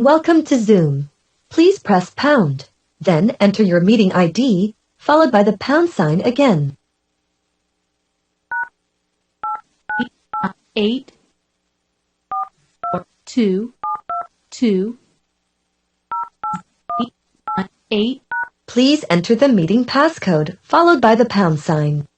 Welcome to Zoom. Please press pound, then enter your meeting ID, followed by the pound sign again. 8 2 2 8 Please enter the meeting passcode, followed by the pound sign.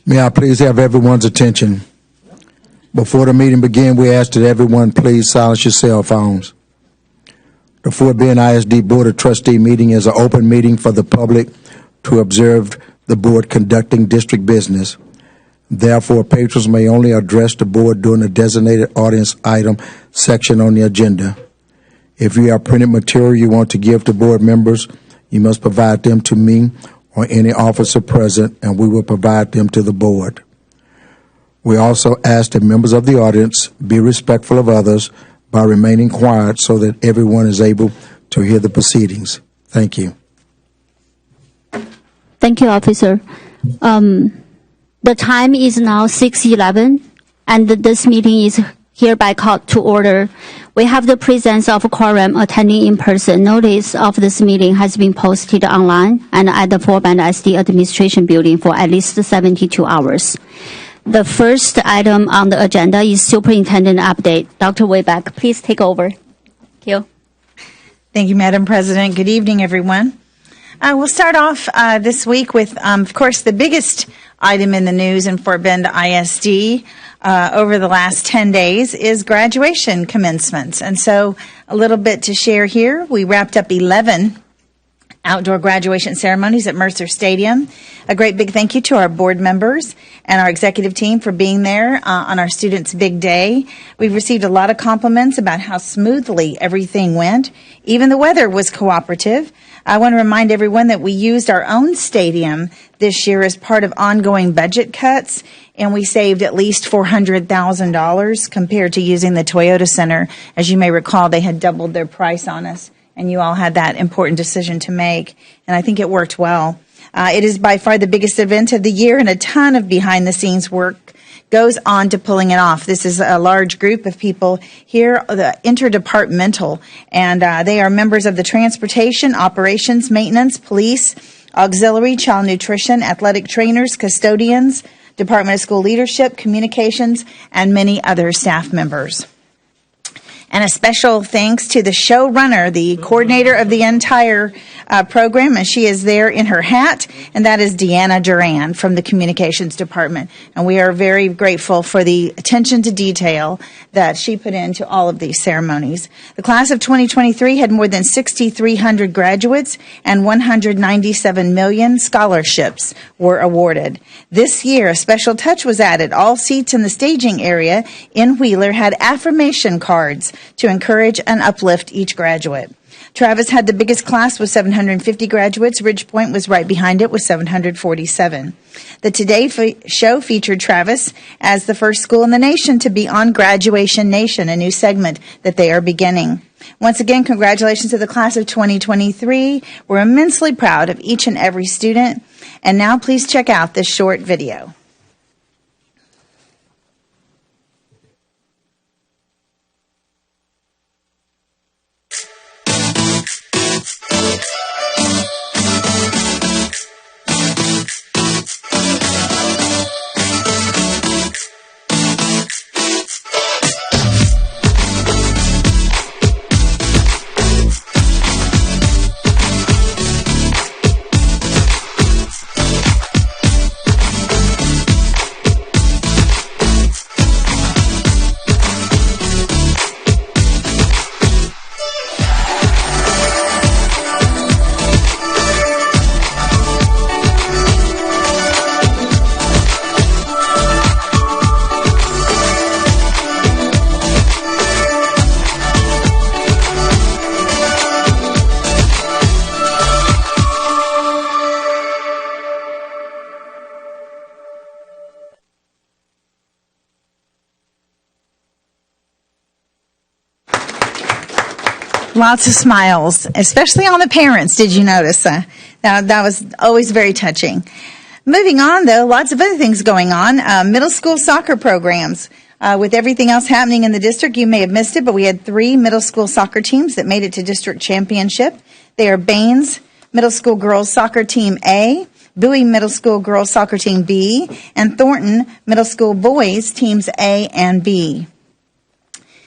May I please have everyone's attention? Before the meeting begins, we ask that everyone please silence your cell phones. The Fort Bend ISD Board of Trustee meeting is an open meeting for the public to observe the board conducting district business. Therefore, patrons may only address the board during the designated audience item section on the agenda. If you have printed material you want to give to board members, you must provide them to me or any officer present, and we will provide them to the board. We also ask that members of the audience be respectful of others by remaining quiet so that everyone is able to hear the proceedings. Thank you. Thank you, Officer. The time is now 6:11, and this meeting is hereby called to order. We have the presence of a quorum attending in person. Notice of this meeting has been posted online and at the Fort Bend ISD Administration Building for at least 72 hours. The first item on the agenda is Superintendent Update. Dr. Wayback, please take over. Thank you. Thank you, Madam President. Good evening, everyone. We'll start off this week with, of course, the biggest item in the news in Fort Bend ISD over the last 10 days is graduation commencements. And so a little bit to share here. We wrapped up 11 outdoor graduation ceremonies at Mercer Stadium. A great big thank you to our board members and our executive team for being there on our students' big day. We've received a lot of compliments about how smoothly everything went. Even the weather was cooperative. I want to remind everyone that we used our own stadium this year as part of ongoing budget cuts, and we saved at least $400,000 compared to using the Toyota Center. As you may recall, they had doubled their price on us, and you all had that important decision to make, and I think it worked well. It is by far the biggest event of the year, and a ton of behind-the-scenes work goes on to pulling it off. This is a large group of people here, the interdepartmental, and they are members of the transportation, operations, maintenance, police, auxiliary, child nutrition, athletic trainers, custodians, Department of School Leadership, communications, and many other staff members. And a special thanks to the showrunner, the coordinator of the entire program, and she is there in her hat, and that is Deanna Duran from the Communications Department. And we are very grateful for the attention to detail that she put into all of these ceremonies. The class of 2023 had more than 6,300 graduates, and 197 million scholarships were awarded. This year, a special touch was added. All seats in the staging area in Wheeler had affirmation cards to encourage and uplift each graduate. Travis had the biggest class with 750 graduates. Ridgepoint was right behind it with 747. The Today show featured Travis as the first school in the nation to be on Graduation Nation, a new segment that they are beginning. Once again, congratulations to the class of 2023. We're immensely proud of each and every student. And now please check out this short video. Lots of smiles, especially on the parents, did you notice? That was always very touching. Moving on, though, lots of other things going on. Middle school soccer programs. With everything else happening in the district, you may have missed it, but we had 3 middle school soccer teams that made it to district championship. They are Baines Middle School Girls Soccer Team A, Bowie Middle School Girls Soccer Team B, and Thornton Middle School Boys Teams A and B.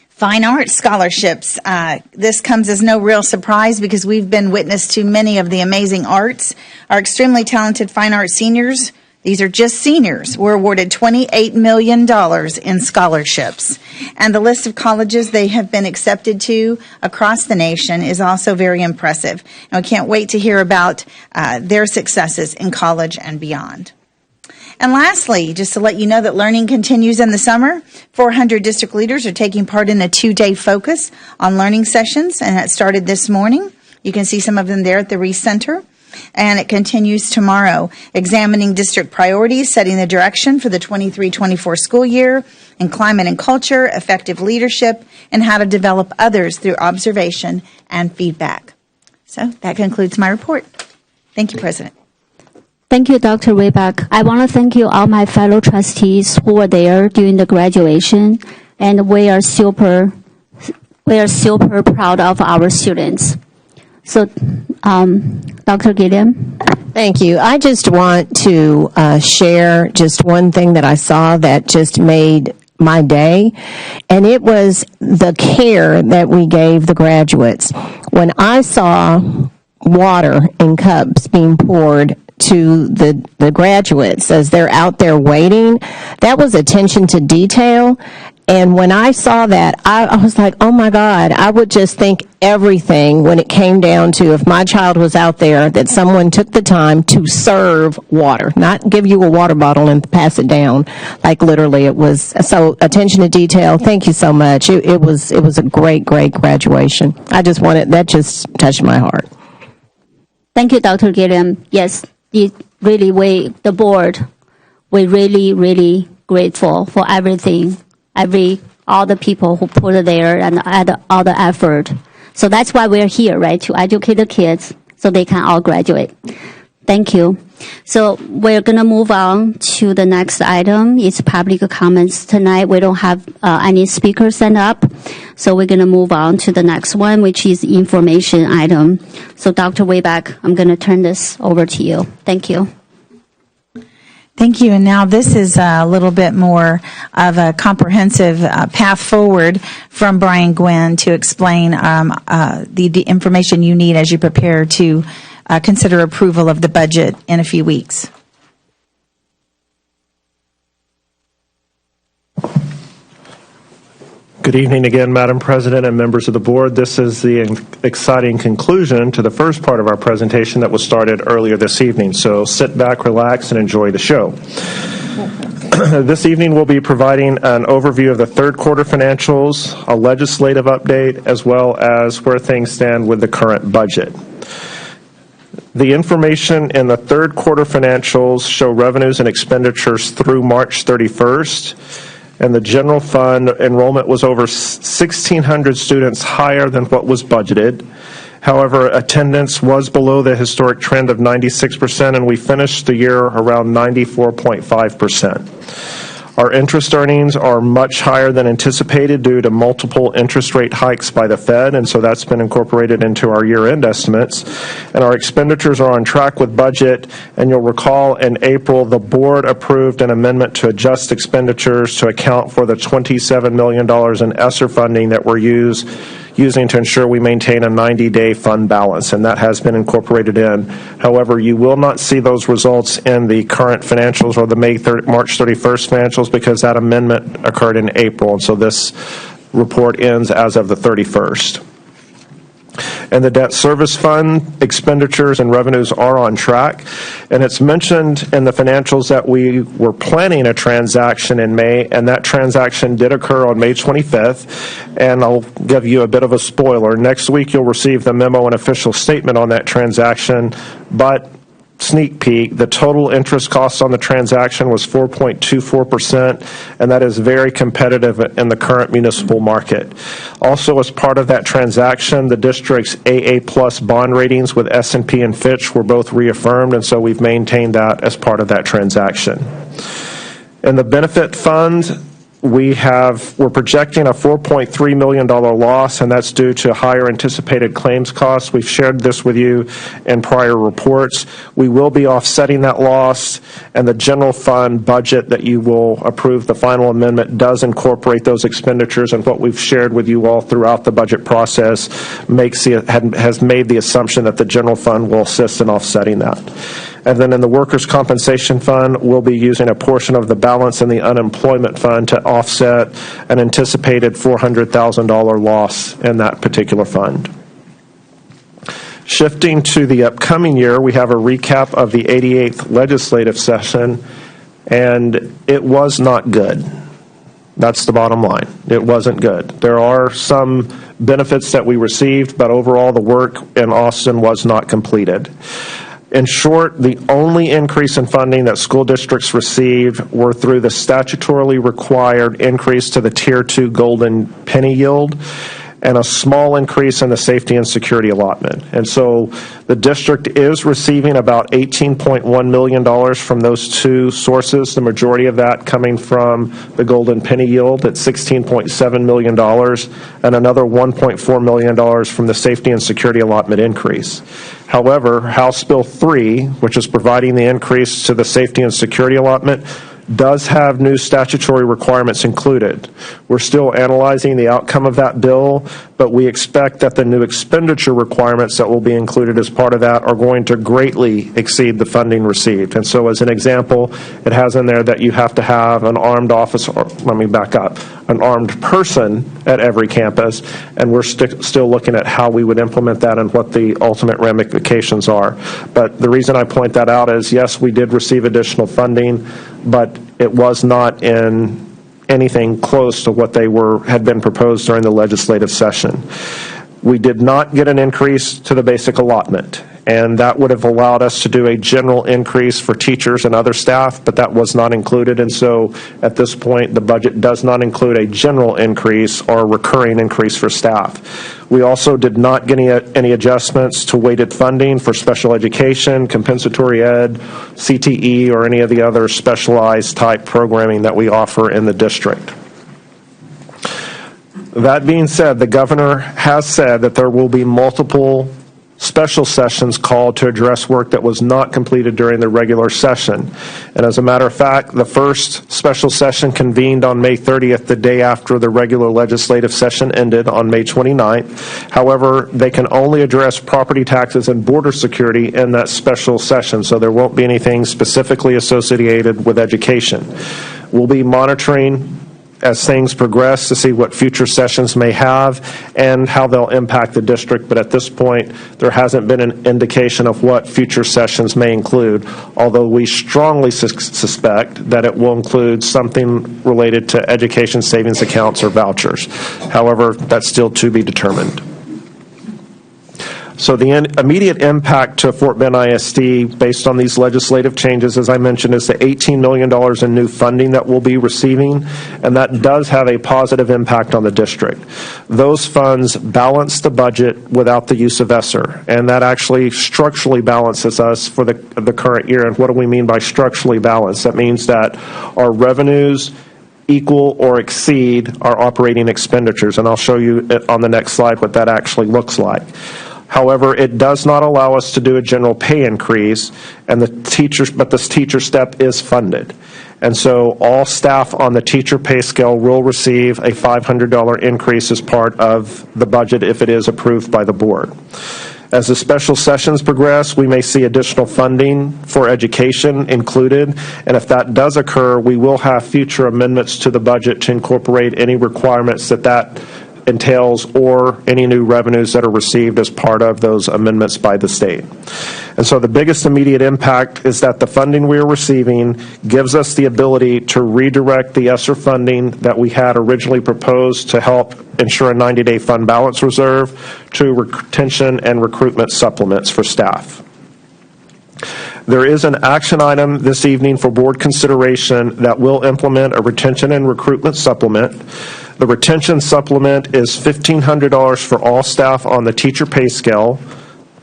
Fine arts scholarships. This comes as no real surprise because we've been witness to many of the amazing arts. Our extremely talented fine arts seniors These are just seniors, were awarded $28 million in scholarships. And the list of colleges they have been accepted to across the nation is also very impressive. And we can't wait to hear about their successes in college and beyond. And lastly, just to let you know that learning continues in the summer. 400 district leaders are taking part in a 2-day focus on learning sessions, and that started this morning. You can see some of them there at the Reese Center. And it continues tomorrow, examining district priorities, setting the direction for the 23-24 school year, in climate and culture, effective leadership, and how to develop others through observation and feedback. So that concludes my report. Thank you, President. Thank you, Dr. Wayback. I want to thank you, all my fellow trustees who were there during the graduation, and we are super proud of our students. So, Dr. Gilliam. Thank you. I just want to share just one thing that I saw that just made my day, and it was the care that we gave the graduates. When I saw water in cups being poured to the graduates as they're out there waiting, that was attention to detail. And when I saw that, I was like, oh my God, I would just think everything when it came down to if my child was out there, that someone took the time to serve water, not give you a water bottle and pass it down. Like literally it was, so attention to detail. Thank you so much. It was a great graduation. I just wanted, that just touched my heart. Thank you, Dr. Gilliam. Yes, the board, we're really grateful for everything. All the people who put it there and add all the effort. So that's why we're here, right? To educate the kids so they can all graduate. Thank you. So we're going to move on to the next item. It's public comments. Tonight we don't have any speakers sent up. So we're going to move on to the next one, which is information item. So Dr. Wayback, I'm going to turn this over to you. Thank you. Thank you. And now this is a little bit more of a comprehensive path forward from Brian Gwynn to explain the information you need as you prepare to consider approval of the budget in a few weeks. Good evening again, Madam President and members of the board. This is the exciting conclusion to the first part of our presentation that was started earlier this evening. So sit back, relax, and enjoy the show. This evening we'll be providing an overview of the third quarter financials, a legislative update, as well as where things stand with the current budget. The information in the third quarter financials show revenues and expenditures through March 31st. And the general fund enrollment was over 1,600 students higher than what was budgeted. However, attendance was below the historic trend of 96%, and we finished the year around 94.5%. Our interest earnings are much higher than anticipated due to multiple interest rate hikes by the Fed, and so that's been incorporated into our year-end estimates. And our expenditures are on track with budget, and you'll recall in April the board approved an amendment to adjust expenditures to account for the $27 million in ESSER funding that we're using to ensure we maintain a 90-day fund balance, and that has been incorporated in. However, you will not see those results in the current financials or the March 31st financials because that amendment occurred in April, and so this report ends as of the 31st. And the debt service fund expenditures and revenues are on track. And it's mentioned in the financials that we were planning a transaction in May, and that transaction did occur on May 25th. And I'll give you a bit of a spoiler. Next week, you'll receive the memo and official statement on that transaction. But sneak peek, the total interest cost on the transaction was 4.24%, and that is very competitive in the current municipal market. Also, as part of that transaction, the district's AA+ bond ratings with S&P and Fitch were both reaffirmed, and so we've maintained that as part of that transaction. In the benefit fund, we're projecting a $4.3 million loss, and that's due to higher anticipated claims costs. We've shared this with you in prior reports. We will be offsetting that loss, and the general fund budget that you will approve, the final amendment, does incorporate those expenditures, and what we've shared with you all throughout the budget process has made the assumption that the general fund will assist in offsetting that. And then in the workers' compensation fund, we'll be using a portion of the balance in the unemployment fund to offset an anticipated $400,000 loss in that particular fund. Shifting to the upcoming year, we have a recap of the 88th legislative session, and it was not good. That's the bottom line. It wasn't good. There are some benefits that we received, but overall the work in Austin was not completed. In short, the only increase in funding that school districts received were through the statutorily required increase to the Tier 2 golden penny yield and a small increase in the safety and security allotment. And so the district is receiving about $18.1 million from those two sources, the majority of that coming from the golden penny yield at $16.7 million and another $1.4 million from the safety and security allotment increase. However, House Bill 3, which is providing the increase to the safety and security allotment, does have new statutory requirements included. We're still analyzing the outcome of that bill, but we expect that the new expenditure requirements that will be included as part of that are going to greatly exceed the funding received. And so as an example, it has in there that you have to have an armed officer, let me back up, an armed person at every campus, and we're still looking at how we would implement that and what the ultimate ramifications are. But the reason I point that out is, yes, we did receive additional funding, but it was not in anything close to what they had been proposed during the legislative session. We did not get an increase to the basic allotment, and that would have allowed us to do a general increase for teachers and other staff, but that was not included. And so at this point, the budget does not include a general increase or a recurring increase for staff. We also did not get any adjustments to weighted funding for special education, compensatory ed, CTE, or any of the other specialized type programming that we offer in the district. That being said, the governor has said that there will be multiple special sessions called to address work that was not completed during the regular session. And as a matter of fact, the first special session convened on May 30th, the day after the regular legislative session ended on May 29th. However, they can only address property taxes and border security in that special session, so there won't be anything specifically associated with education. We'll be monitoring as things progress to see what future sessions may have and how they'll impact the district. But at this point, there hasn't been an indication of what future sessions may include, although we strongly suspect that it will include something related to education savings accounts or vouchers. However, that's still to be determined. So the immediate impact to Fort Bend ISD based on these legislative changes, as I mentioned, is the $18 million in new funding that we'll be receiving, and that does have a positive impact on the district. Those funds balance the budget without the use of ESSER, and that actually structurally balances us for the current year. And what do we mean by structurally balanced? That means that our revenues equal or exceed our operating expenditures, and I'll show you on the next slide what that actually looks like. However, it does not allow us to do a general pay increase, but this teacher step is funded. And so all staff on the teacher pay scale will receive a $500 increase as part of the budget if it is approved by the board. As the special sessions progress, we may see additional funding for education included, and if that does occur, we will have future amendments to the budget to incorporate any requirements that entails or any new revenues that are received as part of those amendments by the state. And so the biggest immediate impact is that the funding we are receiving gives us the ability to redirect the ESSER funding that we had originally proposed to help ensure a 90-day fund balance reserve to retention and recruitment supplements for staff. There is an action item this evening for board consideration that will implement a retention and recruitment supplement. The retention supplement is $1,500 for all staff on the teacher pay scale,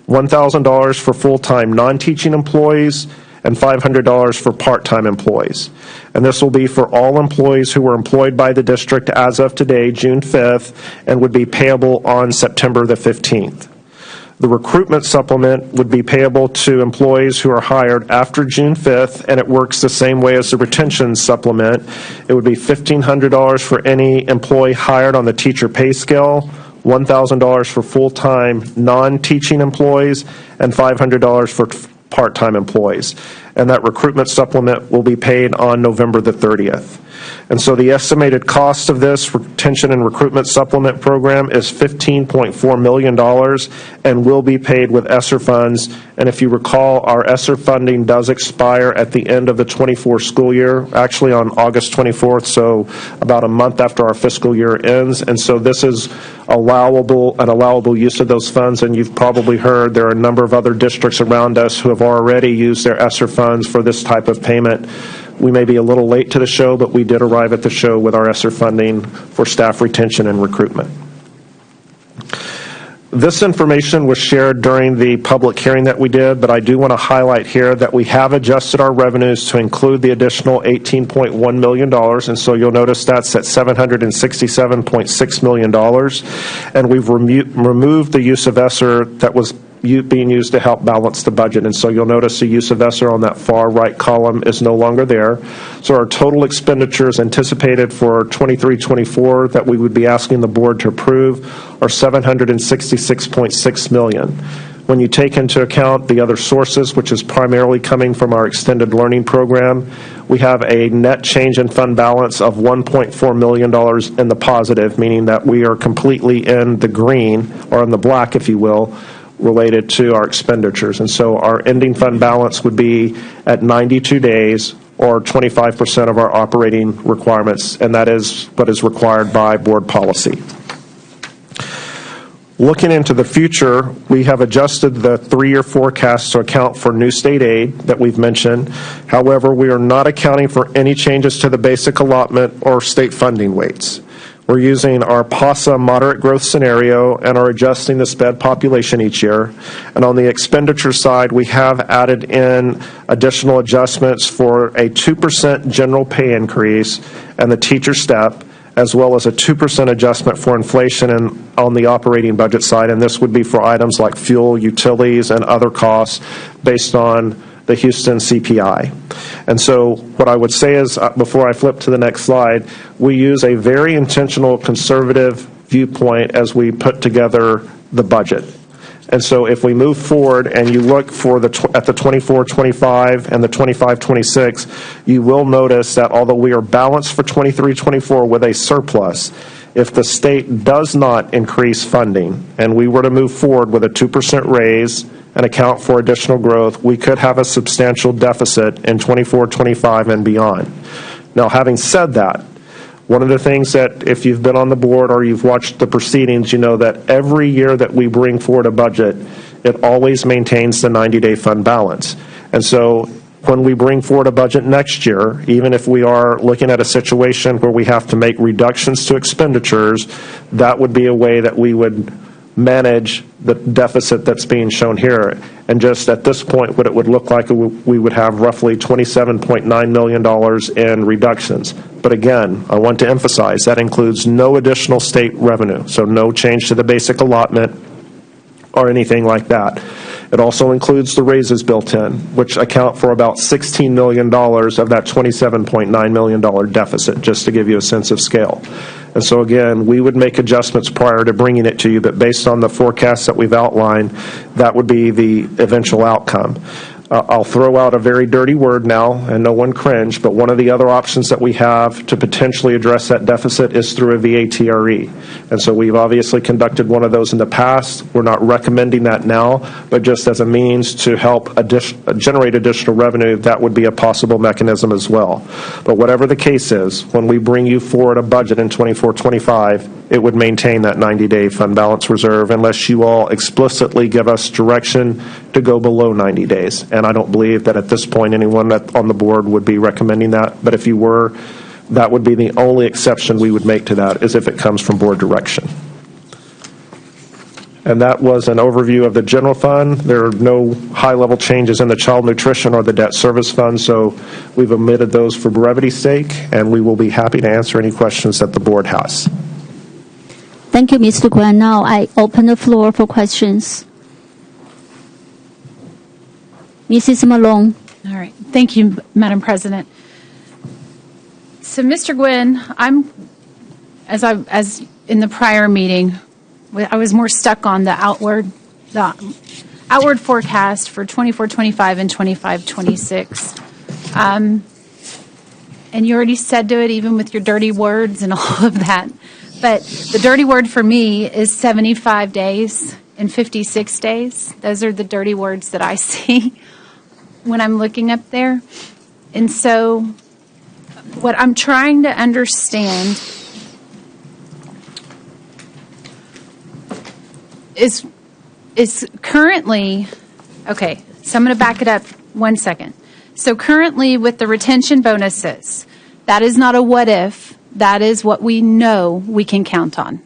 $1,000 for full-time non-teaching employees, and $500 for part-time employees. And this will be for all employees who were employed by the district as of today, June 5th, and would be payable on September the 15th. The recruitment supplement would be payable to employees who are hired after June 5th, and it works the same way as the retention supplement. It would be $1,500 for any employee hired on the teacher pay scale, $1,000 for full-time non-teaching employees, and $500 part-time employees. And that recruitment supplement will be paid on November the 30th. And so the estimated cost of this retention and recruitment supplement program is $15.4 million and will be paid with ESSER funds. And if you recall, our ESSER funding does expire at the end of the 24 school year, actually on August 24th, so about a month after our fiscal year ends. And so this is an allowable use of those funds. And you've probably heard there are a number of other districts around us who have already used their ESSER funds for this type of payment. We may be a little late to the show, but we did arrive at the show with our ESSER funding for staff retention and recruitment. This information was shared during the public hearing that we did, but I do want to highlight here that we have adjusted our revenues to include the additional $18.1 million, and so you'll notice that's at $767.6 million, and we've removed the use of ESSER that was being used to help balance the budget. And so you'll notice the use of ESSER on that far right column is no longer there. So our total expenditures anticipated for 23-24 that we would be asking the board to approve are $766.6 million. When you take into account the other sources, which is primarily coming from our extended learning program, we have a net change in fund balance of $1.4 million in the positive, meaning that we are completely in the green, or in the black, if you will, related to our expenditures. And so our ending fund balance would be at 92 days or 25% of our operating requirements, and that is what is required by board policy. Looking into the future, we have adjusted the 3-year forecast to account for new state aid that we've mentioned. However, we are not accounting for any changes to the basic allotment or state funding weights. We're using our PASA moderate growth scenario and are adjusting the SPED population each year. And on the expenditure side, we have added in additional adjustments for a 2% general pay increase and the teacher step, as well as a 2% adjustment for inflation on the operating budget side. And this would be for items like fuel, utilities, and other costs based on the Houston CPI. And so what I would say is, before I flip to the next slide, we use a very intentional conservative viewpoint as we put together the budget. And so if we move forward and you look for at the 24-25 and the 25-26, you will notice that although we are balanced for 23-24 with a surplus, if the state does not increase funding and we were to move forward with a 2% raise and account for additional growth, we could have a substantial deficit in 24-25 and beyond. Now, having said that, one of the things that if you've been on the board or you've watched the proceedings, you know that every year that we bring forward a budget, it always maintains the 90-day fund balance. And so when we bring forward a budget next year, even if we are looking at a situation where we have to make reductions to expenditures, that would be a way that we would manage the deficit that's being shown here. And just at this point, what it would look like, we would have roughly $27.9 million in reductions. But again, I want to emphasize that includes no additional state revenue, so no change to the basic allotment or anything like that. It also includes the raises built in, which account for about $16 million of that $27.9 million deficit, just to give you a sense of scale. And so again, we would make adjustments prior to bringing it to you, but based on the forecasts that we've outlined, that would be the eventual outcome. I'll throw out a very dirty word now, and no one cringe, but one of the other options that we have to potentially address that deficit is through a VATRE. And so we've obviously conducted one of those in the past. We're not recommending that now, but just as a means to help generate additional revenue, that would be a possible mechanism as well. But whatever the case is, when we bring you forward a budget in 24-25, it would maintain that 90-day fund balance reserve unless you all explicitly give us direction to go below 90 days. And I don't believe that at this point anyone on the board would be recommending that. But if you were, that would be the only exception we would make to that, is if it comes from board direction. And that was an overview of the general fund. There are no high-level changes in the child nutrition or the debt service fund, so we've omitted those for brevity's sake, and we will be happy to answer any questions that the board has. Thank you, Mr. Guan. Now I open the floor for questions. Mrs. Malone. All right. Thank you, Madam President. So, Mr. Gwynn, as in the prior meeting, I was more stuck on the outward forecast for 24-25 and 25-26. And you already said to it, even with your dirty words and all of that. But the dirty word for me is 75 days and 56 days. Those are the dirty words that I see when I'm looking up there. And so what I'm trying to understand is currently, okay, so I'm going to back it up 1 second. So currently with the retention bonuses, that is not a what if, that is what we know we can count on.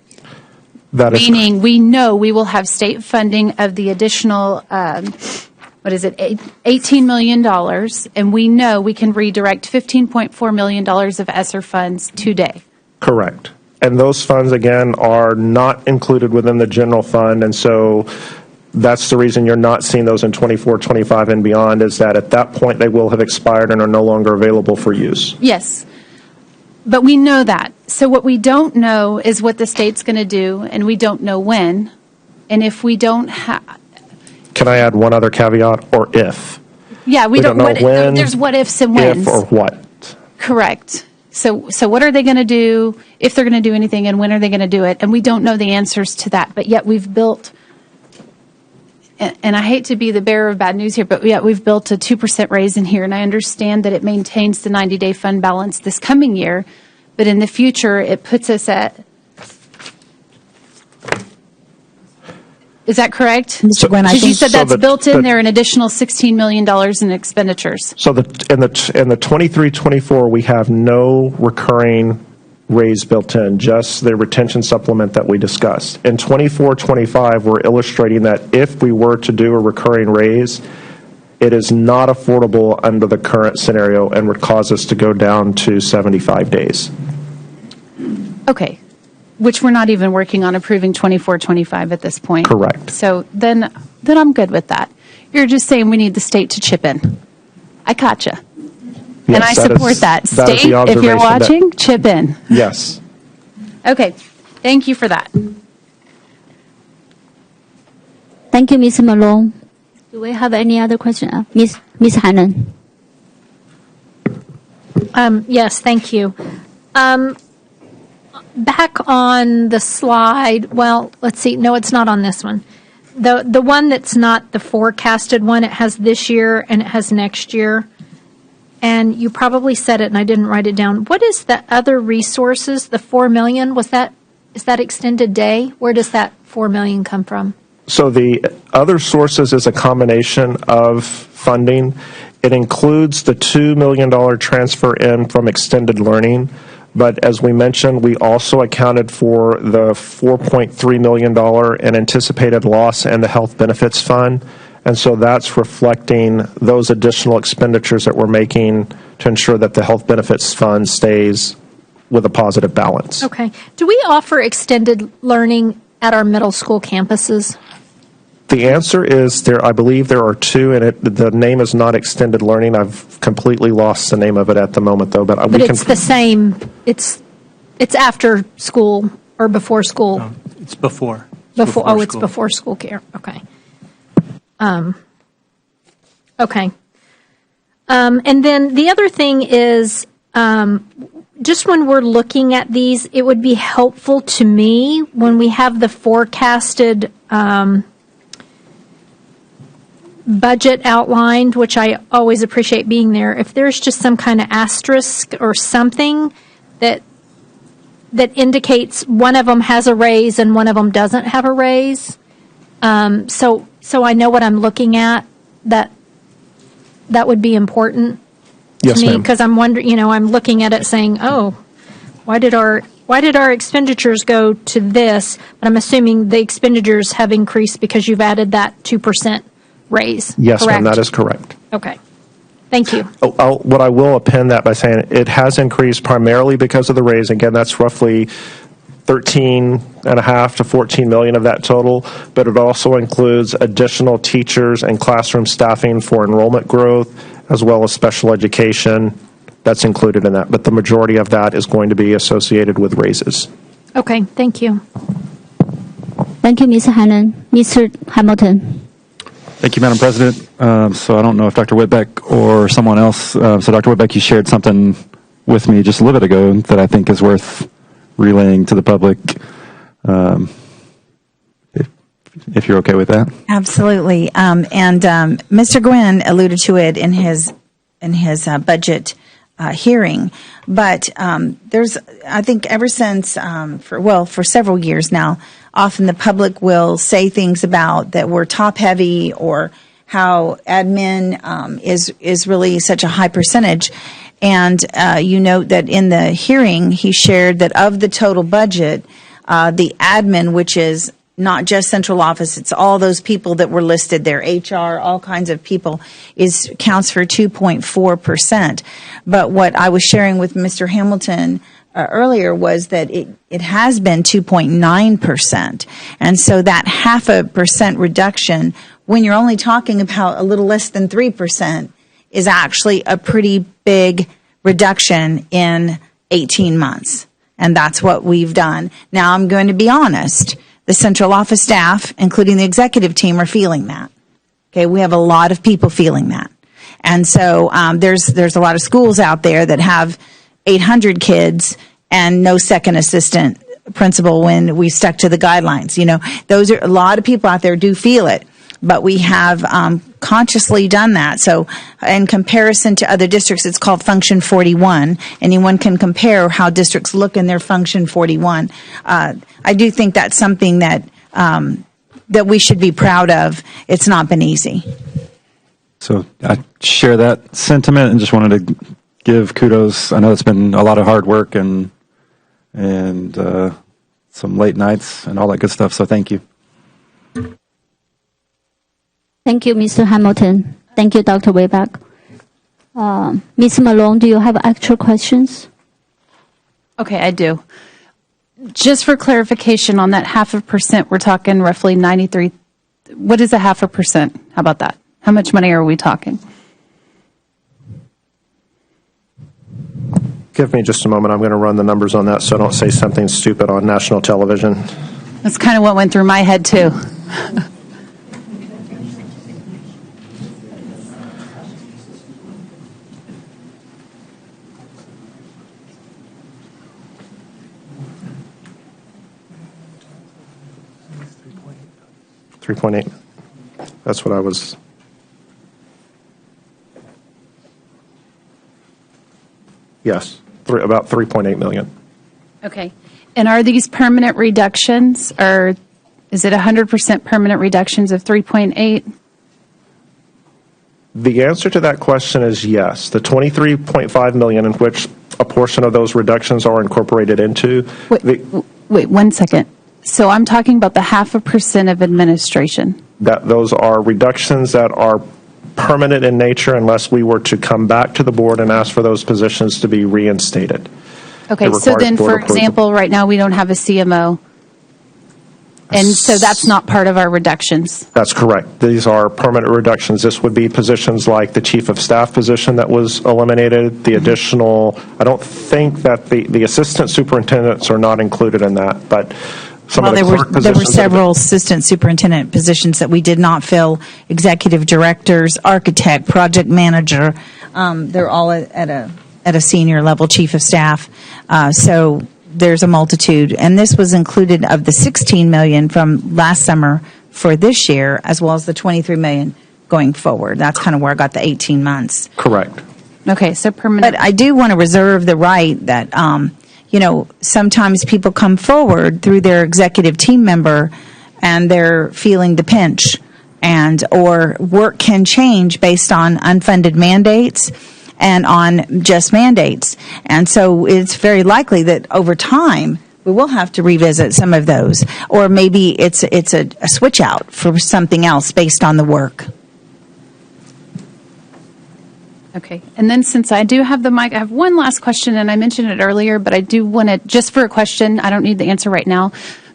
That is Meaning we know we will have state funding of the additional, $18 million, and we know we can redirect $15.4 million of ESSER funds today. correct. And those funds, again, are not included within the general fund, and so that's the reason you're not seeing those in 24, 25, and beyond, is that at that point they will have expired and are no longer available for use. Yes, but we know that. So what we don't know is what the state's going to do, and we don't know when. And if we don't have, Can I add one other caveat, or if? yeah, we don't know what, when, there's what ifs and whens. If or what. Correct. So what are they going to do, if they're going to do anything, and when are they going to do it? And we don't know the answers to that, but yet we've built, and I hate to be the bearer of bad news here, but yet we've built a 2% raise in here, and I understand that it maintains the 90-day fund balance this coming year, but in the future, it puts us at, is that correct? Mr. Gwynn, I Because you think said so that's built in there, an additional $16 million in expenditures. So in the 23-24, we have no recurring raise built in, just the retention supplement that we discussed. In 24-25, we're illustrating that if we were to do a recurring raise, it is not affordable under the current scenario and would cause us to go down to 75 days. Okay, which we're not even working on approving 24-25 at this point. Correct. So then I'm good with that. You're just saying we need the state to chip in. I gotcha. And I Yes, that is- support that. that is the State, if observation you're that- watching, chip in. Yes. Okay, thank you for that. Thank you, Ms. Malone. Do we have any other question? Ms. Hannon. Yes, thank you. Back on the slide, well, let's see. No, it's not on this one. The one that's not the forecasted one, it has this year and it has next year. And you probably said it and I didn't write it down. What is the other resources, the $4 million? Is that extended day? Where does that $4 million come from? So the other sources is a combination of funding. It includes the $2 million transfer in from extended learning. But as we mentioned, we also accounted for the $4.3 million in anticipated loss in the health benefits fund. And so that's reflecting those additional expenditures that we're making to ensure that the health benefits fund stays with a positive balance. Okay. Do we offer extended learning at our middle school campuses? The answer is there. I believe there are two, and the name is not extended learning. I've completely lost the name of it at the moment, though. But we It's the same. It's after school or before school. No, it's before. Before. Oh, it's school. before school care. Okay. Okay. And then the other thing is, just when we're looking at these, it would be helpful to me when we have the forecasted budget outlined, which I always appreciate being there, if there's just some kind of asterisk or something that indicates one of them has a raise and one of them doesn't have a raise, so I know what I'm looking at, that would be important Yes, to me, ma'am. because I'm wondering, I'm looking at it saying, oh, why did our expenditures go to this? But I'm assuming the expenditures have increased because you've added that 2% raise. Yes, ma'am, correct? that is correct. Okay. Thank you. What I will append that by saying it has increased primarily because of the raise. Again, that's roughly 13.5 to 14 million of that total, but it also includes additional teachers and classroom staffing for enrollment growth, as well as special education. That's included in that, but the majority of that is going to be associated with raises. Okay. Thank you. Thank you, Ms. Hannon. Mr. Hamilton. Thank you, Madam President. So I don't know if Dr. Whitbeck or someone else, so Dr. Whitbeck, you shared something with me just a little bit ago that I think is worth relaying to the public, if you're okay with that. Absolutely. Mr. Gwynn alluded to it in his budget hearing, but there's, I think, ever since for several years now, often the public will say things about that we're top heavy or how admin is really such a high percentage. And you note that in the hearing, he shared that of the total budget, the admin, which is not just central office, it's all those people that were listed there, HR, all kinds of people, counts for 2.4%. But what I was sharing with Mr. Hamilton earlier was that it has been 2.9%. And so that 0.5% reduction, when you're only talking about a little less than 3%, is actually a pretty big reduction in 18 months. And that's what we've done. Now, I'm going to be honest. The central office staff, including the executive team, are feeling that. Okay, we have a lot of people feeling that. And so there's a lot of schools out there that have 800 kids and no second assistant principal when we stuck to the guidelines. You know, those are a lot of people out there do feel it. But we have consciously done that. So in comparison to other districts, it's called Function 41. Anyone can compare how districts look in their Function 41. I do think that's something that we should be proud of. It's not been easy. So I share that sentiment and just wanted to give kudos. I know it's been a lot of hard work and some late nights and all that good stuff. So thank you. Thank you, Mr. Hamilton. Thank you, Dr. Whitbeck. Ms. Malone, do you have actual questions? Okay, I do. Just for clarification on that 0.5%, we're talking roughly 93. What is a 0.5%? How about that? How much money are we talking? Give me just a moment. I'm going to run the numbers on that so I don't say something stupid on national television. That's kind of what went through my head, too. $3.8. That's what I was. Yes, about $3.8 million. Okay. And are these permanent reductions, or is it 100% permanent reductions of 3.8? The answer to that question is yes. The $23.5 million, in which a portion of those reductions are incorporated into. Wait 1 second. So I'm talking about the 0.5% of administration. Those are reductions that are permanent in nature unless we were to come back to the board and ask for those positions to be reinstated. Okay, so then, for example, right now we don't have a CMO, and so that's not part of our reductions. That's correct. These are permanent reductions. This would be positions like the chief of staff position that was eliminated, the additional, I don't think that the assistant superintendents are not included in that, but there were several assistant superintendent positions that we did not fill, executive directors, architect, project manager. They're all at a senior level, chief of staff. So there's a multitude. And this was included of the $16 million from last summer for this year, as well as the $23 million going forward. That's kind of where I got the 18 months. Correct. Okay, so permanent. But I do want to reserve the right that sometimes people come forward through their executive team member and they're feeling the pinch, or work can change based on unfunded mandates and on just mandates. And so it's very likely that over time we will have to revisit some of those, or maybe it's a switch out for something else based on the work. Okay. And then since I do have the mic, I have one last question, and I mentioned it earlier, but I do want to, just for a question, I don't need the answer right now,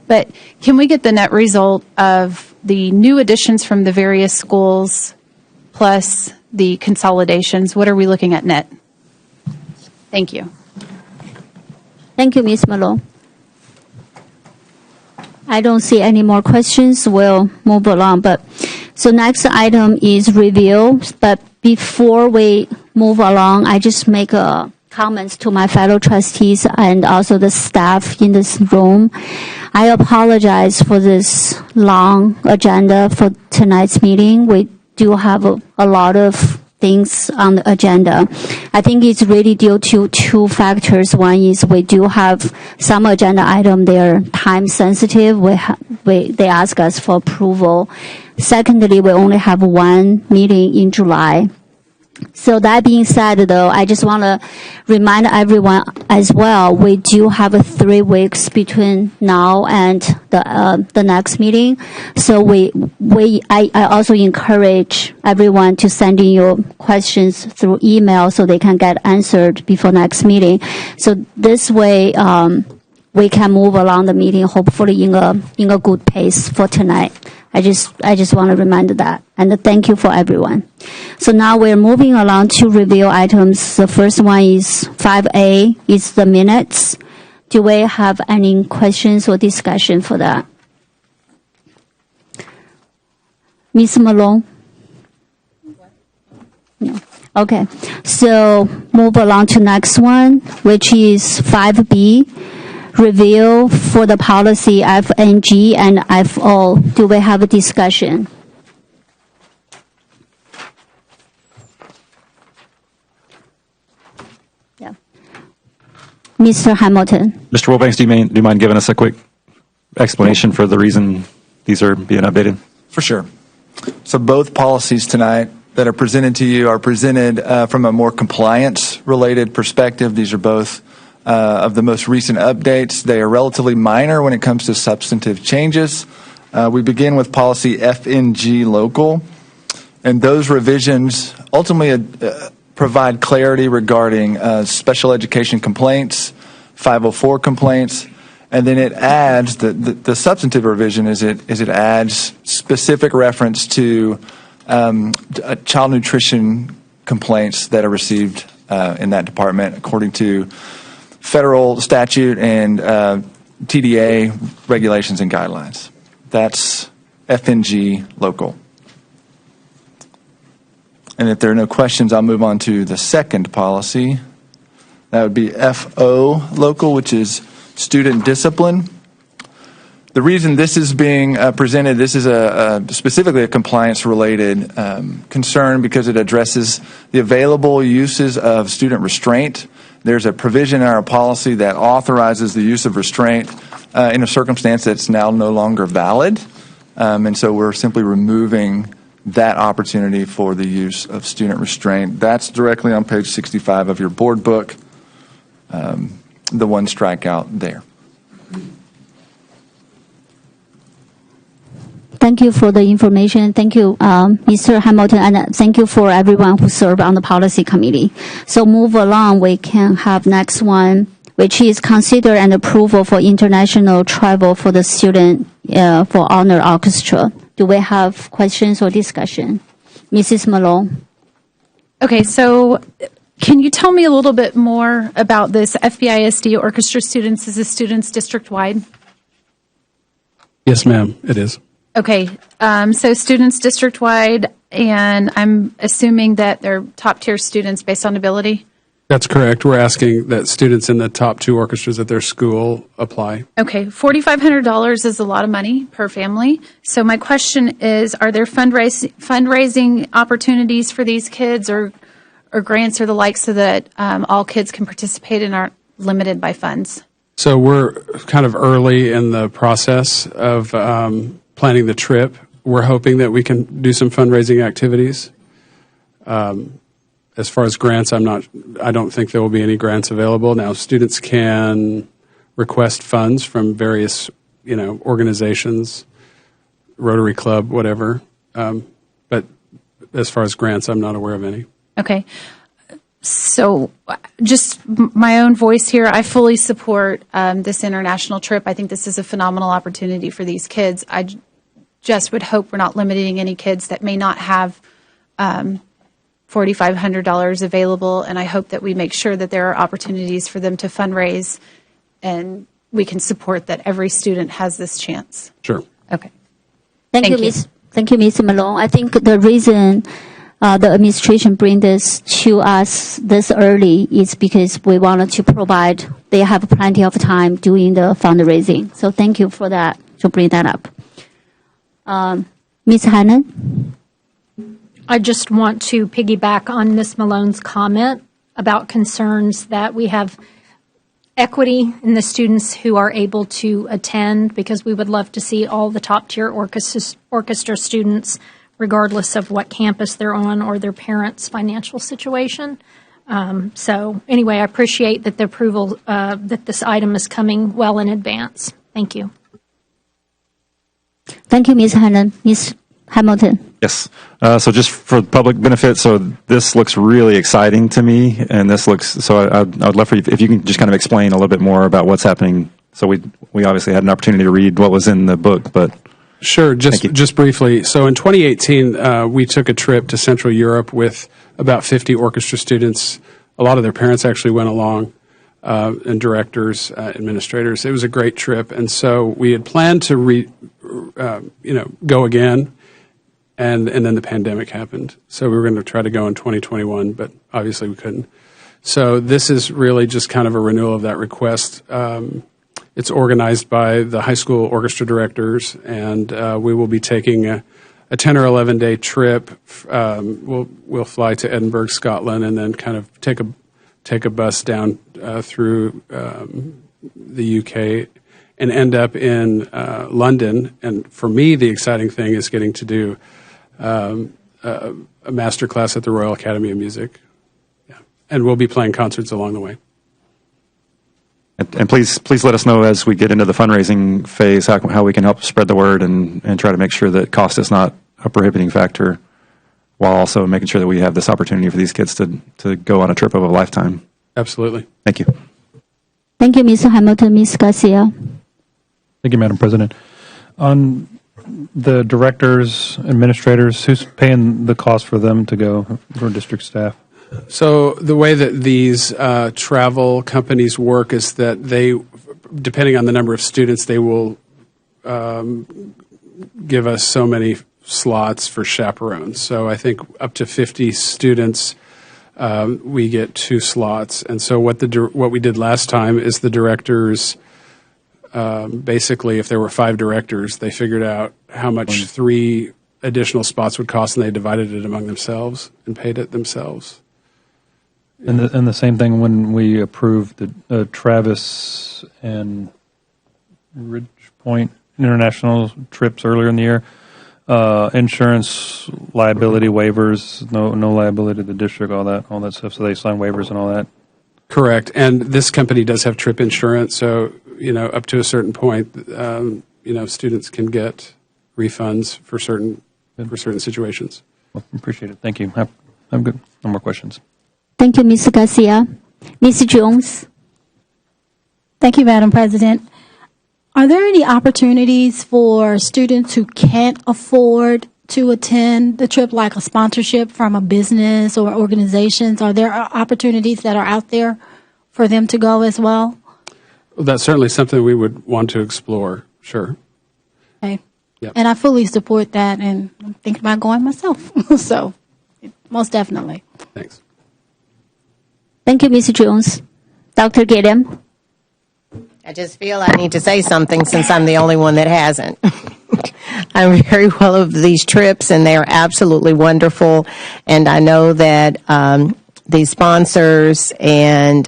but can we get the net result of the new additions from the various schools plus the consolidations? What are we looking at net? Thank you. Thank you, Ms. Malone. I don't see any more questions. We'll move along, but So next item is review, but before we move along, I just make a comments to my fellow trustees and also the staff in this room. I apologize for this long agenda for tonight's meeting. We do have a lot of things on the agenda. I think it's really due to two factors. One is we do have some agenda item, they're time sensitive. They ask us for approval. Secondly, we only have one meeting in July. So that being said, though, I just want to remind everyone as well, we do have 3 weeks between now and the next meeting. So I also encourage everyone to send in your questions through email so they can get answered before next meeting. So this way, we can move along the meeting, hopefully in a good pace for tonight. I just want to remind that, and thank you for everyone. So now we're moving along to review items. The first one is 5A, is the minutes. Do we have any questions or discussion for that? Ms. Malone? No. Okay. So move along to next one, which is 5B. Review for the policy FNG and FO. Do we have a discussion? Yeah. Mr. Hamilton. Mr. Wilbanks, do you mind giving us a quick explanation for the reason these are being updated? For sure. So both policies tonight that are presented to you are presented from a more compliance-related perspective. These are both of the most recent updates. They are relatively minor when it comes to substantive changes. We begin with policy FNG local, and those revisions ultimately provide clarity regarding special education complaints, 504 complaints, and then it adds the substantive revision is it adds specific reference to child nutrition complaints that are received in that department according to federal statute and TDA regulations and guidelines. That's FNG local. And if there are no questions, I'll move on to the second policy. That would be FO local, which is student discipline. The reason this is being presented, this is specifically a compliance-related concern because it addresses the available uses of student restraint. There's a provision in our policy that authorizes the use of restraint in a circumstance that's now no longer valid. And so we're simply removing that opportunity for the use of student restraint. That's directly on page 65 of your board book, the one strikeout there. Thank you for the information. Thank you, Mr. Hamilton, and thank you for everyone who served on the policy committee. So move along, we can have next one, which is consider and approval for international travel for the student for honor orchestra. Do we have questions or discussion? Mrs. Malone. Okay, so can you tell me a little bit more about this FBISD orchestra students? Is this students district-wide? Yes, ma'am, it is. Okay, so students district-wide, and I'm assuming that they're top-tier students based on ability? That's correct. We're asking that students in the top 2 orchestras at their school apply. Okay, $4,500 is a lot of money per family. So my question is, are there fundraising opportunities for these kids or grants or the like so that all kids can participate and aren't limited by funds? So we're kind of early in the process of planning the trip. We're hoping that we can do some fundraising activities. As far as grants, I don't think there will be any grants available. Now, students can request funds from various, organizations, Rotary Club, whatever. But as far as grants, I'm not aware of any. Okay. So just my own voice here, I fully support this international trip. I think this is a phenomenal opportunity for these kids. I just would hope we're not limiting any kids that may not have $4,500 available, and I hope that we make sure that there are opportunities for them to fundraise and we can support that every student has this chance. Sure. Okay. Thank you, Ms. Thank you, Mr. Malone. I think the reason the administration bring this to us this early is because we wanted to provide, they have plenty of time doing the fundraising. So thank you for that, to bring that up. Ms. Hannan? I just want to piggyback on Ms. Malone's comment about concerns that we have equity in the students who are able to attend, because we would love to see all the top-tier orchestra students, regardless of what campus they're on or their parents' financial situation. So anyway, I appreciate that the approval that this item is coming well in advance. Thank you. Thank you, Ms. Hannan. Ms. Hamilton? Yes. So just for public benefit, so this looks really exciting to me, and this looks, so I'd love for you, if you can just kind of explain a little bit more about what's happening. So we obviously had an opportunity to read what was in the book, but. Sure, just briefly. So in 2018, we took a trip to Central Europe with about 50 orchestra students. A lot of their parents actually went along, and directors, administrators. It was a great trip, and so we had planned to go again. And then the pandemic happened. So we were going to try to go in 2021, but obviously we couldn't. So this is really just kind of a renewal of that request. It's organized by the high school orchestra directors, and we will be taking a 10 or 11-day trip. We'll fly to Edinburgh, Scotland, and then kind of take a bus down through the UK and end up in London. And for me, the exciting thing is getting to do a master class at the Royal Academy of Music. Yeah. And we'll be playing concerts along the way. And please let us know as we get into the fundraising phase how we can help spread the word and try to make sure that cost is not a prohibiting factor, while also making sure that we have this opportunity for these kids to go on a trip of a lifetime. Absolutely. Thank you. Thank you, Mr. Hamilton. Ms. Garcia? Thank you, Madam President. On the directors, administrators, who's paying the cost for them to go, for district staff? So the way that these travel companies work is that they, depending on the number of students, they will give us so many slots for chaperones. So I think up to 50 students, we get 2 slots. And so what we did last time is the directors, basically, if there were 5 directors, they figured out how much 3 additional spots would cost, and they divided it among themselves and paid it themselves. And the same thing when we approved the Travis and Ridge Point international trips earlier in the year. Insurance liability waivers, no liability to the district, all that stuff. So they sign waivers and all that. Correct. And this company does have trip insurance, so up to a certain point, students can get refunds for certain situations. Well, appreciate it. Thank you. I'm good. No more questions. Thank you, Ms. Garcia. Ms. Jones? Thank you, Madam President. Are there any opportunities for students who can't afford to attend the trip, like a sponsorship from a business or organizations? Are there opportunities that are out there for them to go as well? Well, that's certainly something we would want to explore, sure. Okay. Yep. And I fully support that, and I'm thinking about going myself. So, most definitely. Thanks. Thank you, Ms. Jones. Dr. Gilliam? I just feel I need to say something since I'm the only one that hasn't. I'm very well of these trips, and they are absolutely wonderful. And I know that the sponsors and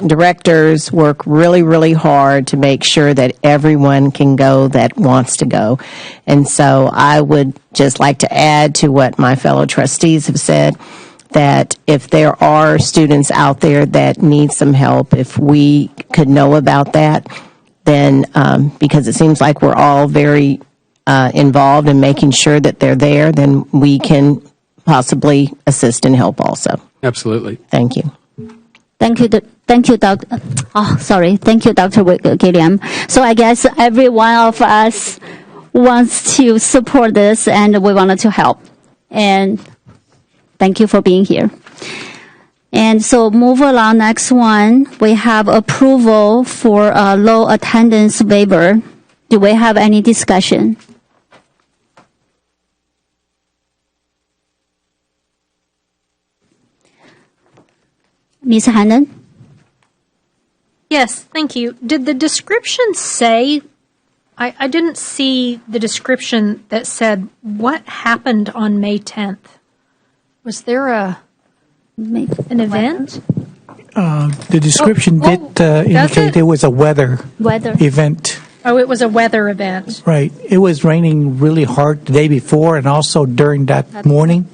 directors work really, really hard to make sure that everyone can go that wants to go. And so I would just like to add to what my fellow trustees have said, that if there are students out there that need some help, if we could know about that, then because it seems like we're all very involved in making sure that they're there, then we can possibly assist and help also. Absolutely. Thank you. Thank you, Dr. Thank you, Dr. Gilliam. So I guess every one of us wants to support this, and we wanted to help. And thank you for being here. And so move along. Next one, we have approval for a low attendance waiver. Do we have any discussion? Ms. Hannan? Yes, thank you. Did the description say, I didn't see the description that said what happened on May 10th. Was there an event? The description did indicate it was a weather event. Oh, it was a weather event. Right. It was raining really hard the day before and also during that morning.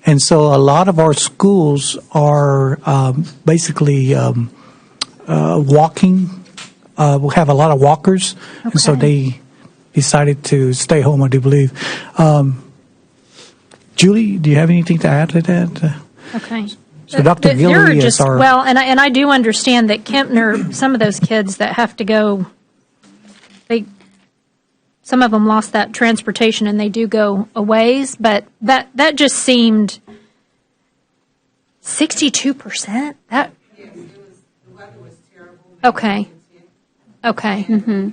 And so a lot of our schools are basically walking. We have a lot of walkers. Okay. And so they decided to stay home, I do believe. Julie, do you have anything to add to that? Okay. So Dr. Guillory is our... Well, and I do understand that Kempner, some of those kids that have to go, some of them lost that transportation and they do go a ways, but that just seemed 62%? That... Yes, the weather was terrible. Okay. Okay. Mm-hmm.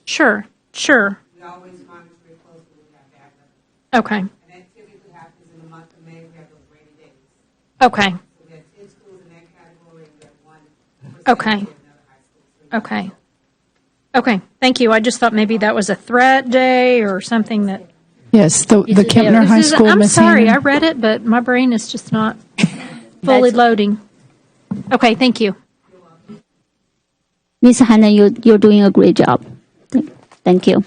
Sure, sure. We always monitor it closely when we have bad weather. Okay. And that typically happens in the month of May. We have those rainy days. Okay. So we have 10 schools in that category, and we have one. Okay. Okay. Okay. Thank you. I just thought maybe that was a threat day or something that. Yes, the Kempner High School. I'm sorry, I read it, but my brain is just not fully loading. Okay. Thank you. Ms. Hannan, you're doing a great job. Thank you.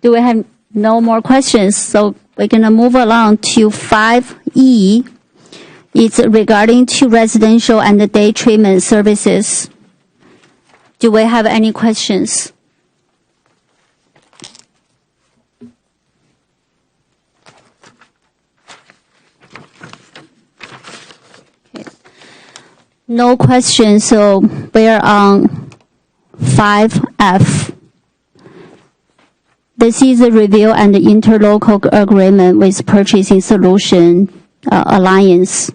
Do we have no more questions? So we're going to move along to 5E. It's regarding to residential and the day treatment services. Do we have any questions? Okay. No questions, so we're on 5F. This is a review and interlocal agreement with Purchasing Solution Alliance.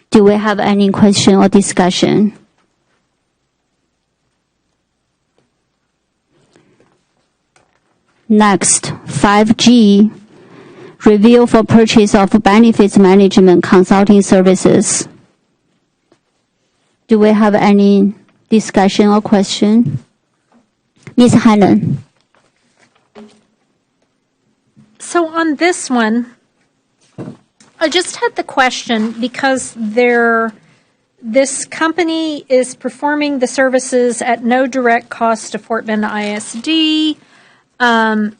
Do we have any question or discussion? Next, 5G, review for purchase of benefits management consulting services. Do we have any discussion or question? Ms. Hannan. So on this one, I just had the question because this company is performing the services at no direct cost to Fort Bend ISD, and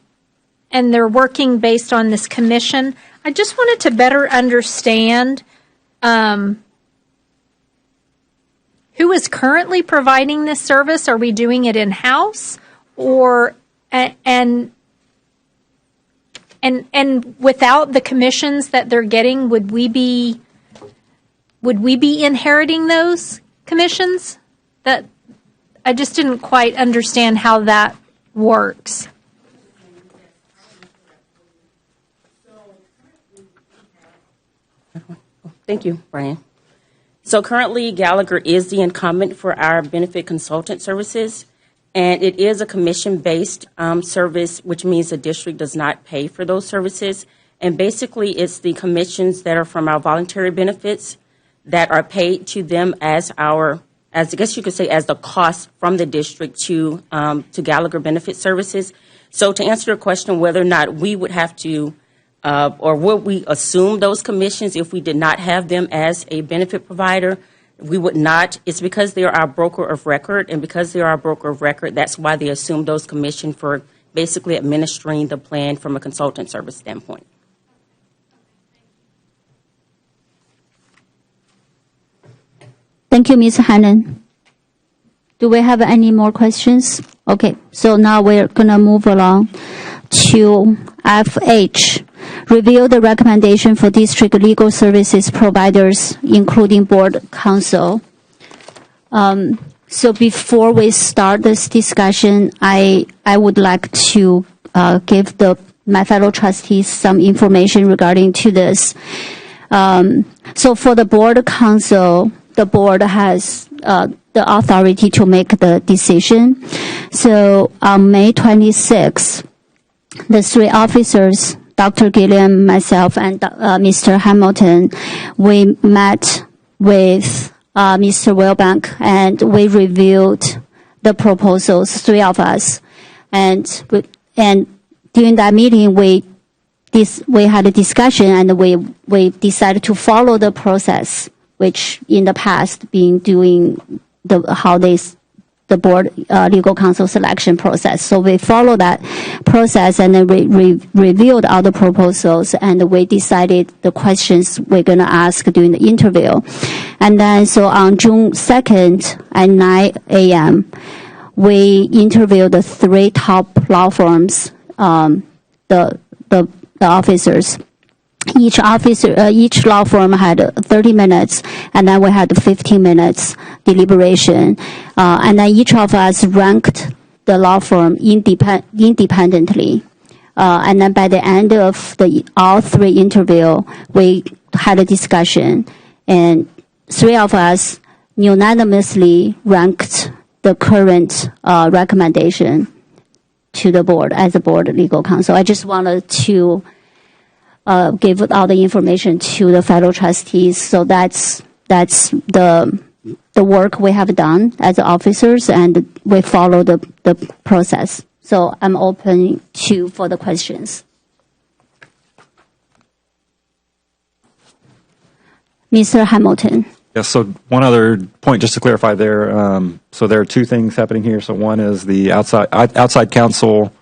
they're working based on this commission. I just wanted to better understand who is currently providing this service. Are we doing it in-house, or and without the commissions that they're getting, would we be inheriting those commissions? That I just didn't quite understand how that works. Thank you, Brian. So currently, Gallagher is the incumbent for our benefit consultant services, and it is a commission-based service, which means the district does not pay for those services. And basically, it's the commissions that are from our voluntary benefits that are paid to them as I guess you could say, as the cost from the district to Gallagher Benefit Services. So to answer your question, whether or not we would have to or would we assume those commissions if we did not have them as a benefit provider? We would not. It's because they are our broker of record, and because they are our broker of record, that's why they assume those commissions for basically administering the plan from a consultant service standpoint. Thank you, Ms. Hannan. Do we have any more questions? Okay, so now we're going to move along to FH. Review the recommendation for district legal services providers, including board counsel. So before we start this discussion, I would like to give my fellow trustees some information regarding to this. So for the board counsel, the board has the authority to make the decision. So on May 26th, the three officers, Dr. Gilliam, myself, and Mr. Hamilton, we met with Mr. Wilbank, and we reviewed the proposals, three of us. And during that meeting, we had a discussion, and we decided to follow the process, which in the past been doing the board legal counsel selection process. So we follow that process, and then we reviewed all the proposals, and we decided the questions we're going to ask during the interview. And then so on June 2nd at 9 a.m., we interviewed the three top law firms, the officers. Each law firm had 30 minutes, and then we had 15 minutes deliberation. And then each of us ranked the law firm independently. And then by the end of all three interview, we had a discussion, and three of us unanimously ranked the current recommendation to the board as a board legal counsel. I just wanted to give all the information to the federal trustees. So that's the work we have done as officers, and we follow the process. So I'm open for the questions. Mr. Hamilton. Yes, so one other point just to clarify there. So there are two things happening here. So one is the outside counsel,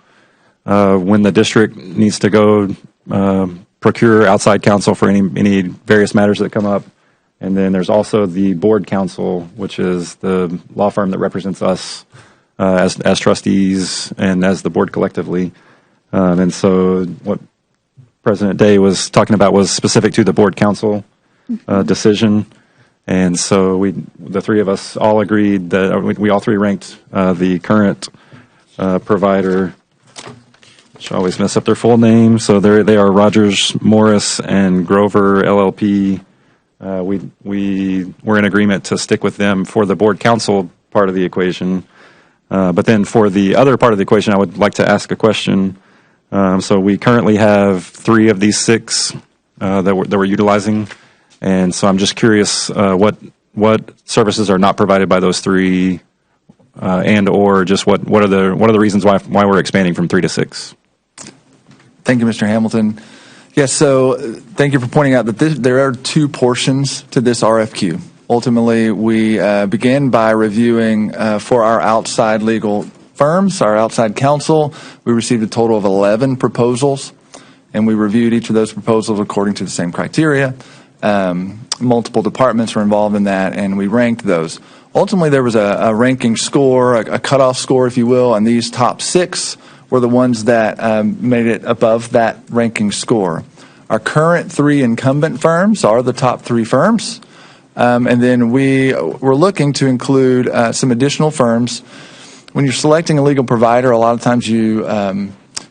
when the district needs to go procure outside counsel for any various matters that come up. And then there's also the board counsel, which is the law firm that represents us as trustees and as the board collectively. And so what President Day was talking about was specific to the board counsel decision. And so the three of us all agreed that we all three ranked the current provider. I always mess up their full name. So they are Rogers, Morris, and Grover LLP. We were in agreement to stick with them for the board counsel part of the equation. But then for the other part of the equation, I would like to ask a question. So we currently have 3 of these 6 that we're utilizing. And so I'm just curious what services are not provided by those 3, and or just what are the reasons why we're expanding from 3 to 6? Thank you, Mr. Hamilton. Yes, so thank you for pointing out that there are 2 portions to this RFQ. Ultimately, we began by reviewing for our outside legal firms, our outside counsel. We received a total of 11 proposals, and we reviewed each of those proposals according to the same criteria. Multiple departments were involved in that, and we ranked those. Ultimately, there was a ranking score, a cutoff score, if you will, and these top 6 were the ones that made it above that ranking score. Our current 3 incumbent firms are the top 3 firms, and then we were looking to include some additional firms. When you're selecting a legal provider, a lot of times you're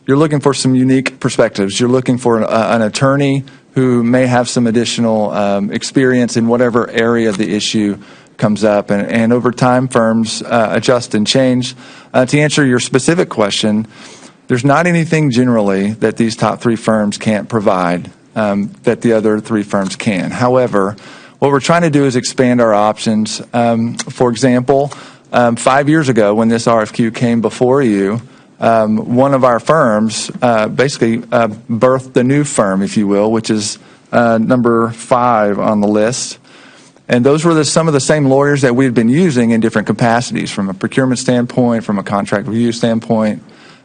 looking for some unique perspectives. You're looking for an attorney who may have some additional experience in whatever area the issue comes up. And over time, firms adjust and change. To answer your specific question, there's not anything generally that these top 3 firms can't provide that the other 3 firms can. However, what we're trying to do is expand our options. For example, 5 years ago when this RFQ came before you, one of our firms basically birthed the new firm, if you will, which is number 5 on the list. And those were some of the same lawyers that we had been using in different capacities, from a procurement standpoint, from a contract review standpoint.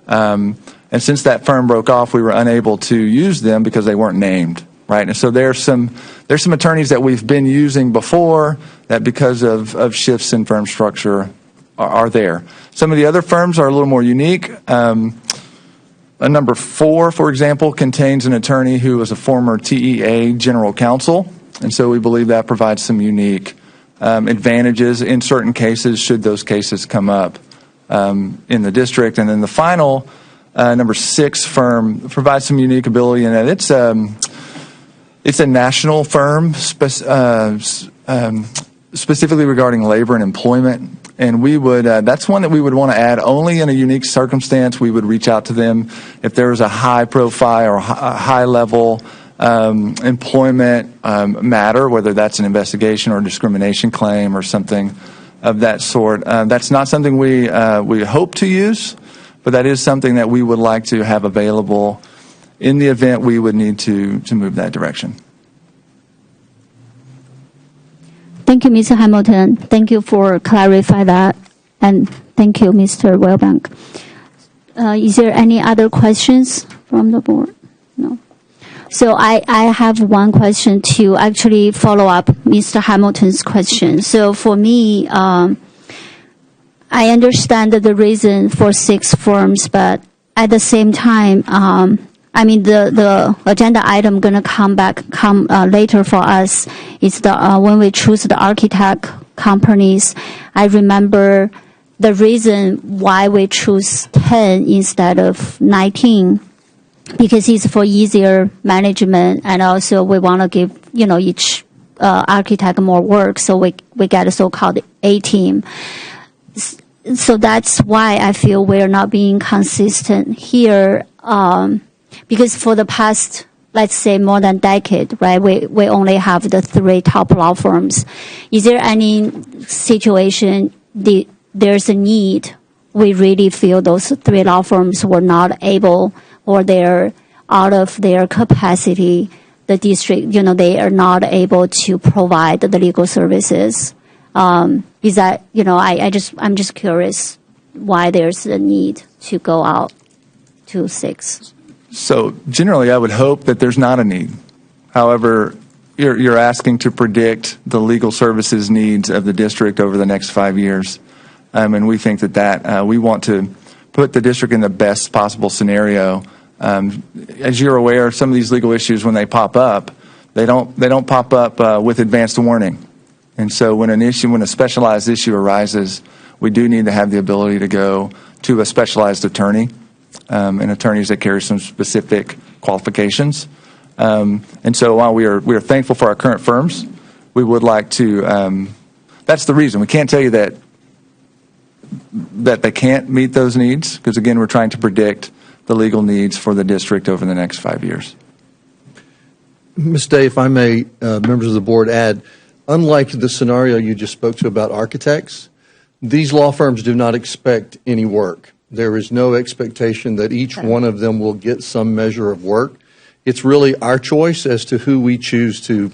And since that firm broke off, we were unable to use them because they weren't named, right? And so there's some attorneys that we've been using before that, because of shifts in firm structure, are there. Some of the other firms are a little more unique. A number 4, for example, contains an attorney who was a former TEA general counsel, and so we believe that provides some unique advantages in certain cases, should those cases come up in the district. And then the final, number 6 firm, provides some unique ability in that it's a national firm specifically regarding labor and employment. And we would, that's one that we would want to add only in a unique circumstance. We would reach out to them if there was a high profile or high level employment matter, whether that's an investigation or a discrimination claim or something of that sort. That's not something we hope to use, but that is something that we would like to have available in the event we would need to move that direction. Thank you, Mr. Hamilton. Thank you for clarifying that. And thank you, Mr. Wellbank. Is there any other questions from the board? No. So I have one question to actually follow up Mr. Hamilton's question. So for me, I understand the reason for 6 firms, but at the same time, I mean, the agenda item going to come later for us is when we choose the architect companies. I remember the reason why we choose 10 instead of 19, because it's for easier management, and also we want to give each architect more work, so we get a so-called A team. So that's why I feel we're not being consistent here. Because for the past, let's say, more than a decade, right, we only have the 3 top law firms. Is there any situation there's a need, we really feel those 3 law firms were not able, or they're out of their capacity, the district, they are not able to provide the legal services? Is that, I'm just curious why there's a need to go out to 6. So generally, I would hope that there's not a need. However, you're asking to predict the legal services needs of the district over the next 5 years. And we think that we want to put the district in the best possible scenario. As you're aware, some of these legal issues, when they pop up, they don't pop up with advanced warning. And so when a specialized issue arises, we do need to have the ability to go to a specialized attorney, and attorneys that carry some specific qualifications. And so while we are thankful for our current firms, we would like to, that's the reason. We can't tell you that they can't meet those needs, because again, we're trying to predict the legal needs for the district over the next 5 years. Ms. Day, if I may, members of the board, add, unlike the scenario you just spoke to about architects, these law firms do not expect any work. There is no expectation that each one of them will get some measure of work. It's really our choice as to who we choose to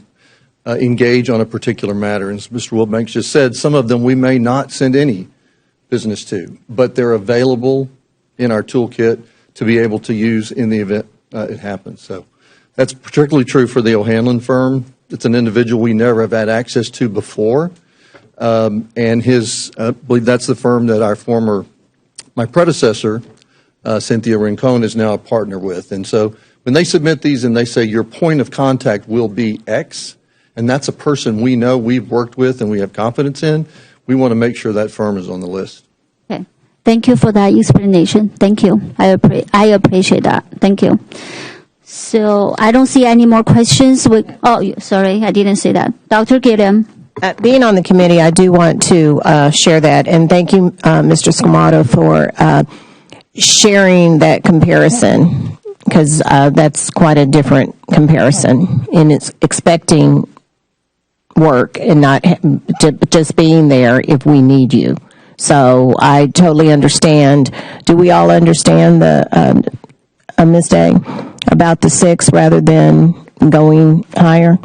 engage on a particular matter. And as Mr. Wilbanks just said, some of them we may not send any business to, but they're available in our toolkit to be able to use in the event it happens. So that's particularly true for the O'Hanlon firm. It's an individual we never have had access to before. And I believe that's the firm that my predecessor, Cynthia Rincon, is now a partner with. And so when they submit these and they say your point of contact will be X, and that's a person we know we've worked with and we have confidence in, we want to make sure that firm is on the list. Okay. Thank you for that explanation. Thank you. I appreciate that. Thank you. So I don't see any more questions. Sorry, I didn't say that. Dr. Gilliam. Being on the committee, I do want to share that, and thank you, Mr. Scamato, for sharing that comparison, because that's quite a different comparison in its expecting work and not just being there if we need you. So I totally understand. Do we all understand Ms. Day, about the 6 rather than going higher?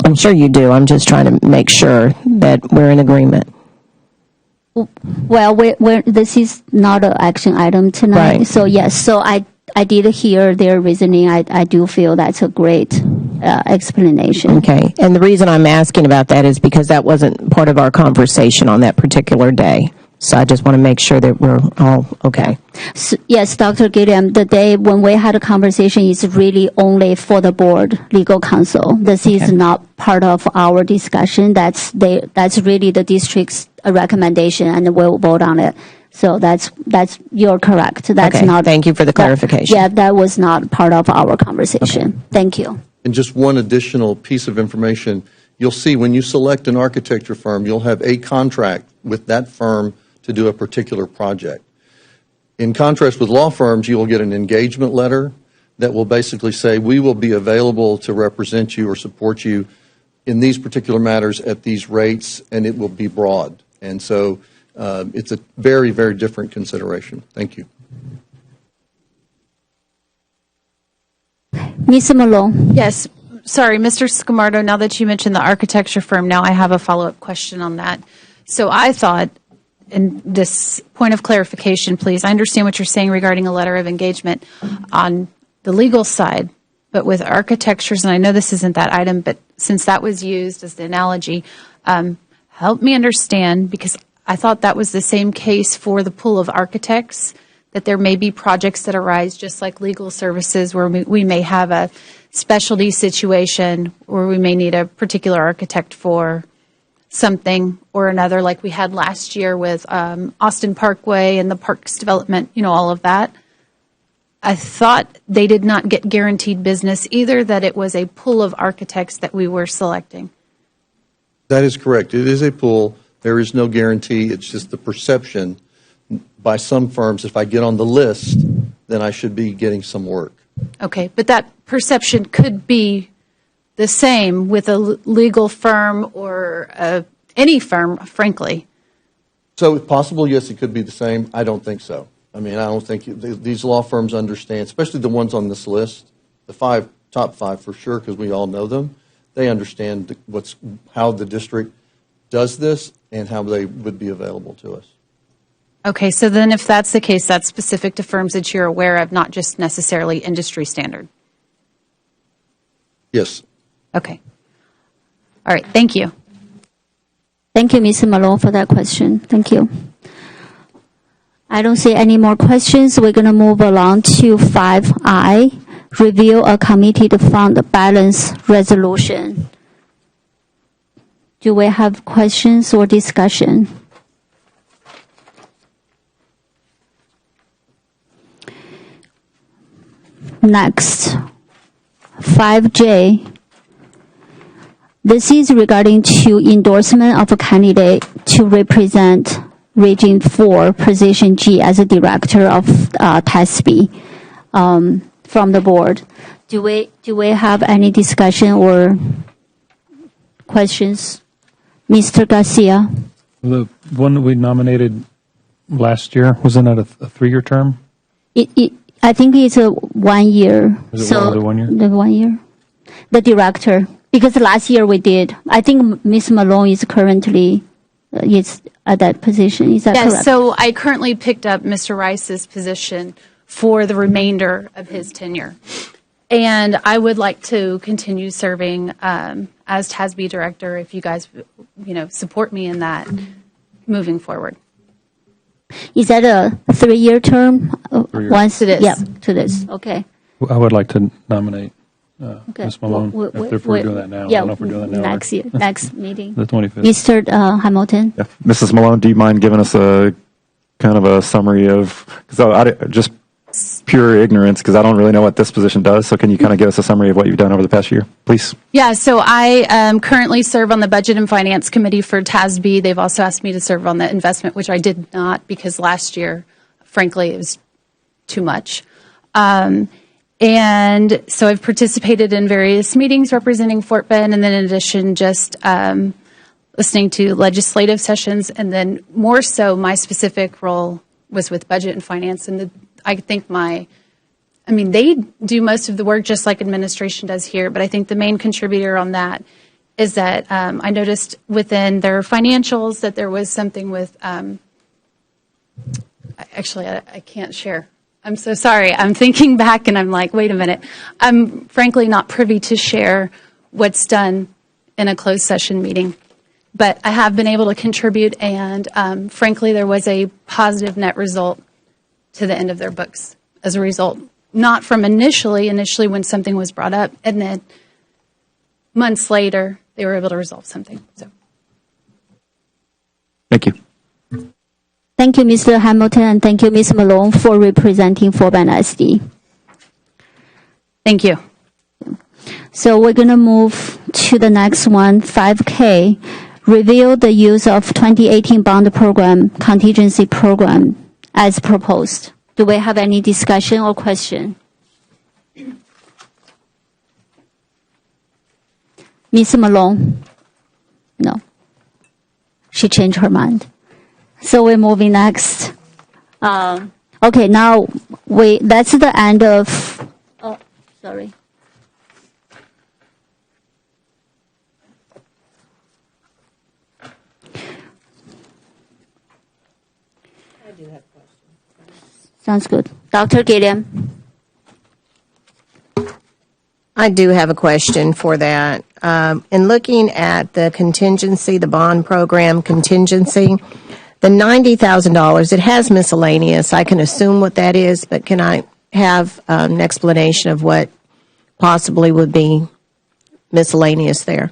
I'm sure you do. I'm just trying to make sure that we're in agreement. Well, this is not an action item tonight. Right. So yes, so I did hear their reasoning. I do feel that's a great explanation. Okay, and the reason I'm asking about that is because that wasn't part of our conversation on that particular day. So I just want to make sure that we're all okay. So, yes, Dr. Gilliam, the day when we had a conversation is really only for the board legal counsel. This is not part of our discussion. That's really the district's recommendation, and we'll vote on it. So you're correct. That's not. Thank you for the clarification. That was not part of our conversation. Okay. Thank you. And just one additional piece of information. you'll see when you select an architecture firm, you'll have a contract with that firm to do a particular project. In contrast with law firms, you will get an engagement letter that will basically say, we will be available to represent you or support you in these particular matters at these rates, and it will be broad. And so it's a very, very different consideration. Thank you. Ms. Malone. Yes. Sorry, Mr. Scamardo, now that you mentioned the architecture firm, now I have a follow-up question on that. So I thought, and this point of clarification, please, I understand what you're saying regarding a letter of engagement on the legal side, but with architectures, and I know this isn't that item, but since that was used as the analogy, help me understand, because I thought that was the same case for the pool of architects, that there may be projects that arise just like legal services where we may have a specialty situation where we may need a particular architect for something or another, like we had last year with Austin Parkway and the parks development, all of that. I thought they did not get guaranteed business either, that it was a pool of architects that we were selecting. That is correct. It is a pool. There is no guarantee. It's just the perception by some firms, if I get on the list, then I should be getting some work. Okay, but that perception could be the same with a legal firm or any firm, frankly. So it's possible, yes, it could be the same. I don't think so. I mean, I don't think these law firms understand, especially the ones on this list, the top five for sure, because we all know them. They understand how the district does this and how they would be available to us. Okay, so then if that's the case, that's specific to firms that you're aware of, not just necessarily industry standard. Yes. Okay. All right, thank you. Thank you, Ms. Malone, for that question. Thank you. I don't see any more questions. We're going to move along to 5I, review a committed fund balance resolution. Do we have questions or discussion? Next, 5J. This is regarding to endorsement of a candidate to represent Region 4, Position G, as a director of TASB from the board. Do we have any discussion or questions? Mr. Garcia. The one that we nominated last year, wasn't that a 3-year term? I think it's a 1 year. Is it only 1 year? The 1 year. The director, because last year we did. I think Ms. Malone is currently is at that position. Is that correct? Yes, so I currently picked up Mr. Rice's position for the remainder of his tenure. And I would like to continue serving as TASB director if you guys, support me in that moving forward. Is that a 3-year term? 3 years. Once it is. Yeah, to this. Okay. I would like to nominate Okay. Ms. Malone, if we're doing that now. Yeah, I don't know if we're doing that now. next year, next meeting. The 25th. Mr. Hamilton. Yeah. Mrs. Malone, do you mind giving us a kind of a summary of, because just pure ignorance, because I don't really know what this position does, so can you kind of give us a summary of what you've done over the past year, please? Yeah, so I currently serve on the Budget and Finance Committee for TASB. They've also asked me to serve on the investment, which I did not because last year, frankly, it was too much. And so I've participated in various meetings representing Fort Bend, and then in addition, just listening to legislative sessions, and then more so my specific role was with Budget and Finance. And I think they do most of the work just like administration does here, but I think the main contributor on that is that I noticed within their financials that there was something with, actually, I can't share. I'm so sorry. I'm thinking back and I'm like, wait a minute. I'm frankly not privy to share what's done in a closed session meeting. But I have been able to contribute, and frankly, there was a positive net result to the end of their books as a result. Not from initially when something was brought up, and then months later, they were able to resolve something. So, thank you. Thank you, Mr. Hamilton, and thank you, Ms. Malone, for representing Fort Bend SD. Thank you. So we're going to move to the next one, 5K, review the use of 2018 bond program, contingency program as proposed. Do we have any discussion or question? Ms. Malone? No. She changed her mind. So we're moving next. Okay, now that's the end of, oh, sorry. I do have questions. Sounds good. Dr. Gilliam? I do have a question for that. In looking at the contingency, the bond program contingency, the $90,000, it has miscellaneous. I can assume what that is, but can I have an explanation of what possibly would be miscellaneous there?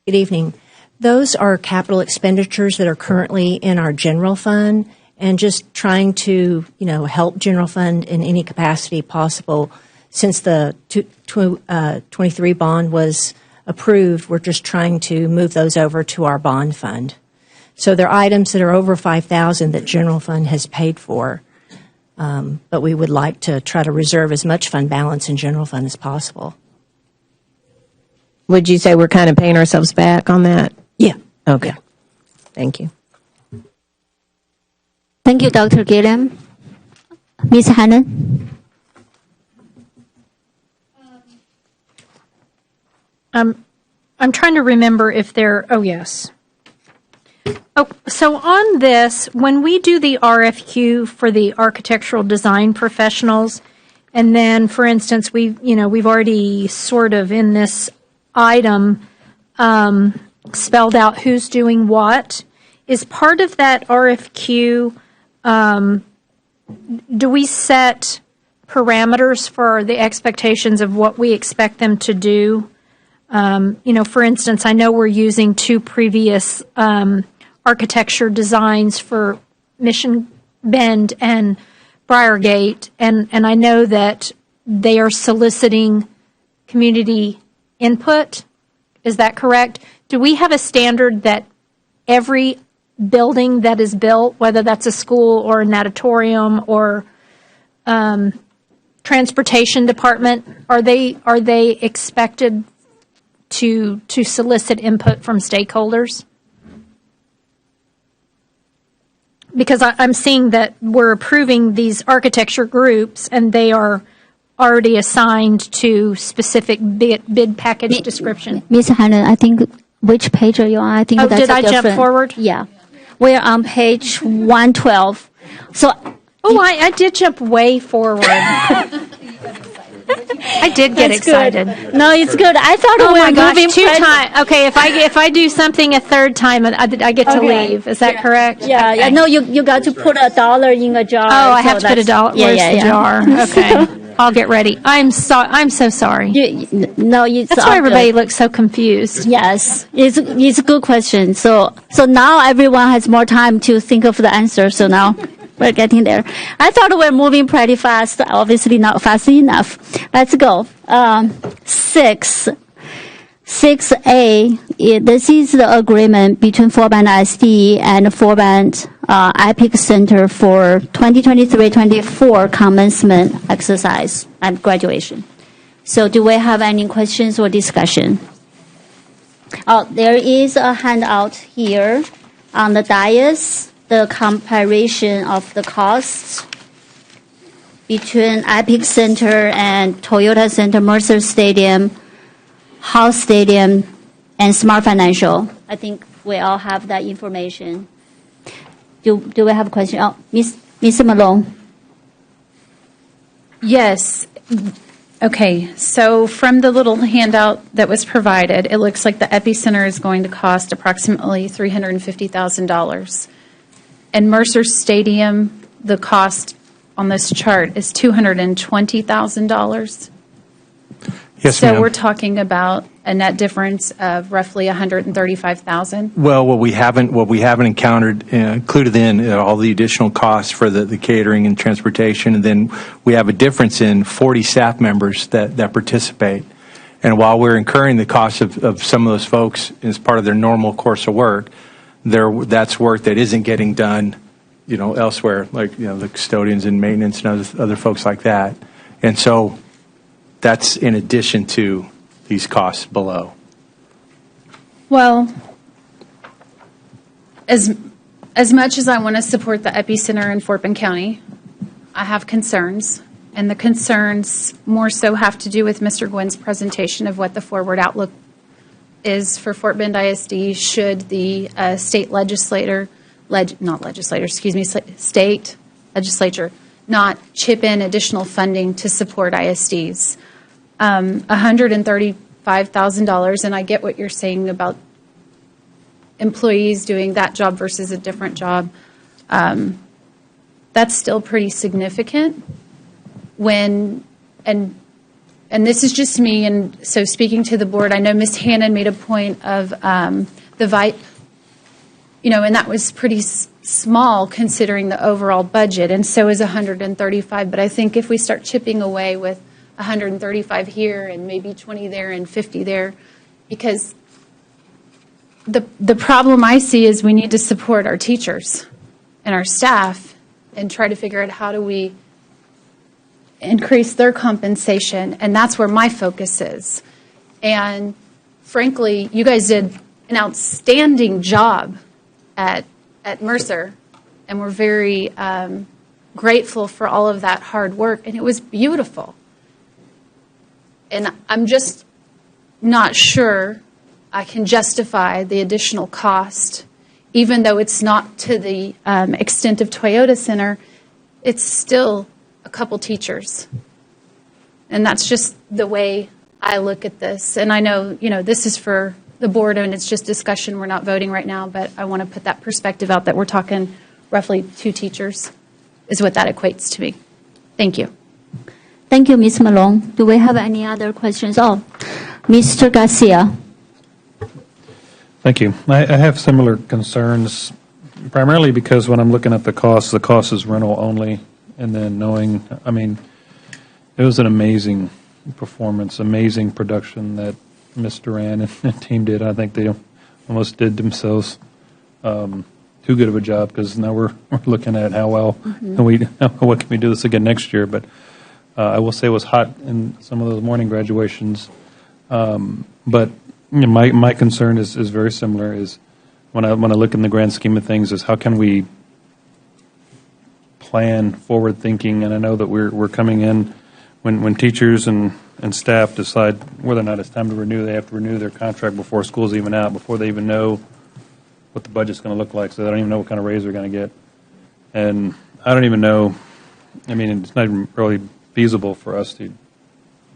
Good evening. Those are capital expenditures that are currently in our general fund, and just trying to, help general fund in any capacity possible. Since the 23 bond was approved, we're just trying to move those over to our bond fund. So they're items that are over $5,000 that general fund has paid for, but we would like to try to reserve as much fund balance in general fund as possible. Would you say we're kind of paying ourselves back on that? Yeah. Okay. Thank you. Thank you, Dr. Gilliam. Ms. Hannan? I'm trying to remember if they're, oh, yes. Oh, so on this, when we do the RFQ for the architectural design professionals, and then, for instance, we've already sort of in this item spelled out who's doing what. Is part of that RFQ, do we set parameters for the expectations of what we expect them to do? For instance, I know we're using two previous architecture designs for Mission Bend and Briargate, and I know that they are soliciting community input. Is that correct? Do we have a standard that every building that is built, whether that's a school or an auditorium or transportation department, are they expected to solicit input from stakeholders? Because I'm seeing that we're approving these architecture groups and they are already assigned to specific bid package description. Ms. Hannan, I think, which page are you on? I think that's did I jump forward? Yeah. We're on page 112. So, I did jump way forward. I did get excited. Good. No, it's good. I thought we were moving two times. Okay, if I do something a third time, I get to leave. Is that correct? Yeah, okay. Yeah. No, you got to put $1 in a jar. Oh, I have to put $1. Where's the jar? Okay. I'll get ready. I'm so sorry. That's why everybody looks so confused. Yes, it's a good question. So now everyone has more time to think of the answer. So now we're getting there. I thought we were moving pretty fast. Obviously not fast enough. Let's go. 6A. This is the agreement between Fort Bend ISD and Fort Bend EPIC Center for 2023-24 commencement exercise and graduation. So do we have any questions or discussion? Oh, there is a handout here on the dais, the comparison of the costs between EPIC Center and Toyota Center, Mercer Stadium, House Stadium, and Smart Financial. I think we all have that information. Do we have a question? Oh, Ms. Malone. Yes. Okay, so from the little handout that was provided, it looks like the Epicenter is going to cost approximately $350,000. And Mercer Stadium, the cost on this chart is $220,000. Yes, So ma'am. we're talking about a net difference of roughly $135,000. Well, what we haven't encountered, included in all the additional costs for the catering and transportation, and then we have a difference in 40 staff members that participate. And while we're incurring the cost of some of those folks as part of their normal course of work, that's work that isn't getting done, elsewhere, like the custodians and maintenance and other folks like that. And so that's in addition to these costs below. Well, as much as I want to support the Epicenter in Fort Bend County, I have concerns, and the concerns more so have to do with Mr. Gwynn's presentation of what the forward outlook is for Fort Bend ISD should the state legislature not chip in additional funding to support ISDs. $135,000, and I get what you're saying about employees doing that job versus a different job. That's still pretty significant when, and this is just me, and so speaking to the board, I know Ms. Hannon made a point of the VIP, and that was pretty small considering the overall budget, and so is 135. But I think if we start chipping away with 135 here and maybe 20 there and 50 there, because the problem I see is we need to support our teachers and our staff and try to figure out how do we increase their compensation, and that's where my focus is. And frankly, you guys did an outstanding job at Mercer, and we're very grateful for all of that hard work, and it was beautiful. And I'm just not sure I can justify the additional cost, even though it's not to the extent of Toyota Center. It's still a couple teachers. And that's just the way I look at this. And I know, this is for the board and it's just discussion. We're not voting right now, but I want to put that perspective out that we're talking roughly 2 teachers is what that equates to me. Thank you. Thank you, Ms. Malone. Do we have any other questions? Oh, Mr. Garcia. Thank you. I have similar concerns, primarily because when I'm looking at the cost is rental only, and then knowing, it was an amazing performance, amazing production that Ms. Duran and team did. I think they almost did themselves too good of a job, because now we're looking at how well what can we do this again next year. But I will say it was hot in some of those morning graduations. But my concern is very similar. Is when I look in the grand scheme of things, is how can we plan forward thinking? And I know that we're coming in when teachers and staff decide whether or not it's time to renew. They have to renew their contract before school's even out, before they even know what the budget's going to look like. So they don't even know what kind of raise they're going to get. And I don't even know. It's not even really feasible for us to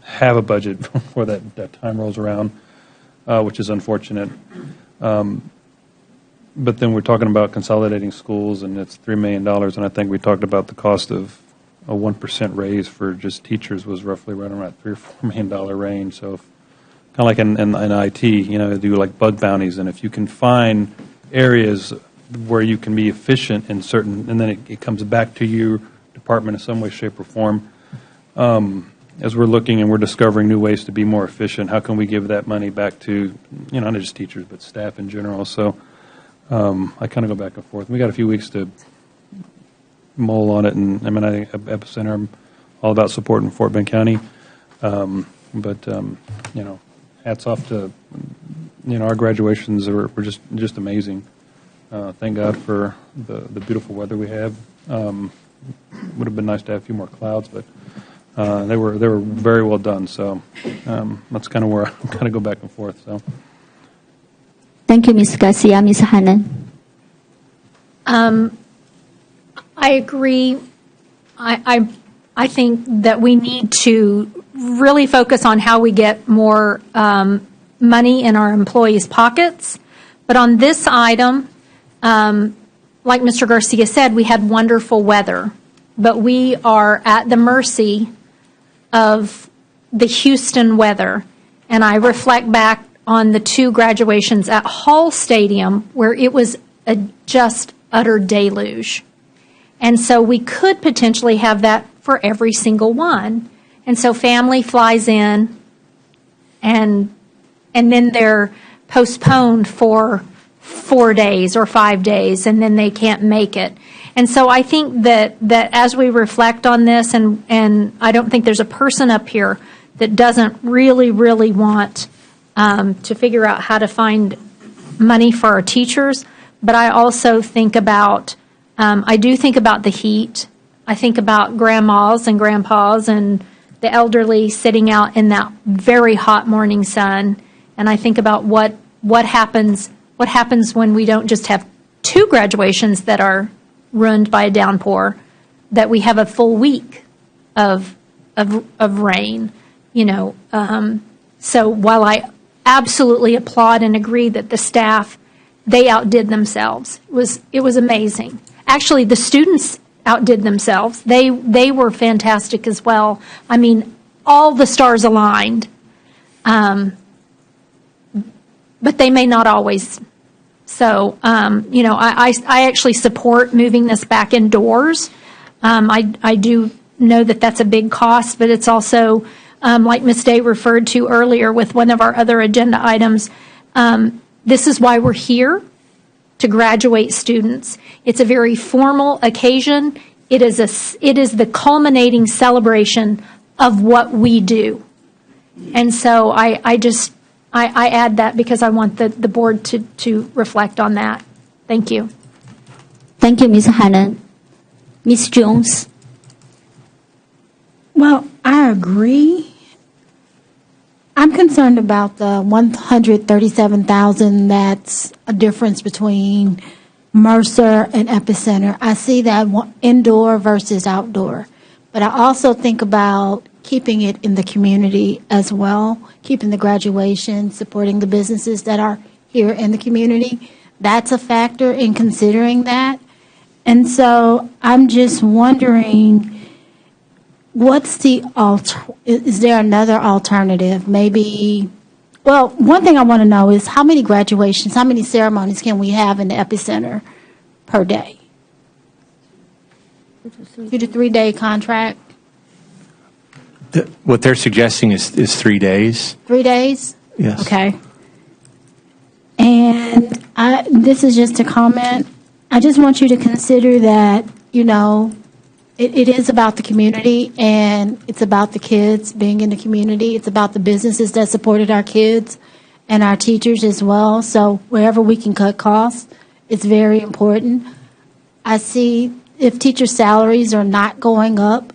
have a budget before that time rolls around, which is unfortunate. But then we're talking about consolidating schools, and it's $3 million. And I think we talked about the cost of a 1% raise for just teachers was roughly right around $3 or $4 million range. So kind of like in IT, they do like bug bounties. And if you can find areas where you can be efficient in certain, and then it comes back to your department in some way, shape, or form. As we're looking and we're discovering new ways to be more efficient, how can we give that money back to, not just teachers, but staff in general? So I kind of go back and forth. We got a few weeks to mull on it, and I think Epicenter, I'm all about supporting Fort Bend County. But hats off to, our graduations were just amazing. Thank God for the beautiful weather we have. Would have been nice to have a few more clouds, but they were very well done. So that's kind of where I'm going to go back and forth. So. Thank you, Ms. Garcia. Ms. Hannon. I agree. I think that we need to really focus on how we get more money in our employees' pockets. But on this item, like Mr. Garcia said, we had wonderful weather, but we are at the mercy of the Houston weather, and I reflect back on the 2 graduations at Hall Stadium where it was a just utter deluge. And so we could potentially have that for every single one. And so family flies in, and then they're postponed for 4 days or 5 days, and then they can't make it. And so I think that as we reflect on this, and I don't think there's a person up here that doesn't really, really want to figure out how to find money for our teachers, but I also think about, I do think about the heat. I think about grandmas and grandpas and the elderly sitting out in that very hot morning sun, and I think about what happens when we don't just have 2 graduations that are ruined by a downpour, that we have a full week of rain, So while I absolutely applaud and agree that the staff, they outdid themselves. It was amazing. Actually, the students outdid themselves. They were fantastic as well. I mean, all the stars aligned, but they may not always. So, I actually support moving this back indoors. I do know that that's a big cost, but it's also, like Ms. Day referred to earlier with one of our other agenda items, this is why we're here, to graduate students. It's a very formal occasion. It is the culminating celebration of what we do. And so I add that because I want the board to reflect on that. Thank you. Thank you, Ms. Hannan. Ms. Jones. Well, I agree. I'm concerned about the $137,000. That's a difference between Mercer and Epicenter. I see that indoor versus outdoor. But I also think about keeping it in the community as well, keeping the graduation, supporting the businesses that are here in the community. That's a factor in considering that. And so I'm just wondering, is there another alternative? Maybe, well, one thing I want to know is how many graduations, how many ceremonies can we have in the Epicenter per day? 2 to 3 day contract? What they're suggesting is 3 days. 3 days? Yes. Okay. And this is just a comment. I just want you to consider that, it is about the community, and it's about the kids being in the community. It's about the businesses that supported our kids and our teachers as well. So wherever we can cut costs, it's very important. I see if teacher salaries are not going up,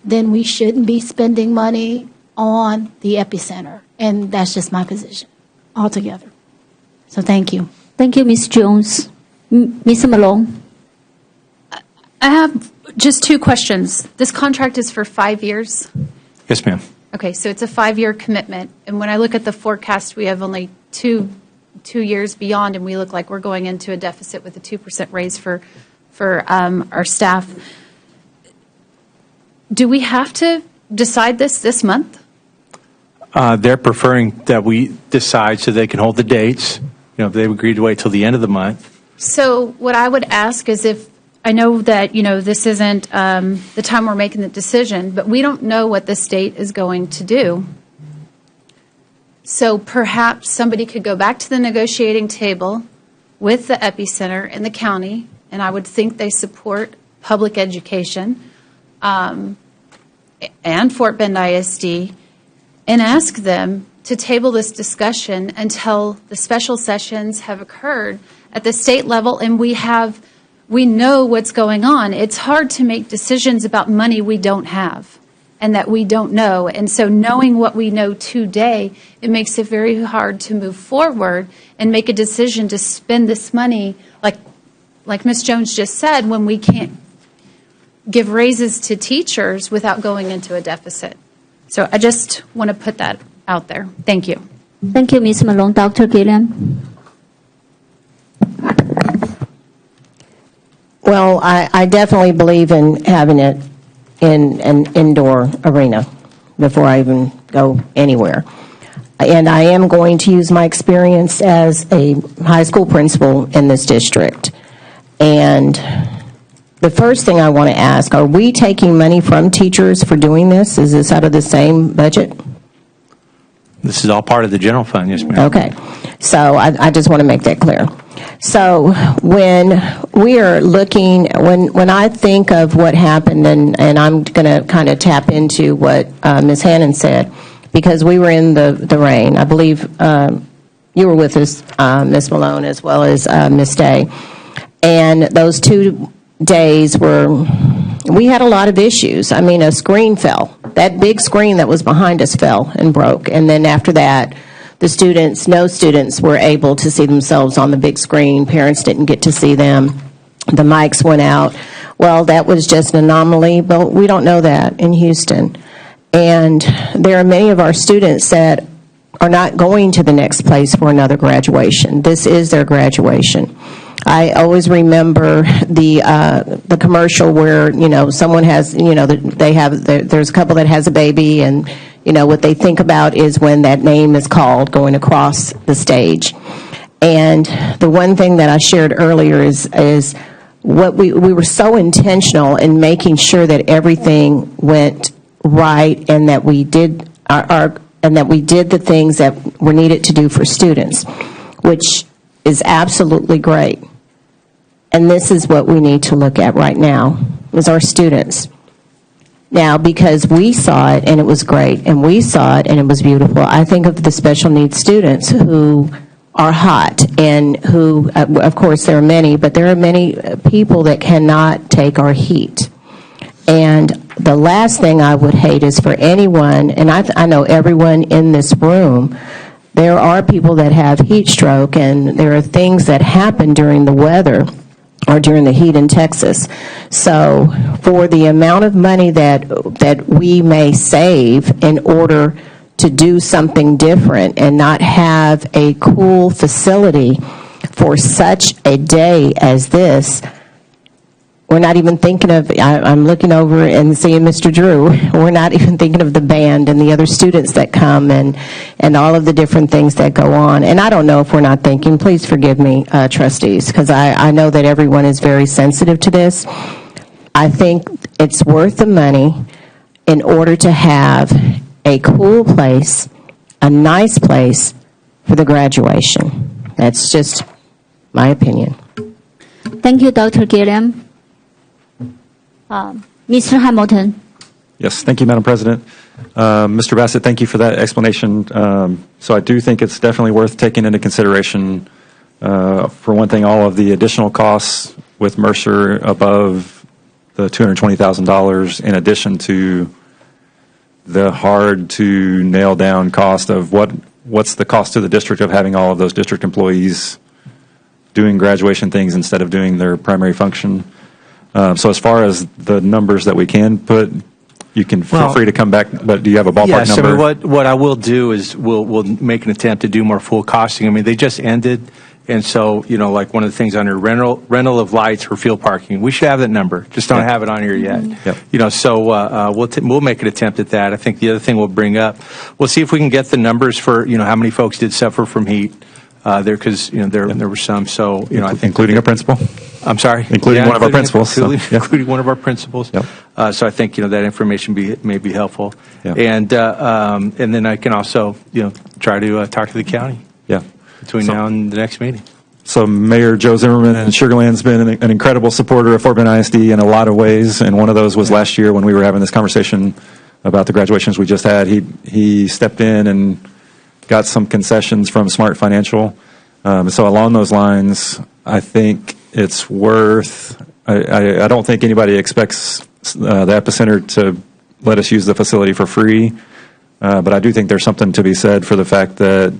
then we shouldn't be spending money on the Epicenter. And that's just my position altogether. So thank you. Thank you, Ms. Jones. Ms. Malone. I have just 2 questions. This contract is for 5 years? Yes, ma'am. Okay, so it's a 5-year commitment. And when I look at the forecast, we have only two years beyond, and we look like we're going into a deficit with a 2% raise for our staff. Do we have to decide this month? They're preferring that we decide so they can hold the dates. If they've agreed to wait till the end of the month. So what I would ask is, if I know that, this isn't the time we're making the decision, but we don't know what the state is going to do. So perhaps somebody could go back to the negotiating table with the Epicenter and the county, and I would think they support public education and Fort Bend ISD, and ask them to table this discussion until the special sessions have occurred at the state level and we know what's going on. It's hard to make decisions about money we don't have and that we don't know. And so knowing what we know today, it makes it very hard to move forward and make a decision to spend this money, like Ms. Jones just said, when we can't give raises to teachers without going into a deficit. So I just want to put that out there. Thank you. Thank you, Ms. Malone. Dr. Gilliam. Well, I definitely believe in having it in an indoor arena before I even go anywhere. And I am going to use my experience as a high school principal in this district. And the first thing I want to ask, are we taking money from teachers for doing this? Is this out of the same budget? This is all part of the general fund, yes, ma'am. Okay. So I just want to make that clear. So when we are looking, when I think of what happened, and I'm going to kind of tap into what Ms. Hannon said, because we were in the rain. I believe you were with us, Ms. Malone, as well as Ms. Day. And those 2 days we had a lot of issues. I mean, a screen fell. That big screen that was behind us fell and broke. And then after that, no students were able to see themselves on the big screen. Parents didn't get to see them. The mics went out. Well, that was just an anomaly, but we don't know that in Houston. And there are many of our students that are not going to the next place for another graduation. This is their graduation. I always remember the commercial where, someone has, there's a couple that has a baby, and, what they think about is when that name is called going across the stage. And the one thing that I shared earlier is what we were so intentional in making sure that everything went right, and that we did the things that were needed to do for students, which is absolutely great. And this is what we need to look at right now, is our students. Now, because we saw it and it was great, and we saw it and it was beautiful, I think of the special needs students who are hot, and who, of course, there are many, but there are many people that cannot take our heat. And the last thing I would hate is for anyone, and I know everyone in this room, there are people that have heat stroke, and there are things that happen during the weather or during the heat in Texas. So for the amount of money that we may save in order to do something different and not have a cool facility for such a day as this, we're not even thinking of, I'm looking over and seeing Mr. Drew, we're not even thinking of the band and the other students that come, and all of the different things that go on. And I don't know if we're not thinking, please forgive me, trustees, because I know that everyone is very sensitive to this. I think it's worth the money in order to have a cool place, a nice place for the graduation. That's just my opinion. Thank you, Dr. Gilliam. Mr. Hamilton. Yes, thank you, Madam President. Mr. Bassett, thank you for that explanation. So I do think it's definitely worth taking into consideration, for one thing, all of the additional costs with Mercer above the $220,000, in addition to the hard to nail down cost of what's the cost to the district of having all of those district employees doing graduation things instead of doing their primary function. So as far as the numbers that we can put, you can feel free to come back, but do you have a ballpark number? I mean, what I will do is we'll make an attempt to do more full costing. I mean, they just ended, and so, like one of the things under rental of lights for field parking, we should have that number. Just don't have it on here yet. Yep. So we'll make an attempt at that. I think the other thing we'll bring up, we'll see if we can get the numbers for, how many folks did suffer from heat there, because, there were some. So, I think including a principal. I'm sorry? Including one of our principals. Including one of our principals. Yep. So I think, that information may be helpful. Yeah. And then I can also, try to talk to the county. Yeah. Between now and the next meeting. So Mayor Joe Zimmerman in Sugar Land's been an incredible supporter of Fort Bend ISD in a lot of ways, and one of those was last year when we were having this conversation about the graduations we just had. He stepped in and got some concessions from Smart Financial. So along those lines, I think it's worth, I don't think anybody expects the Epicenter to let us use the facility for free, but I do think there's something to be said for the fact that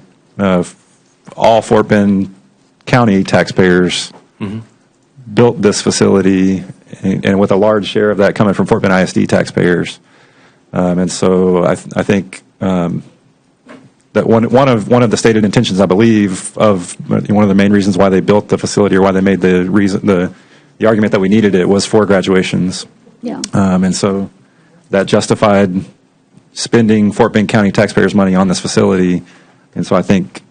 all Fort Bend County taxpayers built this facility, and with a large share of that coming from Fort Bend ISD taxpayers. And so I think that one of the stated intentions, I believe, of one of the main reasons why they built the facility, or why they made the argument that we needed it, was for graduations. Yeah. And so that justified spending Fort Bend County taxpayers' money on this facility. And so I think,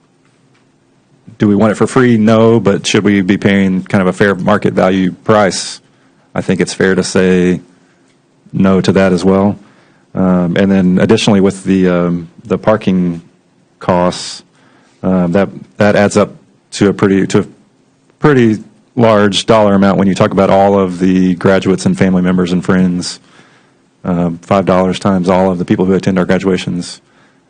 do we want it for free? No, but should we be paying kind of a fair market value price? I think it's fair to say no to that as well. And then additionally with the parking costs, that adds up to a pretty large dollar amount when you talk about all of the graduates and family members and friends. $5 times all of the people who attend our graduations.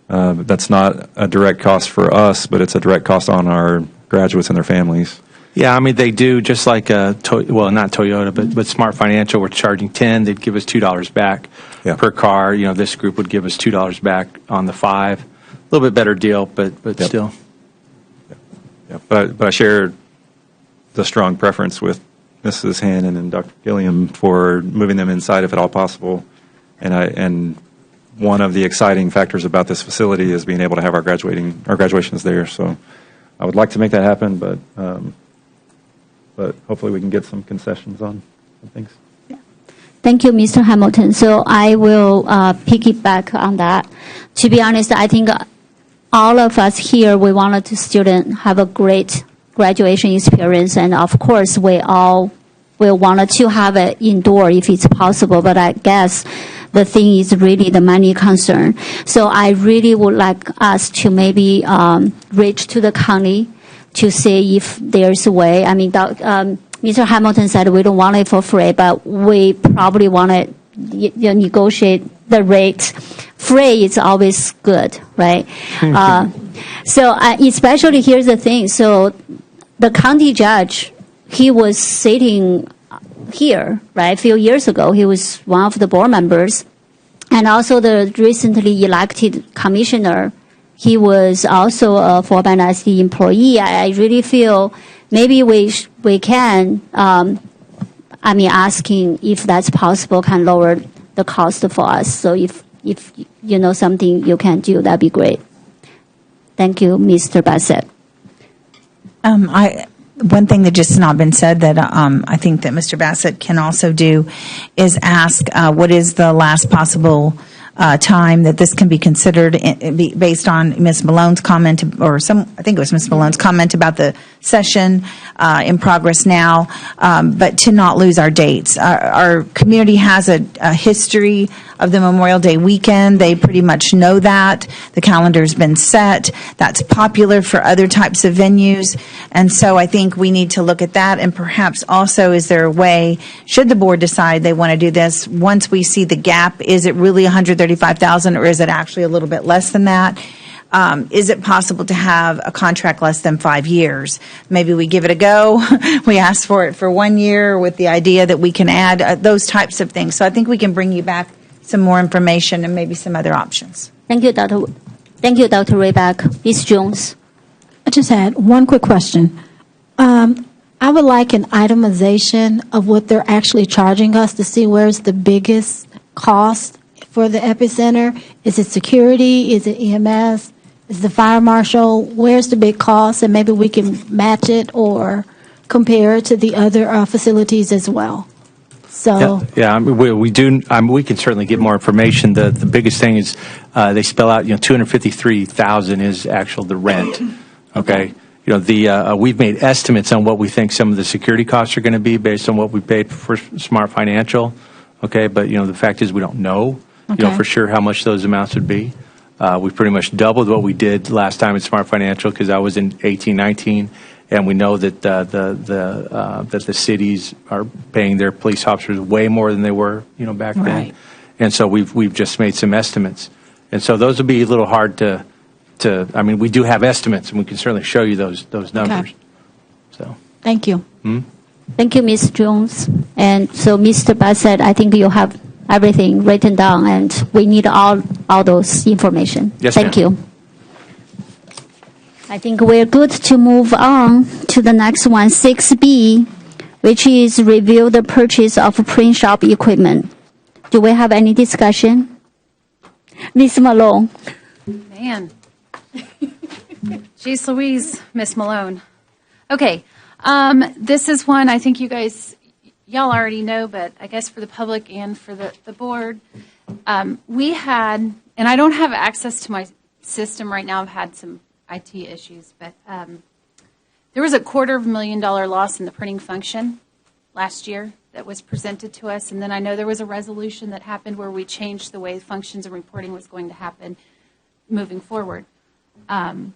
That's not a direct cost for us, but it's a direct cost on our graduates and their families. Yeah, I mean, they do just like, not Toyota, but Smart Financial, we're charging $10, they'd give us $2 back per car. You know, this group would give us $2 back on the $5. A little bit better deal, but still. Yeah. But I share the strong preference with Mrs. Hannon and Dr. Gilliam for moving them inside if at all possible. And one of the exciting factors about this facility is being able to have our graduations there. So I would like to make that happen, but hopefully we can get some concessions on some things. Thank you, Mr. Hamilton. So I will piggyback on that. To be honest, I think all of us here, we wanted the student have a great graduation experience, and of course, we all will want to have it indoor if it's possible. But I guess the thing is really the money concern. So I really would like us to maybe reach to the county to see if there's a way. I mean, Mr. Hamilton said we don't want it for free, but we probably want to negotiate the rate. Free is always good, right? So especially here's the thing. So the county judge, he was sitting here, right? A few years ago, he was one of the board members. And also the recently elected commissioner, he was also a Fort Bend ISD employee. I really feel maybe we can, asking if that's possible can lower the cost for us. So if you know something you can do, that'd be great. Thank you, Mr. Bassett. One thing that just has not been said that I think that Mr. Bassett can also do is ask what is the last possible time that this can be considered based on Ms. Malone's comment, I think it was Ms. Malone's comment about the session in progress now, but to not lose our dates. Our community has a history of the Memorial Day weekend. They pretty much know that. The calendar's been set. That's popular for other types of venues. And so I think we need to look at that, and perhaps also, is there a way, should the board decide they want to do this, once we see the gap, is it really $135,000 or is it actually a little bit less than that? Is it possible to have a contract less than 5 years? Maybe we give it a go. We ask for it for 1 year with the idea that we can add those types of things. So I think we can bring you back some more information and maybe some other options. Thank you, Dr. Rayback. Ms. Jones. I just had one quick question. I would like an itemization of what they're actually charging us to see where's the biggest cost for the epicenter. Is it security? Is it EMS? Is the fire marshal? Where's the big cost? And maybe we can match it or compare it to the other facilities as well. So we do. We can certainly get more information. The biggest thing is they spell out. $253,000 is the rent. Okay. We've made estimates on what we think some of the security costs are going to be based on what we paid for Smart Financial. Okay, but the fact is we don't know. For sure how much those amounts would be. We pretty much doubled what we did last time at Smart Financial because I was in 18-19. And we know that that the cities are paying their police officers way more than they were, back then. And so we've just made some estimates, and so those will be a little hard to. I mean, we do have estimates, and we can certainly show you those numbers. Okay. So thank you. Thank you, Ms. Jones. And so, Mr. Bassett, I think you have everything written down, and we need all those information. Yes, thank ma'am. you. I think we're good to move on to the next one, 6B, which is review the purchase of print shop equipment. Do we have any discussion? Ms. Malone. Man. Jeez Louise, Miss Malone. Okay. This is one I think y'all already know, but I guess for the public and for the board, we had and I don't have access to my system right now. I've had some IT issues, but there was a $250,000 loss in the printing function last year that was presented to us, and then I know there was a resolution that happened where we changed the way functions and reporting was going to happen moving forward. I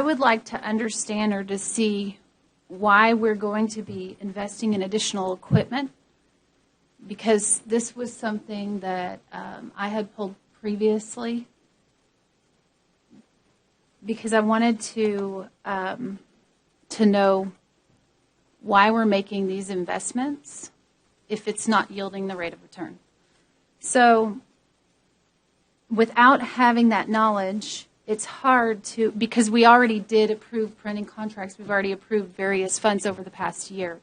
would like to understand or to see why we're going to be investing in additional equipment, because this was something that I had pulled previously, because I wanted to know why we're making these investments if it's not yielding the rate of return. So without having that knowledge, it's hard to, because we already did approve printing contracts. We've already approved various funds over the past year.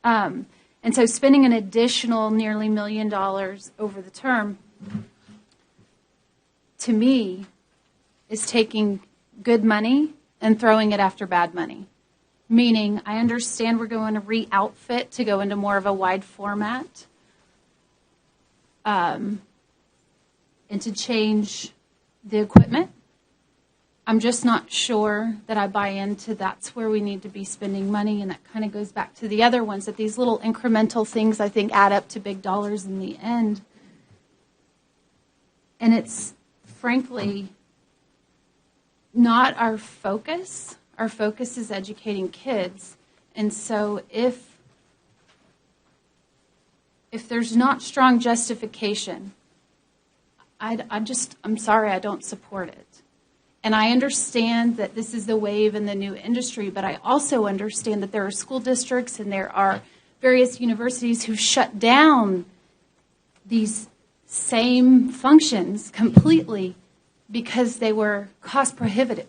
And so spending an additional nearly $1 million over the term, to me, is taking good money and throwing it after bad money. Meaning, I understand we're going to re-outfit to go into more of a wide format and to change the equipment. I'm just not sure that I buy into that's where we need to be spending money, and that kind of goes back to the other ones, that these little incremental things, I think, add up to big dollars in the end. And it's, frankly, not our focus. Our focus is educating kids. And so if there's not strong justification, I'm sorry, I don't support it. And I understand that this is the wave in the new industry, but I also understand that there are school districts and there are various universities who shut down these same functions completely because they were cost prohibitive.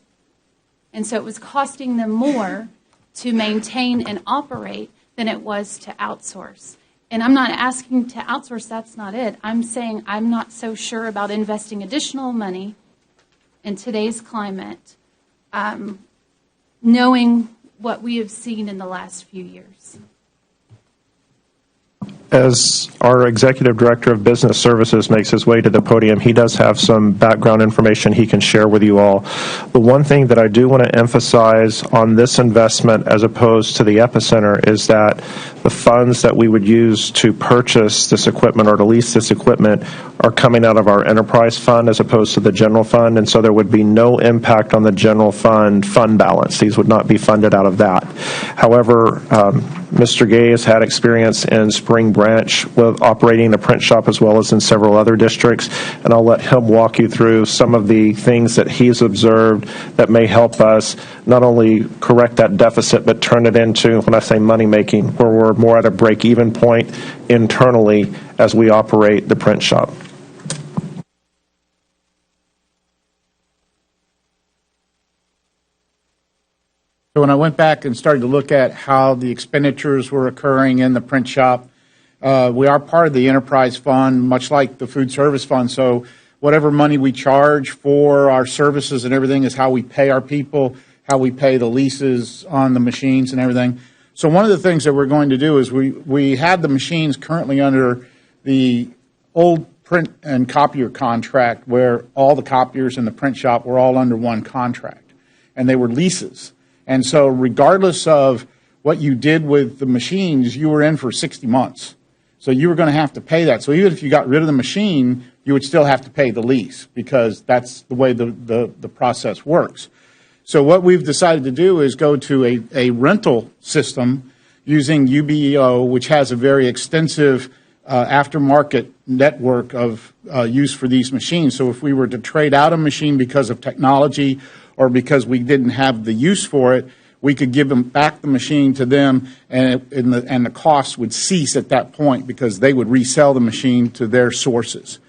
And so it was costing them more to maintain and operate than it was to outsource. And I'm not asking to outsource, that's not it. I'm saying I'm not so sure about investing additional money in today's climate, knowing what we have seen in the last few years. As our Executive Director of Business Services makes his way to the podium, he does have some background information he can share with you all. The one thing that I do want to emphasize on this investment as opposed to the Epicenter is that the funds that we would use to purchase this equipment or to lease this equipment are coming out of our enterprise fund as opposed to the general fund, and so there would be no impact on the general fund balance. These would not be funded out of that. However, Mr. Gay has had experience in Spring Branch with operating a print shop as well as in several other districts, and I'll let him walk you through some of the things that he's observed that may help us not only correct that deficit but turn it into, when I say money making, where we're more at a break-even point internally as we operate the print shop. So when I went back and started to look at how the expenditures were occurring in the print shop, we are part of the enterprise fund, much like the food service fund. So whatever money we charge for our services and everything is how we pay our people, how we pay the leases on the machines and everything. So one of the things that we're going to do is we have the machines currently under the old print and copier contract where all the copiers in the print shop were all under one contract, and they were leases. And so regardless of what you did with the machines, you were in for 60 months. So you were going to have to pay that. So even if you got rid of the machine, you would still have to pay the lease because that's the way the process works. So what we've decided to do is go to a rental system using UBEO, which has a very extensive aftermarket network of use for these machines. So if we were to trade out a machine because of technology or because we didn't have the use for it, we could give them back the machine to them, and the cost would cease at that point because they would resell the machine to their sources.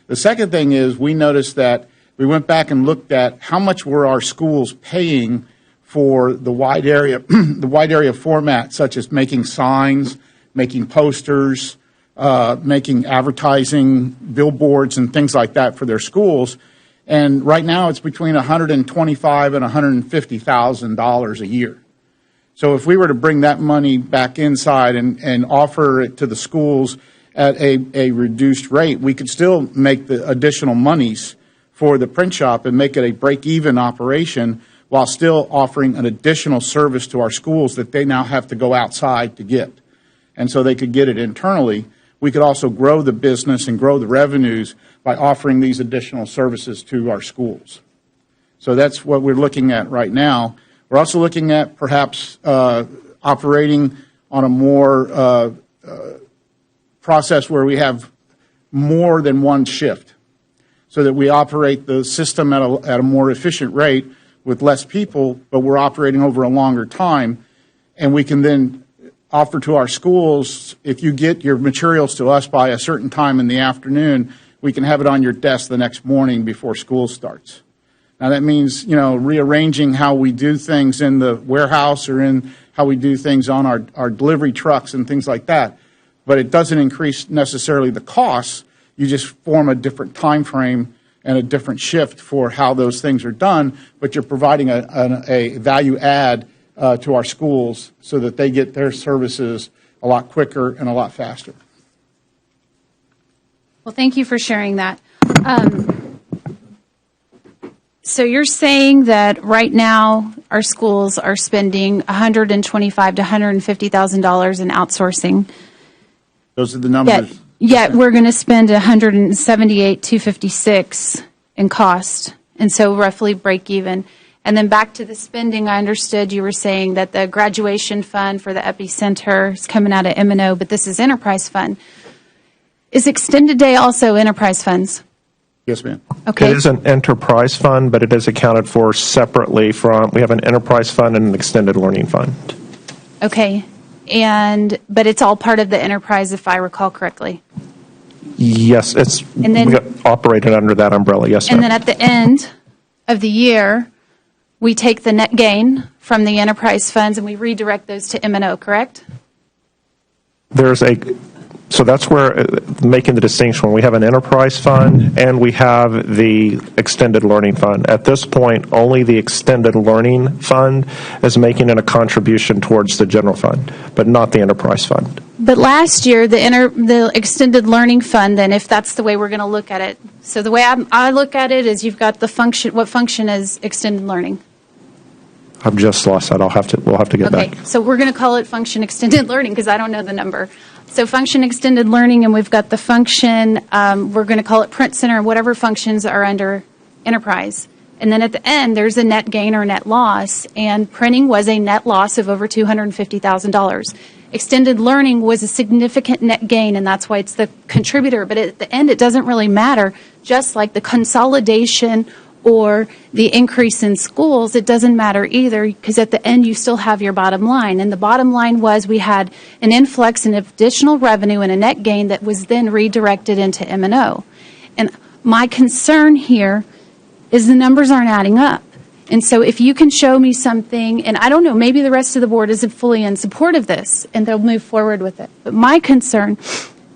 The second thing is we noticed that we went back and looked at how much were our schools paying for the wide area, the wide area format, such as making signs, making posters, making advertising, billboards, and things like that for their schools. And right now it's between $125,000 and $150,000 a year. So if we were to bring that money back inside and offer it to the schools at a reduced rate, we could still make the additional monies for the print shop and make it a break-even operation while still offering an additional service to our schools that they now have to go outside to get. And so they could get it internally. We could also grow the business and grow the revenues by offering these additional services to our schools. So that's what we're looking at right now. We're also looking at perhaps operating on a more process where we have more than one shift, so that we operate the system at a more efficient rate with less people, but we're operating over a longer time, and we can then offer to our schools, if you get your materials to us by a certain time in the afternoon, we can have it on your desk the next morning before school starts. Now that means, rearranging how we do things in the warehouse or in how we do things on our delivery trucks and things like that. But it doesn't increase necessarily the costs. You just form a different time frame and a different shift for how those things are done, but you're providing a value add to our schools so that they get their services a lot quicker and a lot faster. Well, thank you for sharing that. So you're saying that right now our schools are spending $125,000 to $150,000 in outsourcing. Those are the numbers. Yet we're going to spend $178,256 in cost, and so roughly break even. And then back to the spending, I understood you were saying that the graduation fund for the Epicenter is coming out of M&O, but this is enterprise fund. Is extended day also enterprise funds? Yes, ma'am. Okay. It is an enterprise fund, but it is accounted for separately from, we have an enterprise fund and an extended learning fund. Okay. But it's all part of the enterprise, if I recall correctly. Yes, And then- we operated under that umbrella, yes, And ma'am. then at the end of the year, we take the net gain from the enterprise funds and we redirect those to M&O, correct? So that's where, making the distinction, we have an enterprise fund and we have the extended learning fund. At this point, only the extended learning fund is making a contribution towards the general fund, but not the enterprise fund. But last year, the extended learning fund, then, if that's the way we're going to look at it. So the way I look at it is you've got the function. What function is extended learning? I've just lost that. We'll have to get Okay, back. so we're going to call it function extended learning because I don't know the number. So function extended learning, and we've got the function, we're going to call it print center, and whatever functions are under enterprise. And then at the end, there's a net gain or net loss, and printing was a net loss of over $250,000. Extended learning was a significant net gain, and that's why it's the contributor. But at the end, it doesn't really matter, just like the consolidation or the increase in schools, it doesn't matter either, because at the end you still have your bottom line. And the bottom line was we had an influx in additional revenue and a net gain that was then redirected into M&O. And my concern here is the numbers aren't adding up. And so if you can show me something, and I don't know, maybe the rest of the board isn't fully in support of this and they'll move forward with it. But my concern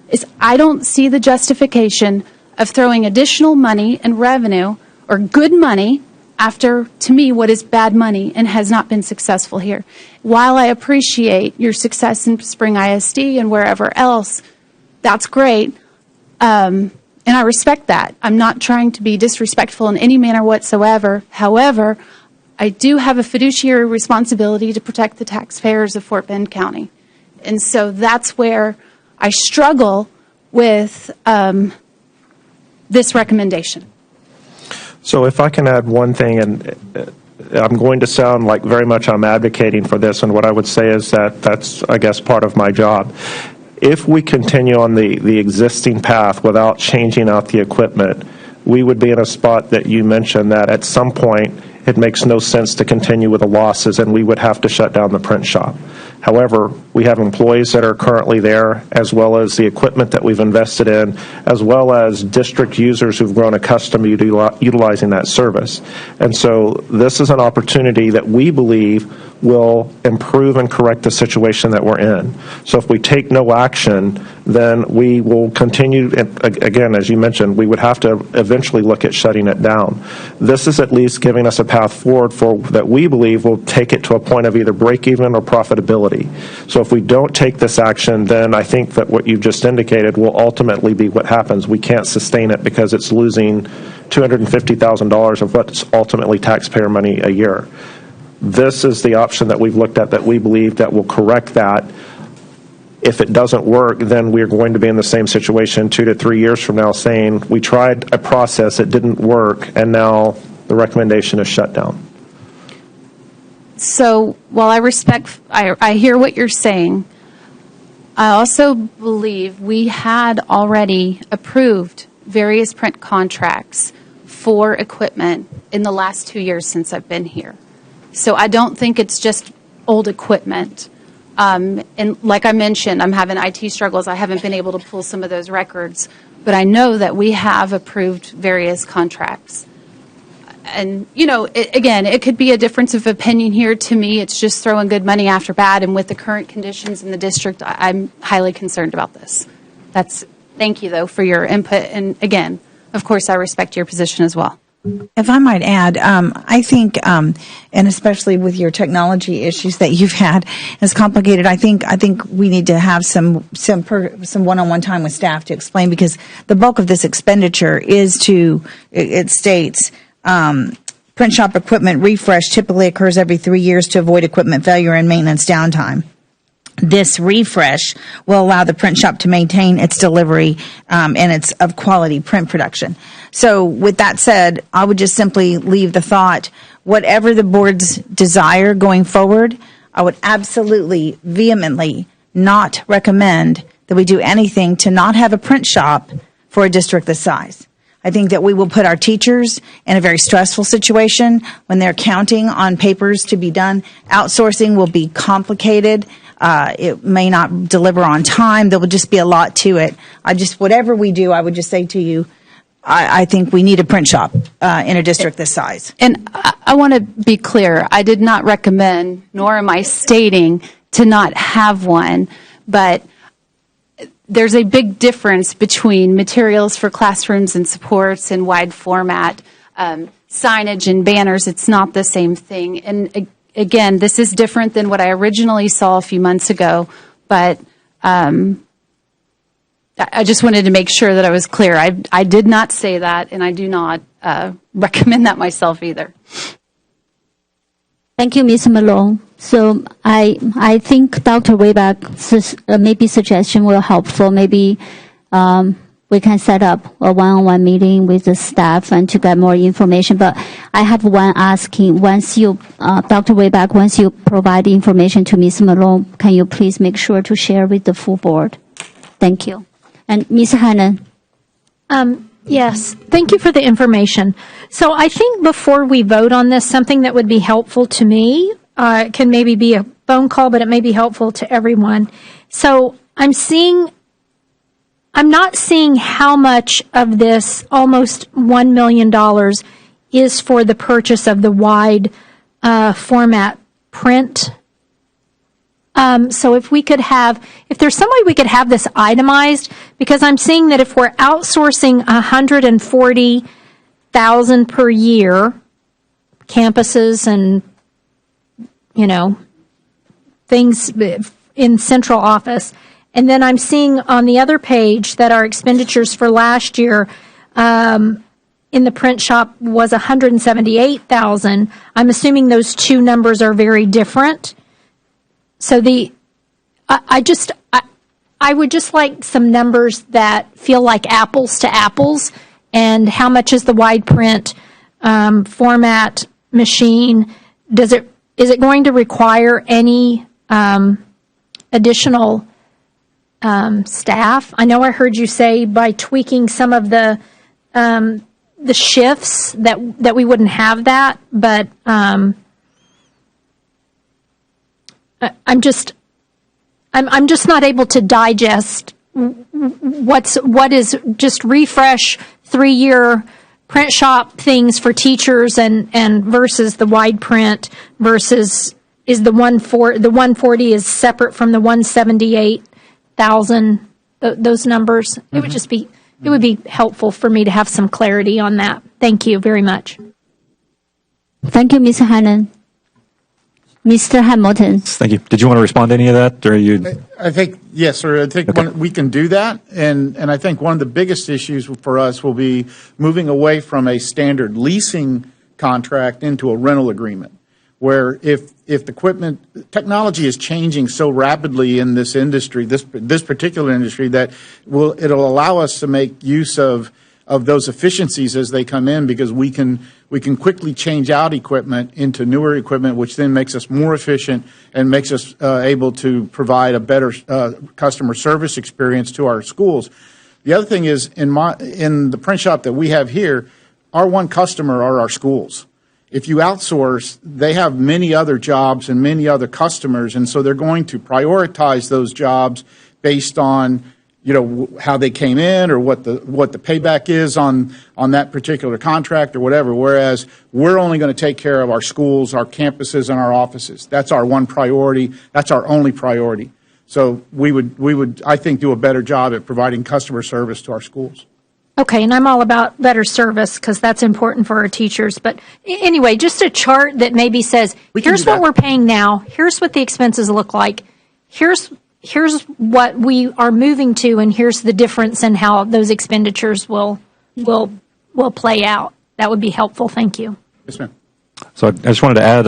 is I don't see the justification of throwing additional money and revenue or good money after, to me, what is bad money and has not been successful here. While I appreciate your success in Spring ISD and wherever else, that's great, and I respect that. I'm not trying to be disrespectful in any manner whatsoever. However, I do have a fiduciary responsibility to protect the taxpayers of Fort Bend County. And so that's where I struggle with this recommendation. So if I can add one thing, and I'm going to sound like very much I'm advocating for this, and what I would say is that that's, I guess, part of my job. If we continue on the existing path without changing out the equipment, we would be in a spot that you mentioned that at some point it makes no sense to continue with the losses and we would have to shut down the print shop. However, we have employees that are currently there, as well as the equipment that we've invested in, as well as district users who've grown accustomed to utilizing that service. And so this is an opportunity that we believe will improve and correct the situation that we're in. So if we take no action, then we will continue, again, as you mentioned, we would have to eventually look at shutting it down. This is at least giving us a path forward that we believe will take it to a point of either break even or profitability. quality. So if we don't take this action, then I think that what you've just indicated will ultimately be what happens. We can't sustain it because it's losing $250,000 of what's ultimately taxpayer money a year. This is the option that we've looked at that we believe that will correct that. If it doesn't work, then we're going to be in the same situation 2 to 3 years from now saying we tried a process, it didn't work, and now the recommendation is shut down. So while I hear what you're saying, I also believe we had already approved various print contracts for equipment in the last 2 years since I've been here. So I don't think it's just old equipment. And like I mentioned, I'm having IT struggles. I haven't been able to pull some of those records, but I know that we have approved various contracts. And, you know, again, it could be a difference of opinion here. To me, it's just throwing good money after bad. And with the current conditions in the district, I'm highly concerned about this. Thank you, though, for your input. And again, of course, I respect your position as well. If I might add, I think, and especially with your technology issues that you've had, it's complicated. I think we need to have some one-on-one time with staff to explain, because the bulk of this expenditure is it states, print shop equipment refresh typically occurs every 3 years to avoid equipment failure and maintenance downtime. This refresh will allow the print shop to maintain its delivery and its of quality print production. So with that said, I would just simply leave the thought, whatever the board's desire going forward, I would absolutely, vehemently not recommend that we do anything to not have a print shop for a district this size. I think that we will put our teachers in a very stressful situation when they're counting on papers to be done. Outsourcing will be complicated. It may not deliver on time. There will just be a lot to it. Whatever we do, I would just say to you, I think we need a print shop in a district this size. And I want to be clear. I did not recommend, nor am I stating to not have one, but there's a big difference between materials for classrooms and supports and wide format, signage and banners. It's not the same thing. And again, this is different than what I originally saw a few months ago, but I just wanted to make sure that I was clear. I did not say that, and I do not recommend that myself either. Thank you, Ms. Malone. So I think Dr. Wayback's maybe suggestion will helpful. Maybe we can set up a one-on-one meeting with the staff and to get more information. But I have one asking. Dr. Wayback, once you provide information to Ms. Malone, can you please make sure to share with the full board? Thank you. And Ms. Hannan. Yes, thank you for the information. So I think before we vote on this, something that would be helpful to me, can maybe be a phone call, but it may be helpful to everyone. So I'm not seeing how much of this almost $1 million is for the purchase of the wide format print. So if there's some way we could have this itemized, because I'm seeing that if we're outsourcing $140,000 per year, campuses and, things in central office, and then I'm seeing on the other page that our expenditures for last year in the print shop was $178,000. I'm assuming those two numbers are very different. So I would just like some numbers that feel like apples to apples. And how much is the wide print format machine? Is it going to require any additional staff? I know I heard you say by tweaking some of the shifts that we wouldn't have that, but I'm just not able to digest what is just refresh 3-year print shop things for teachers and versus the wide print versus is the 140 is separate from the 178,000, those numbers. It would be helpful for me to have some clarity on that. Thank you very much. Thank you, Ms. Hannan. Mr. Hamilton. Thank you. Did you want to respond to any of that, or you? I think, yes, sir. I think we can do that. And I think one of the biggest issues for us will be moving away from a standard leasing contract into a rental agreement, where if the equipment, technology is changing so rapidly in this industry, this particular industry, that it'll allow us to make use of those efficiencies as they come in, because we can quickly change out equipment into newer equipment, which then makes us more efficient and makes us able to provide a better customer service experience to our schools. The other thing is, in the print shop that we have here, our one customer are our schools. If you outsource, they have many other jobs and many other customers, and so they're going to prioritize those jobs based on how they came in, or what the payback is on that particular contract or whatever, whereas we're only going to take care of our schools, our campuses, and our offices. That's our one priority. That's our only priority. So we would, I think, do a better job at providing customer service to our schools. Okay, and I'm all about better service because that's important for our teachers. But anyway, just a chart that maybe says, here's what we're paying now, here's what the expenses look like, here's what we are moving to, and here's the difference in how those expenditures will play out. That would be helpful. Thank you. Yes, ma'am. So I just wanted to add,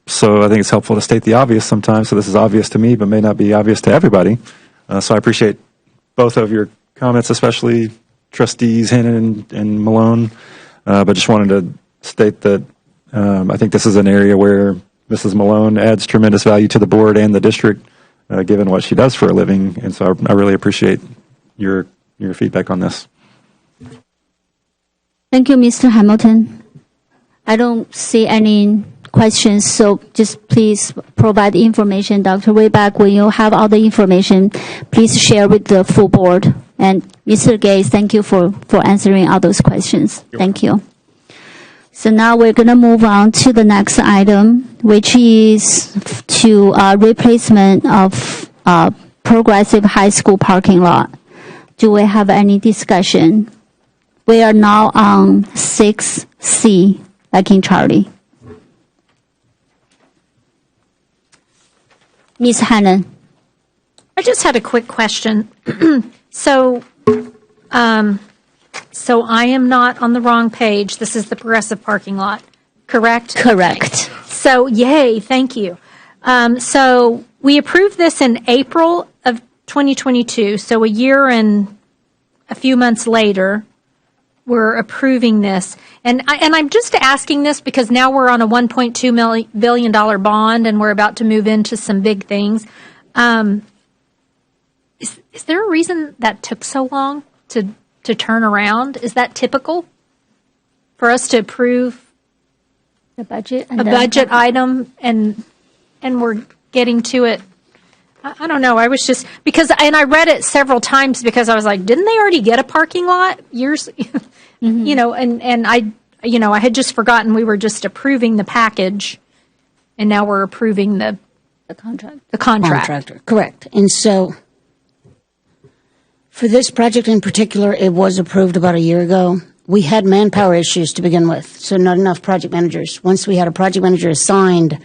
so I think it's helpful to state the obvious sometimes. So this is obvious to me, but may not be obvious to everybody. So I appreciate both of your comments, especially Trustees Hannon and Malone. But just wanted to state that I think this is an area where Mrs. Malone adds tremendous value to the board and the district, given what she does for a living. And so I really appreciate your feedback on this. Thank you, Mr. Hamilton. I don't see any questions, so just please provide the information. Dr. Wayback, when you have all the information, please share with the full board. And Mr. Gates, thank you for answering all those questions. Thank you. So now we're going to move on to the next item, which is to replacement of Progressive High School parking lot. Do we have any discussion? We are now on 6C, like in Charlie. Ms. Hannon. I just had a quick question. So I am not on the wrong page. This is the Progressive parking lot, correct? Correct. So, yay, thank you. So we approved this in April of 2022, so a year and a few months later, we're approving this. And I'm just asking this because now we're on a $1.2 billion bond, and we're about to move into some big things. Is there a reason that took so long to turn around? Is that typical for us to approve the budget, a budget item, and we're getting to it? I don't know. I was just and I read it several times because I was like, didn't they already get a parking lot years? And I had just forgotten we were just approving the package, and now we're approving the contract. The contract. Contractor, correct. And so, for this project in particular, it was approved about a year ago. We had manpower issues to begin with, so not enough project managers. Once we had a project manager assigned,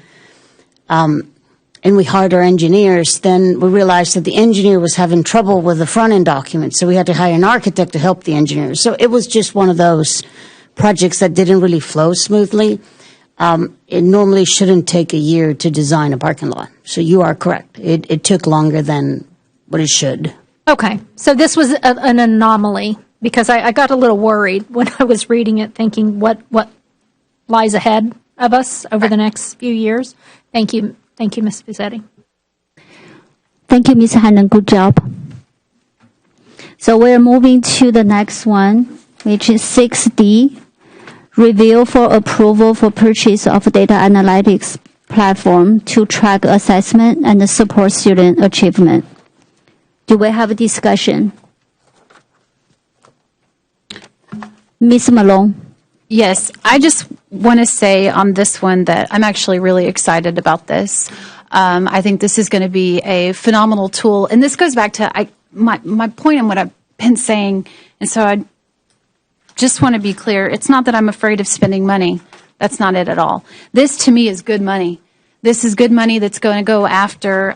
and we hired our engineers, then we realized that the engineer was having trouble with the front-end documents, so we had to hire an architect to help the engineers. So it was just one of those projects that didn't really flow smoothly. It normally shouldn't take a year to design a parking lot. So you are correct. It took longer than what it should. Okay. So this was an anomaly because I got a little worried when I was reading it, thinking what lies ahead of us over the next few years. Thank you. Thank you, Ms. Pizzetti. Thank you, Ms. Hannon. Good job. So we're moving to the next one, which is 6D. Review for approval for purchase of data analytics platform to track assessment and support student achievement. Do we have a discussion? Ms. Malone. Yes, I just want to say on this one that I'm actually really excited about this. I think this is going to be a phenomenal tool. And this goes back to my point and what I've been saying. And so I just want to be clear. It's not that I'm afraid of spending money. That's not it at all. This, to me, is good money. This is good money that's going to go after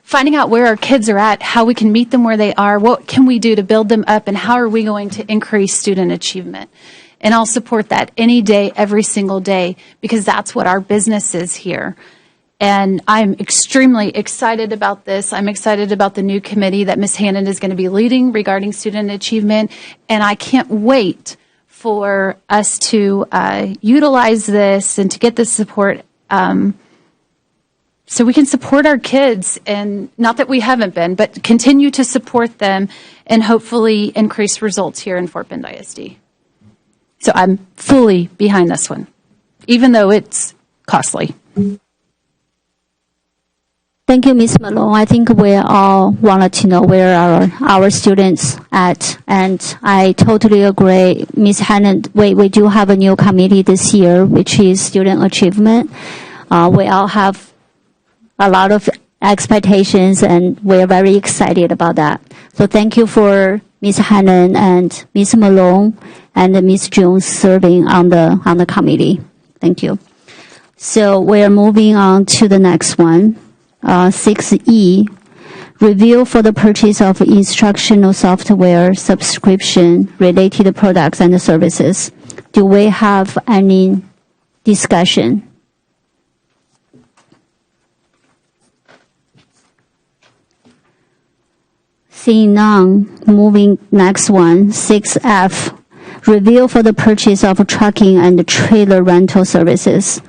finding out where our kids are at, how we can meet them where they are, what can we do to build them up, and how are we going to increase student achievement. And I'll support that any day, every single day, because that's what our business is here. And I'm extremely excited about this. I'm excited about the new committee that Ms. Hannon is going to be leading regarding student achievement. And I can't wait for us to utilize this and to get this support so we can support our kids. And not that we haven't been, but continue to support them and hopefully increase results here in Fort Bend ISD. So I'm fully behind this one, even though it's costly. Thank you, Ms. Malone. I think we all wanted to know where are our students at, and I totally agree. Ms. Hannon, we do have a new committee this year, which is student achievement. We all have a lot of expectations, and we're very excited about that. So thank you for Ms. Hannon and Ms. Malone and Ms. Jones serving on the committee. Thank you. So we're moving on to the next one. 6E, review for the purchase of instructional software subscription related products and services. Do we have any discussion? Seeing none, moving next one, 6F, review for the purchase of trucking and trailer rental services.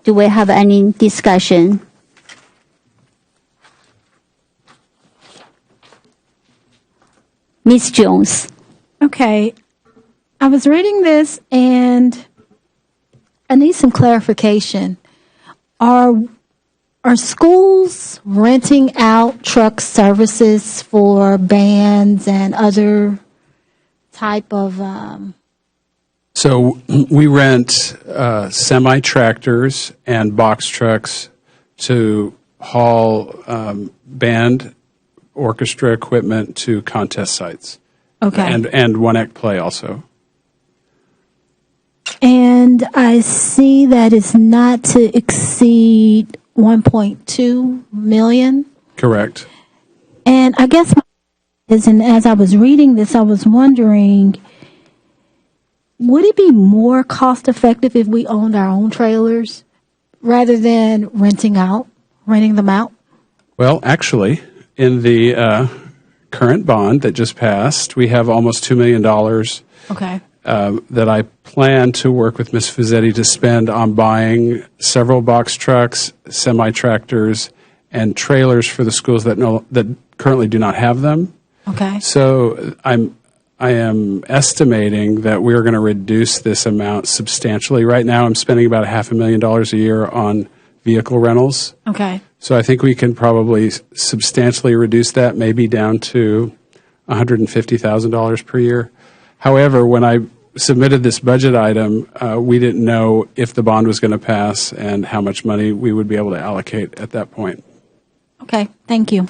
Do we have any discussion? Ms. Jones. Okay. I was reading this and I need some clarification. Are schools renting out truck services for bands and other type of So we rent semi-tractors and box trucks to haul band orchestra equipment to contest sites. Okay. And One Act Play also. And I see that it's not to exceed 1.2 million. Correct. And I guess and as I was reading this, I was wondering, would it be more cost effective if we owned our own trailers rather than renting them out? Well, actually, in the current bond that just passed, we have almost $2 million Okay. that I plan to work with Ms. Fuzzetti to spend on buying several box trucks, semi-tractors, and trailers for the schools that currently do not have them. Okay. So I am estimating that we're going to reduce this amount substantially. Right now, I'm spending about $500,000 a year on vehicle rentals. Okay. So I think we can probably substantially reduce that, maybe down to $150,000 per year. However, when I submitted this budget item, we didn't know if the bond was going to pass and how much money we would be able to allocate at that point. Okay. Thank you.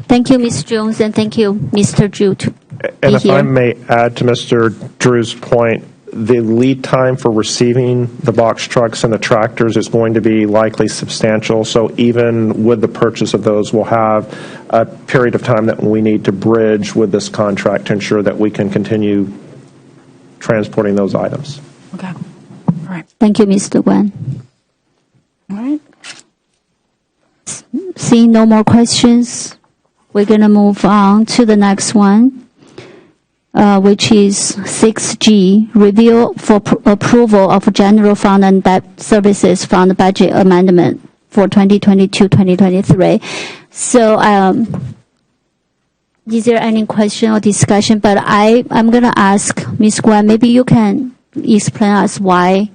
Thank you, Ms. Jones, and thank you, Mr. Drew, to And be if here. I may add to Mr. Drew's point, the lead time for receiving the box trucks and the tractors is going to be likely substantial. So even with the purchase of those, we'll have a period of time that we need to bridge with this contract to ensure that we can continue transporting those items. Okay. All right. Thank you, Mr. Nguyen. All right. Seeing no more questions, we're going to move on to the next one, which is 6G, review for approval of general fund and debt services fund budget amendment for 2022-2023. So is there any question or discussion? But I'm going to ask Ms. Nguyen, maybe you can explain us why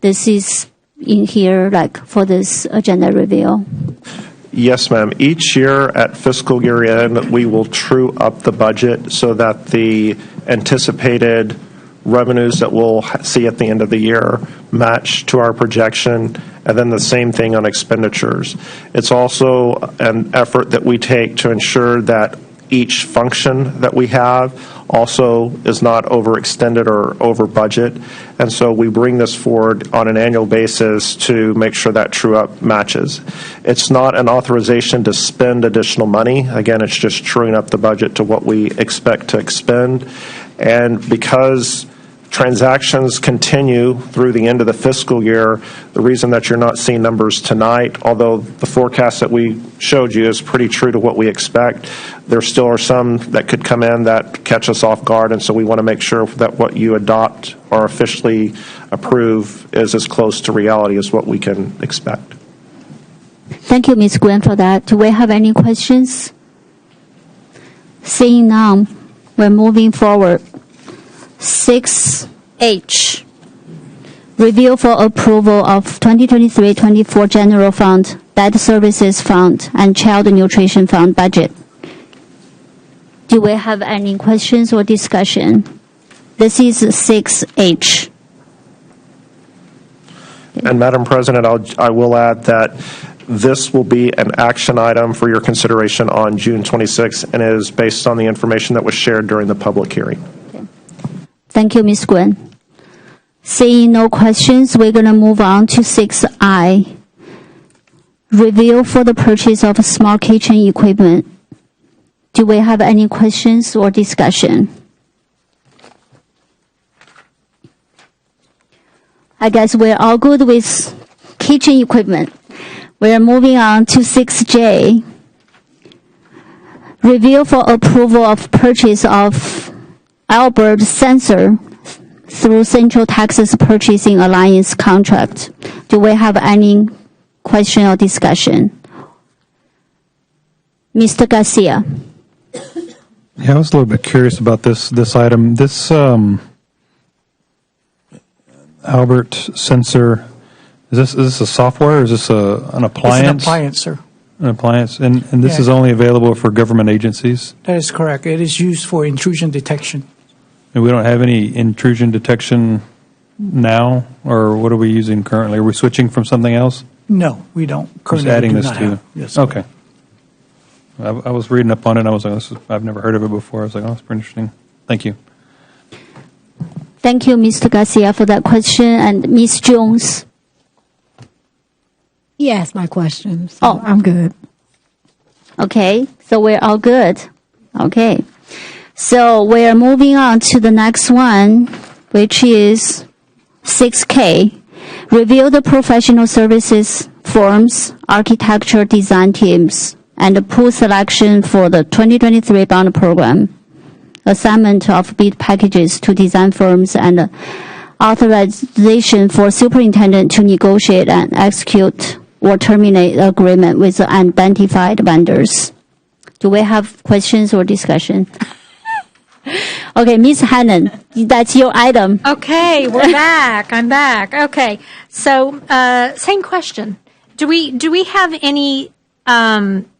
this is in here, like for this agenda review. Yes, ma'am. Each year at fiscal year end, we will true up the budget so that the anticipated revenues that we'll see at the end of the year match to our projection, and then the same thing on expenditures. It's also an effort that we take to ensure that each function that we have also is not overextended or over budget. And so we bring this forward on an annual basis to make sure that true up matches. It's not an authorization to spend additional money. Again, it's just truing up the budget to what we expect to expend. And because transactions continue through the end of the fiscal year, the reason that you're not seeing numbers tonight, although the forecast that we showed you is pretty true to what we expect, there still are some that could come in that catch us off guard, and so we want to make sure that what you adopt or officially approve is as close to reality as what we can expect. Thank you, Ms. Gwen, for that. Do we have any questions? Seeing none, we're moving forward. 6H, review for approval of 2023-24 General Fund, Debt Services Fund, and Child Nutrition Fund budget. Do we have any questions or discussion? This is 6H. And Madam President, I will add that this will be an action item for your consideration on June 26th and is based on the information that was shared during the public hearing. Thank you, Ms. Gwen. Seeing no questions, we're going to move on to 6I. Review for the purchase of smart kitchen equipment. Do we have any questions or discussion? I guess we're all good with kitchen equipment. We're moving on to 6J. Review for approval of purchase of Albert Sensor through Central Texas Purchasing Alliance contract. Do we have any question or discussion? Mr. Garcia. Yeah, I was a little bit curious about this item. This Albert Sensor, is this a software or is this an appliance? It's an appliance, sir. An appliance, and this Yeah. is only available for government agencies? That is correct. It is used for intrusion detection. And we don't have any intrusion detection now, or what are we using currently? Are we switching from something else? No, we don't. Just Currently, adding we do this not to. have. Yes, sir. Okay. I was reading up on it. And I was like, I've never heard of it before. I was like, oh, that's pretty interesting. Thank you. Thank you, Mr. Garcia, for that question. And Ms. Jones. He asked my question, so Oh. I'm good. Okay, so we're all good. Okay. So we're moving on to the next one, which is 6K. Review the professional services forms, architecture design teams, and the pool selection for the 2023 bond program. Assignment of bid packages to design firms and authorization for superintendent to negotiate and execute or terminate agreement with identified vendors. Do we have questions or discussion? Okay, Ms. Hannon, that's your item. Okay, we're back. I'm back. Okay, so same question. Do we have any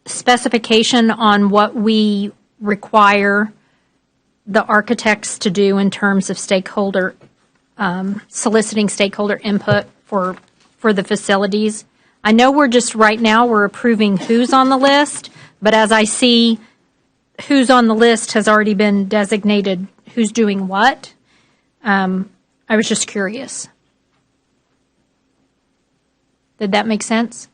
specification on what we require the architects to do in terms of stakeholder soliciting stakeholder input for the facilities? I know right now we're approving who's on the list, but as I see who's on the list has already been designated who's doing what. I was just curious. Did that make sense?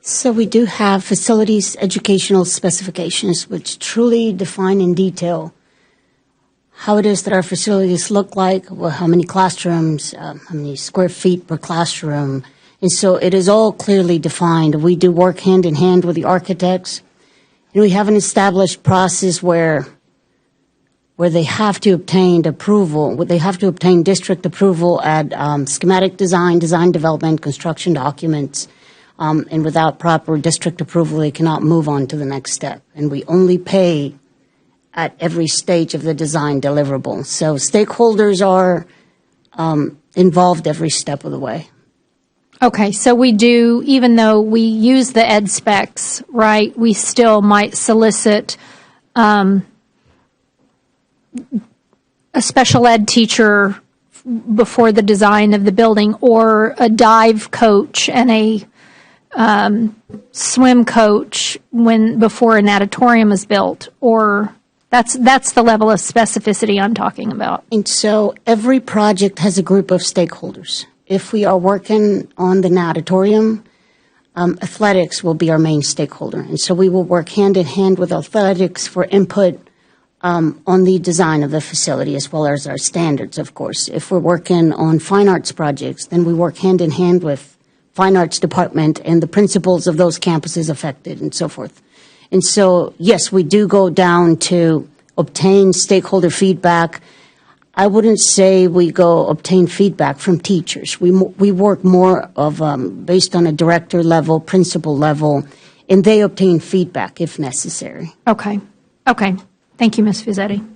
So we do have facilities educational specifications, which truly define in detail how it is that our facilities look like, well, how many classrooms, how many square feet per classroom. And so it is all clearly defined. We do work hand in hand with the architects, and we have an established process where they have to obtain approval, they have to obtain district approval at schematic design, design development, construction documents, and without proper district approval, they cannot move on to the next step. And we only pay at every stage of the design deliverable. So stakeholders are involved every step of the way. Okay, so we do, even though we use the ed specs, right, we still might solicit a special ed teacher before the design of the building, or a dive coach and a swim coach before an auditorium is built, or that's the level of specificity I'm talking about. And so every project has a group of stakeholders. If we are working on the auditorium, athletics will be our main stakeholder. And so we will work hand in hand with athletics for input on the design of the facility, as well as our standards, of course. If we're working on fine arts projects, then we work hand in hand with fine arts department and the principals of those campuses affected and so forth. And so, yes, we do go down to obtain stakeholder feedback. I wouldn't say we go obtain feedback from teachers. We work more of based on a director level, principal level, and they obtain feedback if necessary. Okay. Thank you, Ms. Fuzzetti.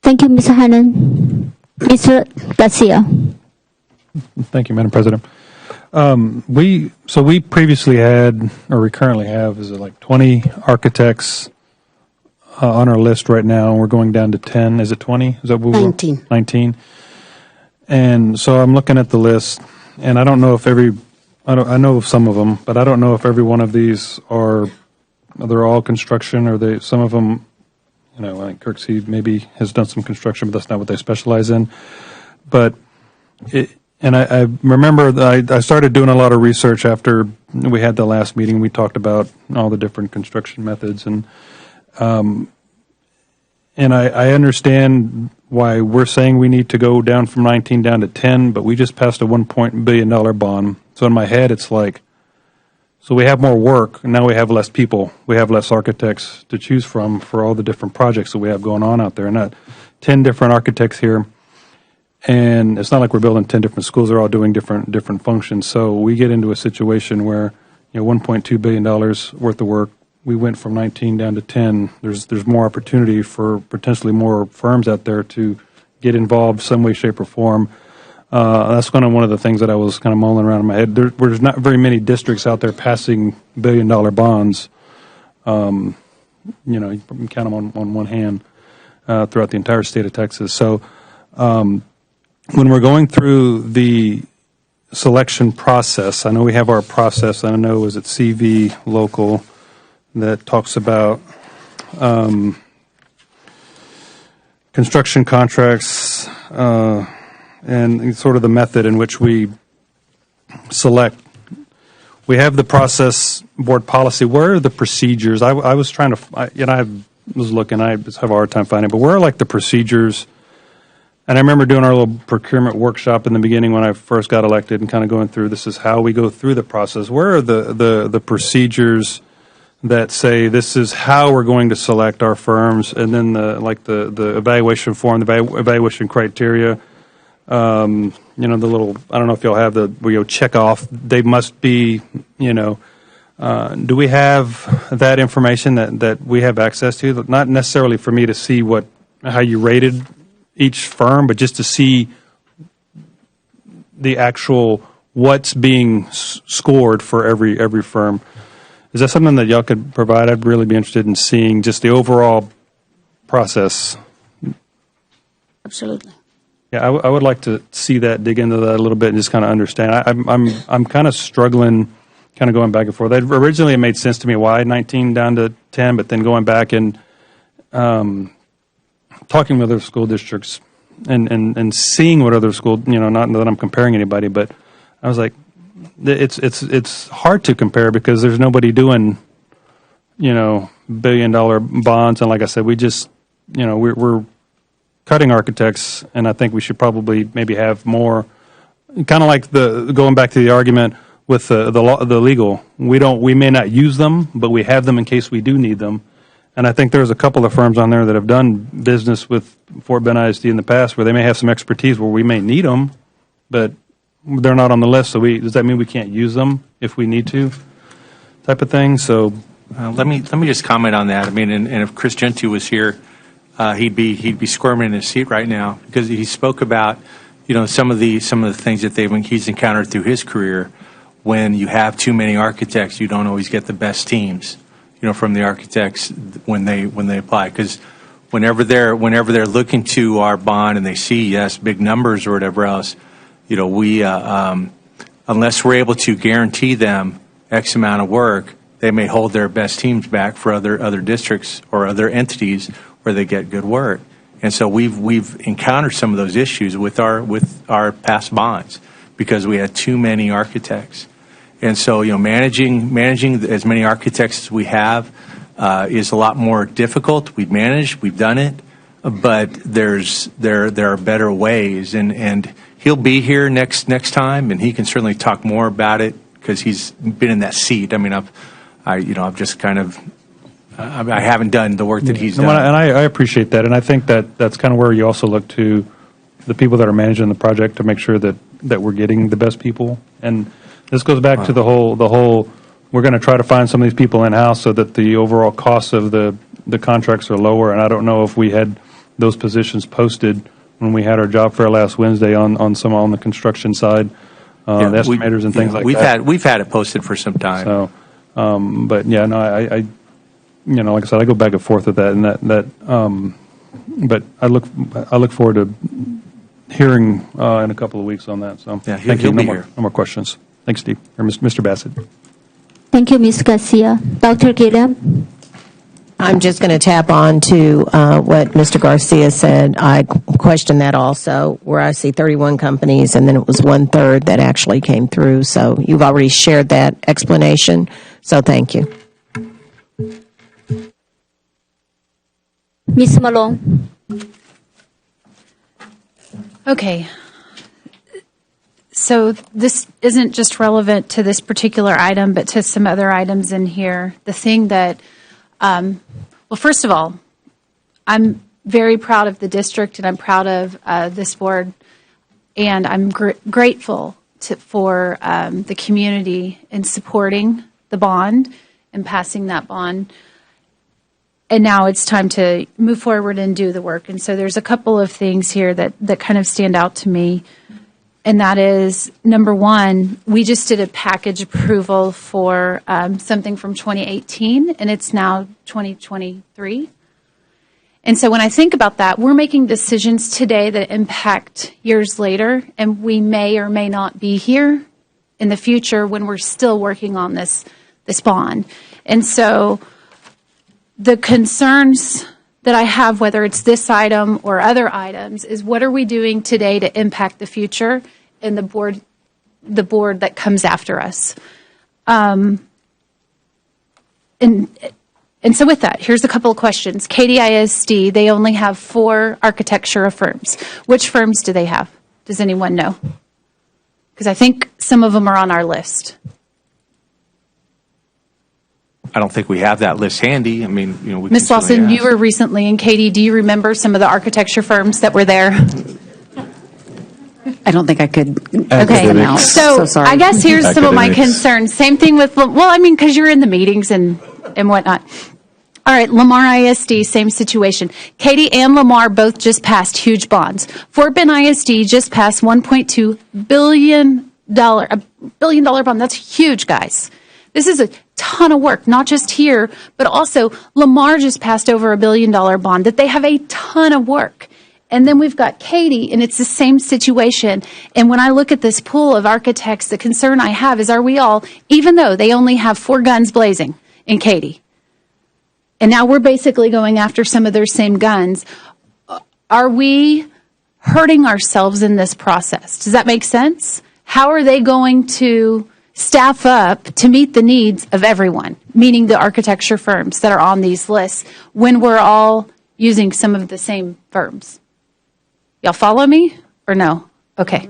Thank you, Mr. Hannan. Mr. Garcia. Thank you, Madam President. We previously had, or we currently have, 20 architects on our list right now, and we're going down to 10. Is it 20? Is that what 19. 19. And so I'm looking at the list, and I don't know if I know of some of them, but I don't know if every one of these they're all construction, or some of them, I think Kirksey maybe has done some construction, but that's not what they specialize in. But and I remember that I started doing a lot of research after we had the last meeting. We talked about all the different construction methods, and I understand why we're saying we need to go down from 19 down to 10, but we just passed a $1 billion bond. So in my head, it's like, so we have more work, and now we have less people. We have less architects to choose from for all the different projects that we have going on out there. And 10 different architects here. And it's not like we're building 10 different schools. They're all doing different functions. So we get into a situation where, $1.2 billion worth of work. We went from 19 down to 10. There's more opportunity for potentially more firms out there to get involved some way, shape, or form. That's kind of one of the things that I was kind of mulling around in my head. There's not very many districts out there passing billion-dollar bonds. You can count them on one hand throughout the entire state of Texas. So when we're going through the selection process, I know we have our process, and I know is it CV local that talks about construction contracts and sort of the method in which we select. We have the process board policy. Where are the procedures? I was trying to, I was looking, I just have a hard time finding it, but where are the procedures? And I remember doing our little procurement workshop in the beginning when I first got elected and kind of going through, this is how we go through the process. Where are the procedures that say this is how we're going to select our firms, and then the evaluation form, the evaluation criteria, the little, I don't know if y'all have where you check off, they must be, do we have that information that we have access to? Not necessarily for me to see how you rated each firm, but just to see the actual what's being scored for every firm. Is that something that y'all could provide? I'd really be interested in seeing just the overall process. Absolutely. Yeah, I would like to see that, dig into that a little bit, and just kind of understand. I'm kind of struggling, kind of going back and forth. Originally, it made sense to me why 19 down to 10, but then going back and talking with other school districts and seeing what other school, not that I'm comparing anybody, but I was like, it's hard to compare because there's nobody doing, $1 billion bonds, and like I said, we just, we're cutting architects, and I think we should probably maybe have more, kind of like going back to the argument with the legal. We may not use them, but we have them in case we do need them. And I think there's a couple of firms on there that have done business with Fort Bend ISD in the past where they may have some expertise where we may need them, but they're not on the list. So does that mean we can't use them if we need to, type of thing? So let me just comment on that. I mean, and if Chris Gentoo was here, he'd be squirming in his seat right now because he spoke about some of the things that he's encountered through his career. When you have too many architects, you don't always get the best teams, from the architects when they apply. Because whenever they're looking to our bond and they see, yes, big numbers or whatever else, we unless we're able to guarantee them X amount of work, they may hold their best teams back for other districts or other entities where they get good work. And so we've encountered some of those issues with our past bonds because we had too many architects. And so managing as many architects as we have is a lot more difficult. We've managed, we've done it, but there are better ways. And he'll be here next time, and he can certainly talk more about it because he's been in that seat. I mean, I've just kind of. I haven't done the work that he's done. And I appreciate that. And I think that's kind of where you also look to the people that are managing the project to make sure that we're getting the best people. And this goes back to the whole we're going to try to find some of these people in-house so that the overall costs of the contracts are lower. And I don't know if we had those positions posted when we had our job fair last Wednesday on the construction side, the estimators and things like that. We've had it posted for some time. So, but yeah, no, I like I said, I go back and forth with that, and but I look forward to hearing in a couple of weeks on that. So yeah, thank you. No more questions. Thanks, Steve or Mr. Bassett. Thank you, Ms. Garcia. Dr. Gilliam? I'm just going to tap on to what Mr. Garcia said. I questioned that also, where I see 31 companies, and then it was 1/3 that actually came through. So you've already shared that explanation. So thank you. Ms. Malone? Okay. So this isn't just relevant to this particular item, but to some other items in here. The thing that, well, first of all, I'm very proud of the district, and I'm proud of this board, and I'm grateful for the community in supporting the bond and passing that bond. And now it's time to move forward and do the work. And so there's a couple of things here that kind of stand out to me. And that is, number one, we just did a package approval for something from 2018, and it's now 2023. And so when I think about that, we're making decisions today that impact years later, and we may or may not be here in the future when we're still working on this bond. And so the concerns that I have, whether it's this item or other items, is what are we doing today to impact the future and the board that comes after us. And so with that, here's a couple of questions. Katy ISD, they only have 4 architecture firms. Which firms do they have? Does anyone know? Because I think some of them are on our list. I don't think we have that list handy. I mean, we Ms. Lawson, you were recently in Katy. Do you remember some of the architecture firms that were there? I don't think I could. Okay, so sorry. I guess here's some of my concerns. Same thing with, because you're in the meetings and whatnot. All right, Lamar ISD, same situation. Katy and Lamar both just passed huge bonds. Fort Bend ISD just passed $1.2 billion, $1 billion bond. That's huge, guys. This is a ton of work, not just here, but also Lamar just passed over $1 billion bond, that they have a ton of work. And then we've got Katy, and it's the same situation. And when I look at this pool of architects, the concern I have is, are we all, even though they only have 4 guns blazing in Katy, and now we're basically going after some of their same guns, are we hurting ourselves in this process? Does that make sense? How are they going to staff up to meet the needs of everyone, meaning the architecture firms that are on these lists, when we're all using some of the same firms? Y'all follow me or no? Okay.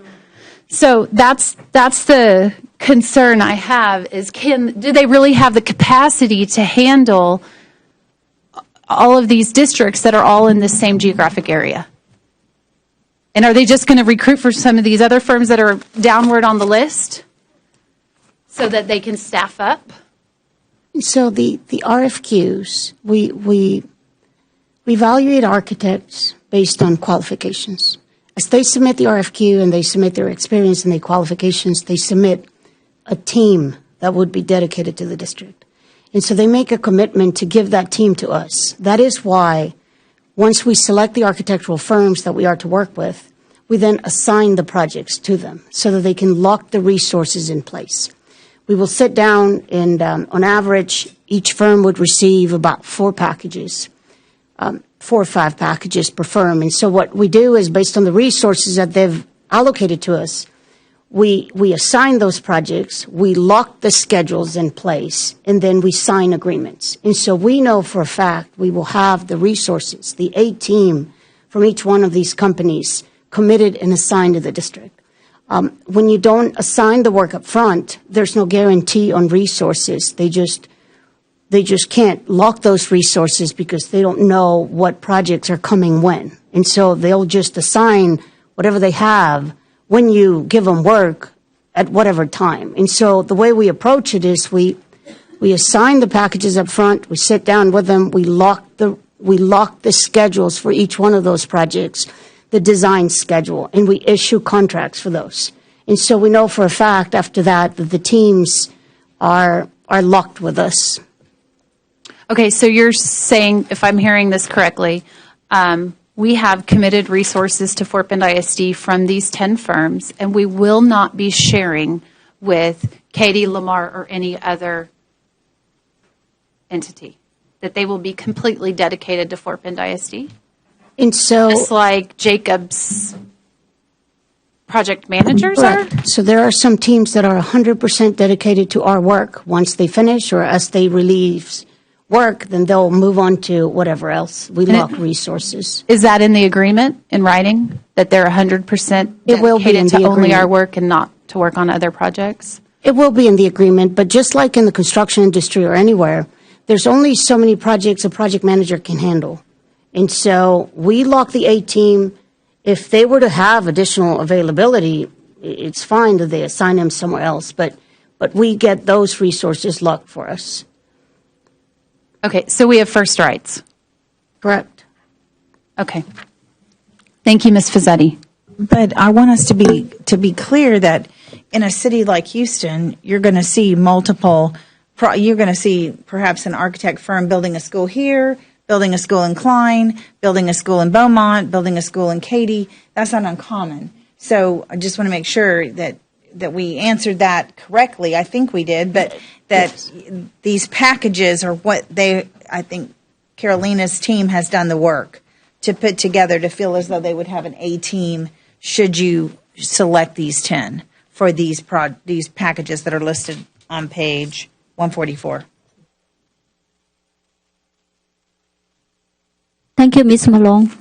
So that's the concern I have, is do they really have the capacity to handle all of these districts that are all in the same geographic area? And are they just going to recruit for some of these other firms that are downward on the list so that they can staff up? So the RFQs, we evaluate architects based on qualifications. As they submit the RFQ and they submit their experience and their qualifications, they submit a team that would be dedicated to the district. And so they make a commitment to give that team to us. That is why Once we select the architectural firms that we are to work with, we then assign the projects to them so that they can lock the resources in place. We will sit down and, on average, each firm would receive about 4 packages, 4 or 5 packages per firm. And so what we do is, based on the resources that they've allocated to us, we assign those projects, we lock the schedules in place, and then we sign agreements. And so we know for a fact we will have the resources, the A team from each one of these companies committed and assigned to the district. When you don't assign the work up front, there's no guarantee on resources. They just can't lock those resources because they don't know what projects are coming when. And so they'll just assign whatever they have when you give them work at whatever time. And so the way we approach it is we assign the packages up front, we sit down with them, we lock the schedules for each one of those projects, the design schedule, and we issue contracts for those. And so we know for a fact after that the teams are locked with us. Okay, so you're saying, if I'm hearing this correctly, we have committed resources to Fort Bend ISD from these 10 firms, and we will not be sharing with Katie, Lamar, or any other entity, that they will be completely dedicated to Fort Bend ISD? And so, just like Jacob's project managers are? So there are some teams that are 100% dedicated to our work. Once they finish or as they release work, then they'll move on to whatever else. We lock resources. Is that in the agreement in writing, that they're 100% It will be in dedicated to the only our agreement. work and not to work on other projects? It will be in the agreement, but just like in the construction industry or anywhere, there's only so many projects a project manager can handle. And so we lock the A team. If they were to have additional availability, it's fine that they assign them somewhere else, but we get those resources locked for us. Okay, so we have first rights. Correct. Okay. Thank you, Ms. Fazzetti. But I want us to be clear that in a city like Houston, you're going to see you're going to see perhaps an architect firm building a school here, building a school in Klein, building a school in Beaumont, building a school in Katy. That's not uncommon. So I just want to make sure that we answered that correctly. I think we did, but that these packages are what I think Carolina's team has done the work to put together to feel as though they would have an A team should you select these 10 for these packages that are listed on page 144. Thank you, Ms. Malone.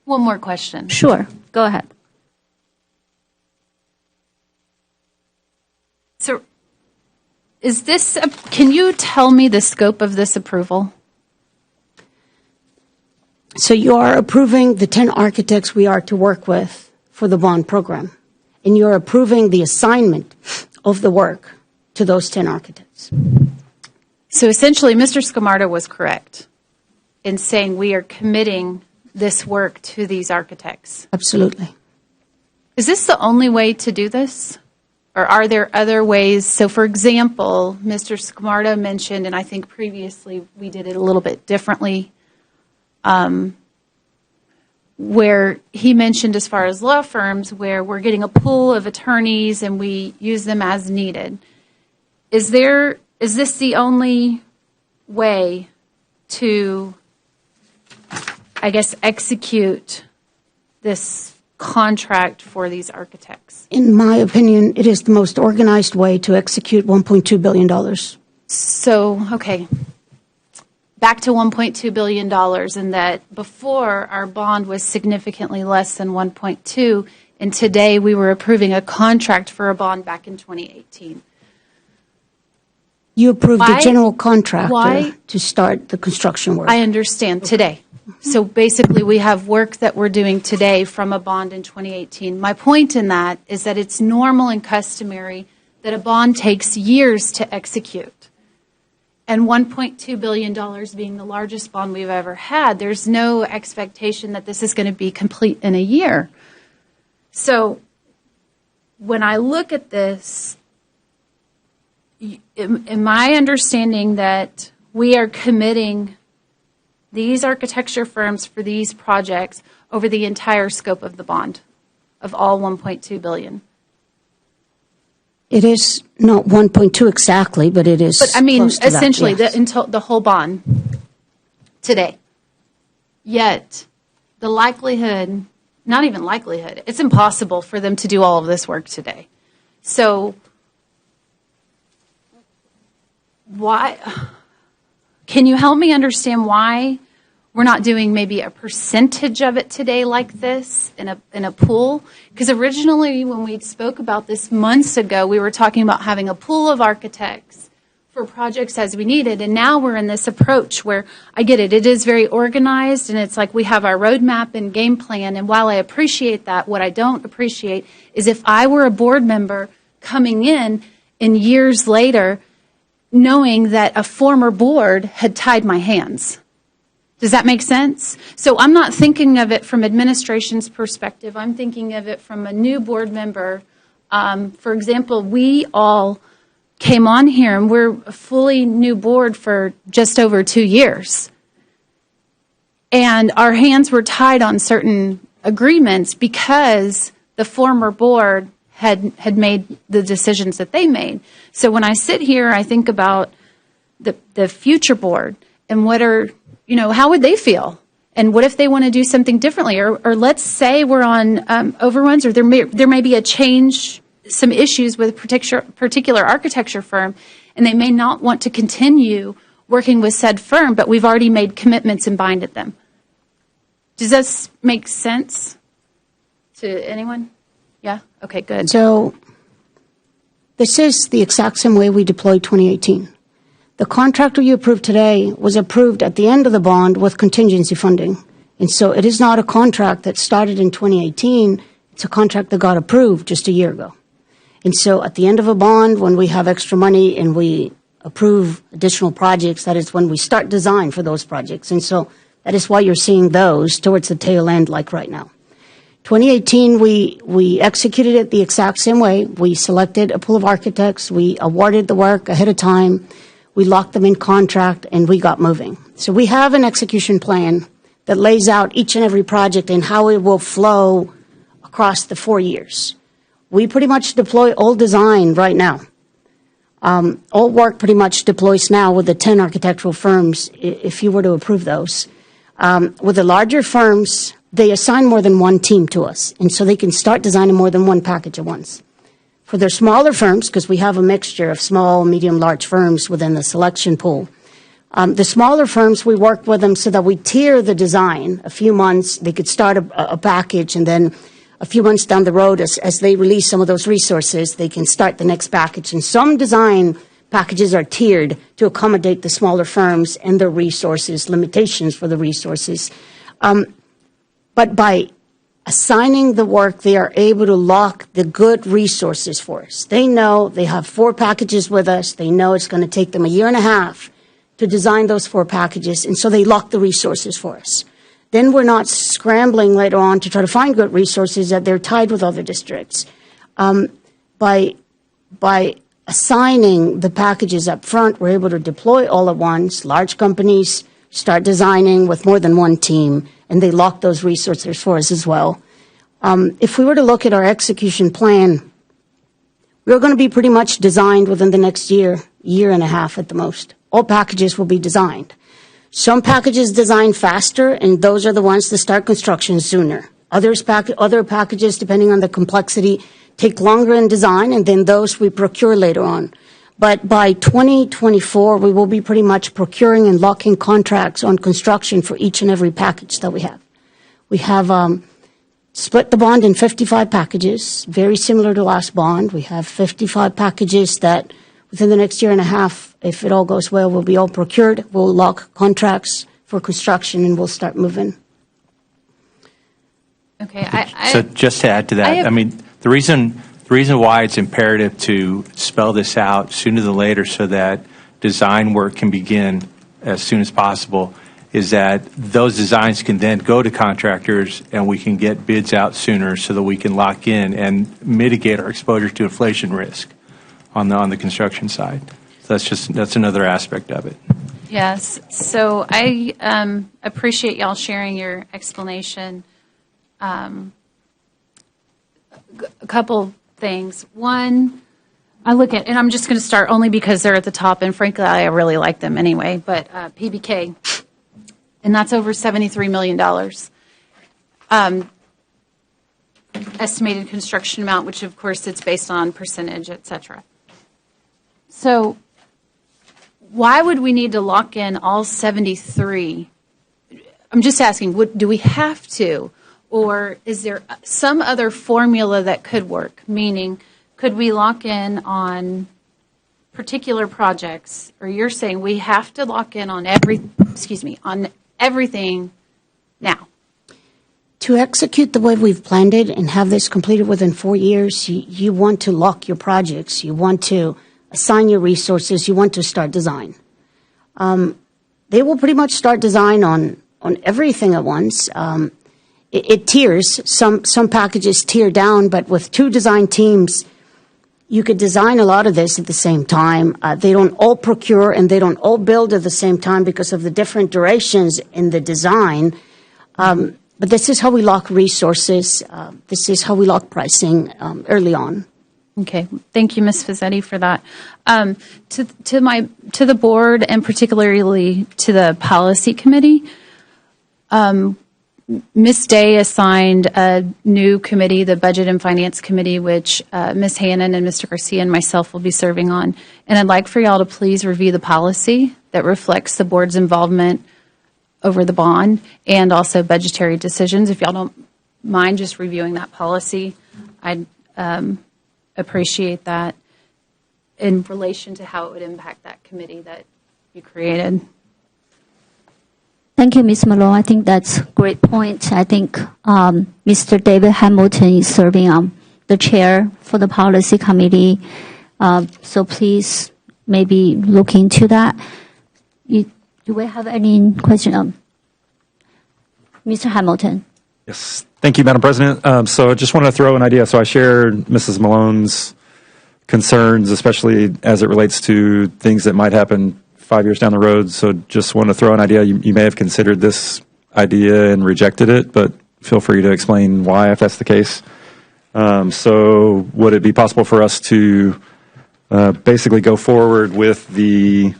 One more question. Sure, go ahead. So can you tell me the scope of this approval? So you are approving the 10 architects we are to work with for the bond program, and you're approving the assignment of the work to those 10 architects. So essentially, Mr. Scamardo was correct in saying we are committing this work to these architects. Absolutely. Is this the only way to do this? Or are there other ways? So, for example, Mr. Scamardo mentioned, and I think previously we did it a little bit differently, where he mentioned as far as law firms, where we're getting a pool of attorneys and we use them as needed. Is this the only way to, I guess, execute this contract for these architects? In my opinion, it is the most organized way to execute $1.2 billion. So, okay. Back to $1.2 billion, and that before our bond was significantly less than 1.2, and today we were approving a contract for a bond back in 2018. You approved the general contractor to start the construction work. I understand, today. So basically, we have work that we're doing today from a bond in 2018. My point in that is that it's normal and customary that a bond takes years to execute. And $1.2 billion being the largest bond we've ever had, there's no expectation that this is going to be complete in a year. So when I look at this, am I understanding that we are committing these architecture firms for these projects over the entire scope of the bond, of all 1.2 billion? It is not 1.2 exactly, but it is. But I mean, close to that, essentially, yes. the whole bond today. Yet, the likelihood, not even likelihood, it's impossible for them to do all of this work today. So, why? Can you help me understand why we're not doing maybe a percentage of it today like this in a pool? Because originally when we spoke about this months ago, we were talking about having a pool of architects for projects as we needed. And now we're in this approach where I get it. It is very organized and it's like we have our roadmap and game plan. And while I appreciate that, what I don't appreciate is if I were a board member coming in years later, knowing that a former board had tied my hands. Does that make sense? So I'm not thinking of it from administration's perspective. I'm thinking of it from a new board member. For example, we all came on here and we're a fully new board for just over 2 years. And our hands were tied on certain agreements because the former board had made the decisions that they made. So when I sit here, I think about the future board and what are, how would they feel? And what if they want to do something differently? Or let's say we're on overruns, or there may be a change, some issues with a particular architecture firm, and they may not want to continue working with said firm, but we've already made commitments and binded them. Does this make sense to anyone? Yeah? Okay, good. So this is the exact same way we deployed 2018. The contractor you approved today was approved at the end of the bond with contingency funding. And so it is not a contract that started in 2018. It's a contract that got approved just a year ago. And so at the end of a bond, when we have extra money and we approve additional projects, that is when we start design for those projects. And so that is why you're seeing those towards the tail end like right now. 2018, we executed it the exact same way. We selected a pool of architects. We awarded the work ahead of time. We locked them in contract, and we got moving. So we have an execution plan that lays out each and every project and how it will flow across the 4 years. We pretty much deploy all design right now. All work pretty much deploys now with the 10 architectural firms, if you were to approve those. With the larger firms, they assign more than one team to us, and so they can start designing more than one package at once. For their smaller firms, because we have a mixture of small, medium, large firms within the selection pool, the smaller firms, we work with them so that we tier the design. A few months, they could start a package, and then a few months down the road, as they release some of those resources, they can start the next package. And some design packages are tiered to accommodate the smaller firms and their resources, limitations for the resources. But by assigning the work, they are able to lock the good resources for us. They know they have 4 packages with us. They know it's going to take them a year and a half to design those 4 packages, and so they lock the resources for us. Then we're not scrambling later on to try to find good resources that they're tied with other districts. By assigning the packages up front, we're able to deploy all at once. Large companies start designing with more than one team, and they lock those resources for us as well. If we were to look at our execution plan, we're going to be pretty much designed within the next year and a half at the most. All packages will be designed. Some packages design faster, and those are the ones that start construction sooner. Other packages, depending on the complexity, take longer in design, and then those we procure later on. But by 2024, we will be pretty much procuring and locking contracts on construction for each and every package that we have. We have split the bond in 55 packages, very similar to last bond. We have 55 packages that within the next year and a half, if it all goes well, will be all procured. We'll lock contracts for construction, and we'll start moving. Okay. So just to add to that, the reason why it's imperative to spell this out sooner than later so that design work can begin as soon as possible is that those designs can then go to contractors and we can get bids out sooner so that we can lock in and mitigate our exposure to inflation risk. on the construction side. So that's another aspect of it. Yes. So I appreciate y'all sharing your explanation. A couple things. One, I look at, and I'm just going to start only because they're at the top, and frankly, I really like them anyway, but PBK, and that's over $73 million. Estimated construction amount, which of course it's based on percentage, et cetera. So why would we need to lock in all 73? I'm just asking, do we have to? Or is there some other formula that could work? Meaning, could we lock in on particular projects? Or you're saying we have to lock in on everything now? To execute the way we've planned it and have this completed within 4 years, you want to lock your projects. You want to assign your resources. You want to start design. They will pretty much start design on everything at once. It tiers. Some packages tier down, but with 2 design teams, you could design a lot of this at the same time. They don't all procure and they don't all build at the same time because of the different durations in the design. But this is how we lock resources. This is how we lock pricing early on. Okay, thank you, Ms. Fazzetti, for that. To the board and particularly to the policy committee, Ms. Day assigned a new committee, the Budget and Finance Committee, which Ms. Hannon and Mr. Garcia and myself will be serving on. And I'd like for y'all to please review the policy that reflects the board's involvement over the bond and also budgetary decisions. If y'all don't mind just reviewing that policy, I'd appreciate that in relation to how it would impact that committee that you created. Thank you, Ms. Malone. I think that's a great point. I think Mr. David Hamilton is serving on the chair for the policy committee. So please maybe look into that. Do we have any question? Mr. Hamilton. Yes. Thank you, Madam President. So I just want to throw an idea. So I shared Mrs. Malone's concerns, especially as it relates to things that might happen 5 years down the road. So just want to throw an idea. You may have considered this idea and rejected it, but feel free to explain why if that's the case. So would it be possible for us to basically go forward with the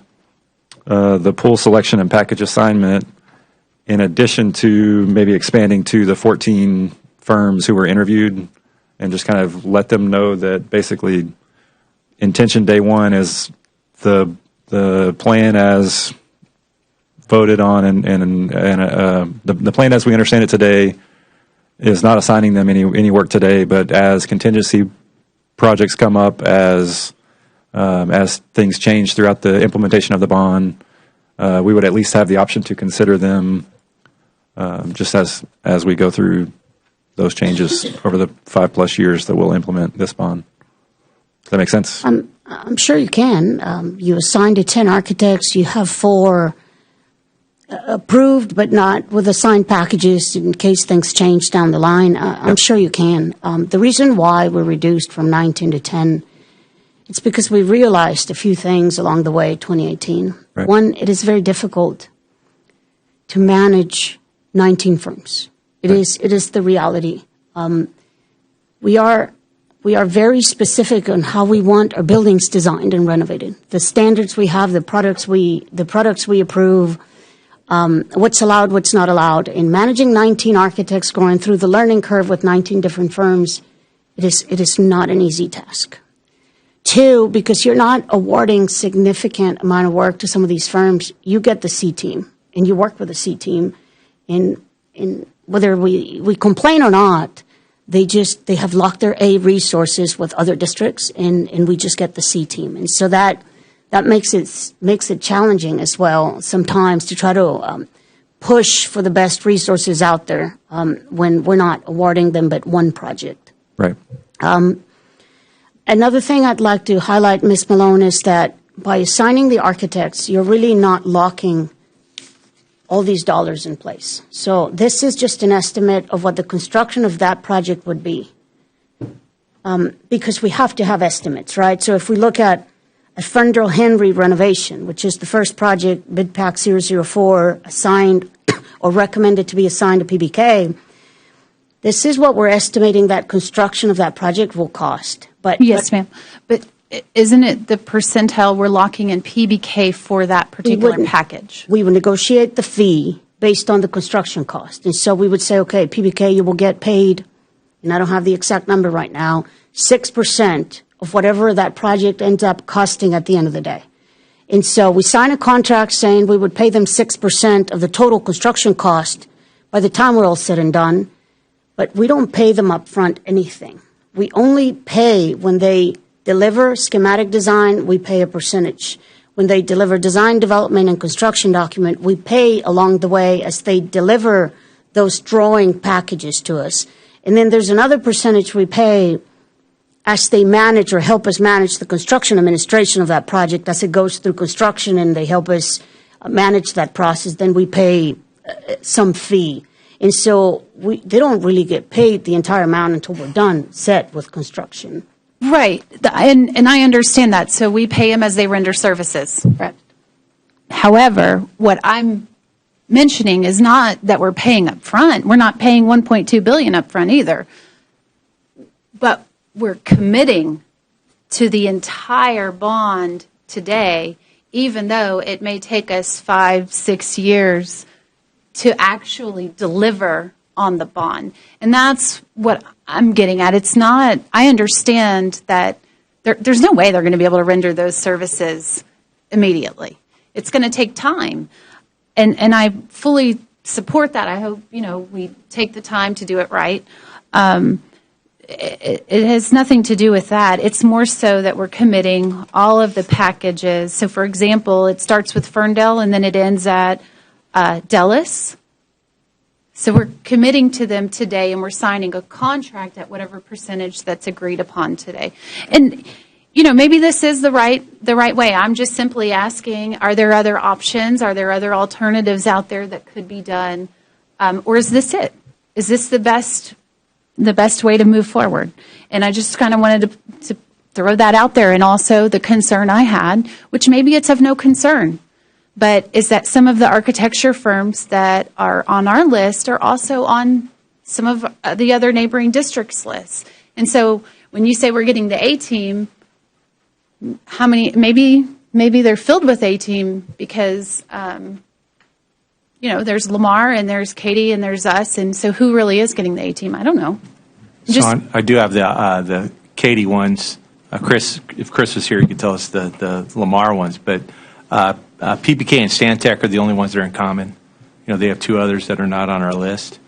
pool selection and package assignment in addition to maybe expanding to the 14 firms who were interviewed and just kind of let them know that basically intention day one is the plan as voted on and the plan as we understand it today is not assigning them any work today, but as contingency projects come up, as things change throughout the implementation of the bond, we would at least have the option to consider them just as we go through those changes over the 5+ years that we'll implement this bond. Does that make sense? I'm sure you can. You assigned to 10 architects. You have 4 approved, but not with assigned packages in case things change down the line. I'm sure you can. The reason why we're reduced from 19 to 10, it's because we realized a few things along the way, 2018. Right. One, it is very difficult to manage 19 firms. It is the reality. We are very specific on how we want our buildings designed and renovated. The standards we have, the products we approve, what's allowed, what's not allowed. In managing 19 architects going through the learning curve with 19 different firms, it is not an easy task. 2, because you're not awarding significant amount of work to some of these firms, you get the C team and you work with the C team. In whether we complain or not, they have locked their A resources with other districts, and we just get the C team. And so that makes it challenging as well sometimes to try to push for the best resources out there when we're not awarding them but one project. Right. Another thing I'd like to highlight, Ms. Malone, is that by assigning the architects, you're really not locking all these dollars in place. So this is just an estimate of what the construction of that project would be. because we have to have estimates, right? So if we look at Ferndale Henry renovation, which is the first project, bid pack 004, assigned or recommended to be assigned to PBK, this is what we're estimating that construction of that project will cost. Yes, ma'am. But isn't it the percentile we're locking in PBK for that particular package? We would negotiate the fee based on the construction cost. And so we would say, okay, PBK, you will get paid, and I don't have the exact number right now, 6% of whatever that project ends up costing at the end of the day. And so we sign a contract saying we would pay them 6% of the total construction cost by the time we're all said and done, but we don't pay them up front anything. We only pay when they deliver schematic design, we pay a percentage. When they deliver design, development, and construction document, we pay along the way as they deliver those drawing packages to us. And then there's another percentage we pay as they manage or help us manage the construction administration of that project as it goes through construction and they help us manage that process, then we pay some fee. And so they don't really get paid the entire amount until we're done, set with construction. Right. And I understand that. So we pay them as they render services. Right. However, what I'm mentioning is not that we're paying up front. We're not paying $1.2 billion up front either. But we're committing to the entire bond today, even though it may take us 5-6 years to actually deliver on the bond. And that's what I'm getting at. It's not, I understand that there's no way they're going to be able to render those services immediately. It's going to take time. And I fully support that. I hope, we take the time to do it right. It has nothing to do with that. It's more so that we're committing all of the packages. So, for example, it starts with Ferndale and then it ends at Dulles. So we're committing to them today and we're signing a contract at whatever percentage that's agreed upon today. And, maybe this is the right way. I'm just simply asking, are there other options? Are there other alternatives out there that could be done? Or is this it? Is this the best way to move forward? And I just kind of wanted to throw that out there. And also the concern I had, which maybe it's of no concern, but is that some of the architecture firms that are on our list are also on some of the other neighboring districts' lists. And so when you say we're getting the A-team, how many, maybe they're filled with A-team because, there's Lamar and there's Katie and there's us. And so who really is getting the A-team? I don't know. So I do have the Katie ones. Chris, if Chris was here, he could tell us the Lamar ones. But PBK and Stantec are the only ones that are in common. They have two others that are not on our list.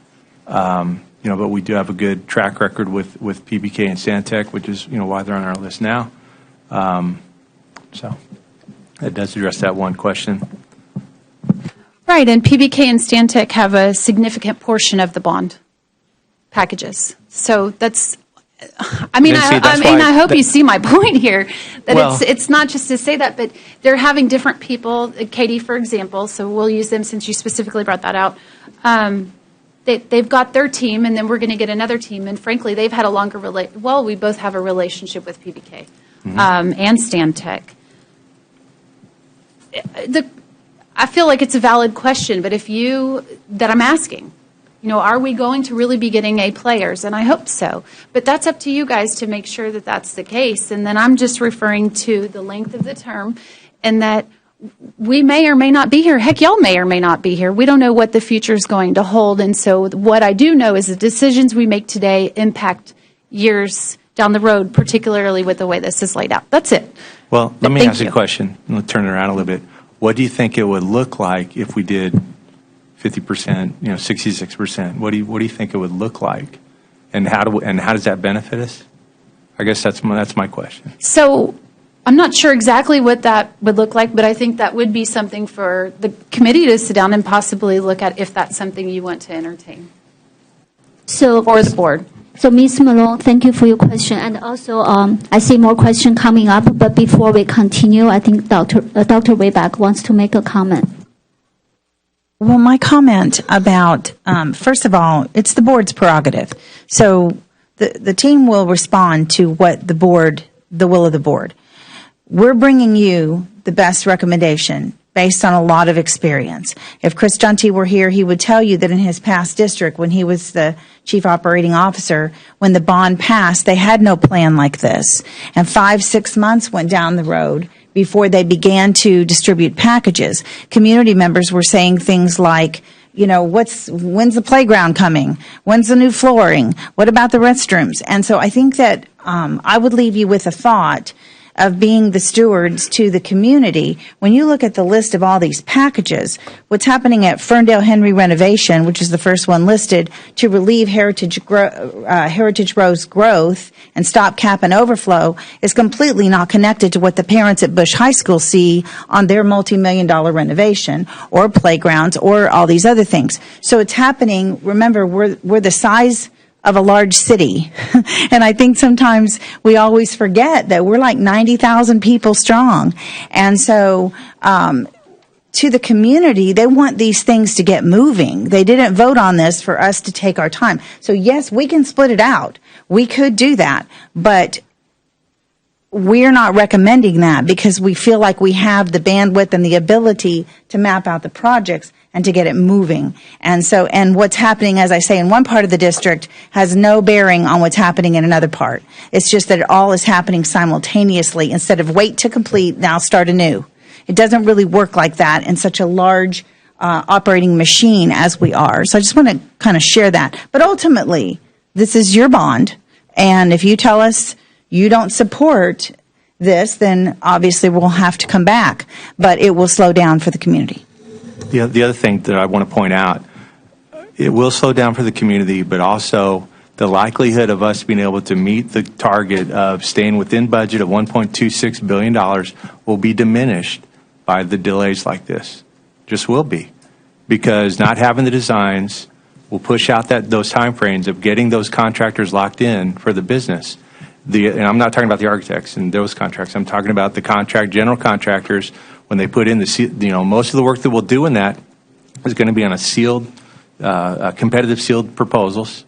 But we do have a good track record with PBK and Stantec, which is why they're on our list now. So that does address that one question. Right, and PBK and Stantec have a significant portion of the bond packages. So that's, I hope you see my point here. That it's not just to say that, but they're having different people. Katie, for example, so we'll use them since you specifically brought that out. They've got their team, and then we're going to get another team. And frankly, they've had a longer we both have a relationship with PBK and Stantec. I feel like it's a valid question, but that I'm asking, are we going to really be getting A players? And I hope so. But that's up to you guys to make sure that that's the case. And then I'm just referring to the length of the term and that we may or may not be here. Heck, y'all may or may not be here. We don't know what the future is going to hold. And so what I do know is the decisions we make today impact years down the road, particularly with the way this is laid out. That's it. Well, let me ask you a question. Let's turn it around a little bit. What do you think it would look like if we did 50%, 66%? What do you think it would look like, and how does that benefit us? I guess that's my question. So I'm not sure exactly what that would look like, but I think that would be something for the committee to sit down and possibly look at if that's something you want to entertain. So for the board. So, Ms. Malone, thank you for your question. And also, I see more questions coming up. But before we continue, I think Dr. Wayback wants to make a comment. Well, my comment about, first of all, it's the board's prerogative. So the team will respond to what the will of the board. We're bringing you the best recommendation based on a lot of experience. If Chris Junte were here, he would tell you that in his past district, when he was the chief operating officer, when the bond passed, they had no plan like this. And 5-6 months went down the road before they began to distribute packages. Community members were saying things like, you know, when's the playground coming? When's the new flooring? What about the restrooms? And so I think that I would leave you with a thought of being the stewards to the community. When you look at the list of all these packages, what's happening at Ferndale Henry renovation, which is the first one listed, to relieve Heritage Row's growth and stop cap and overflow, is completely not connected to what the parents at Bush High School see on their multi-million-dollar renovation or playgrounds or all these other things. So it's happening. Remember, we're the size of a large city. And I think sometimes we always forget that we're like 90,000 people strong. And so, to the community, they want these things to get moving. They didn't vote on this for us to take our time. So yes, we can split it out. We could do that, but we're not recommending that because we feel like we have the bandwidth and the ability to map out the projects and to get it moving. And so, and what's happening, as I say, in one part of the district has no bearing on what's happening in another part. It's just that it all is happening simultaneously instead of wait to complete, now start anew. It doesn't really work like that in such a large operating machine as we are. So I just want to kind of share that. But ultimately, this is your bond. And if you tell us you don't support this, then obviously we'll have to come back. But it will slow down for the community. The other thing that I want to point out, it will slow down for the community, but also the likelihood of us being able to meet the target of staying within budget of $1.26 billion will be diminished by the delays like this. Just will be. Because not having the designs will push out those timeframes of getting those contractors locked in for the business. And I'm not talking about the architects and those contracts. I'm talking about the general contractors. When they put in most of the work that we'll do in that is going to be on a sealed, competitive sealed proposals.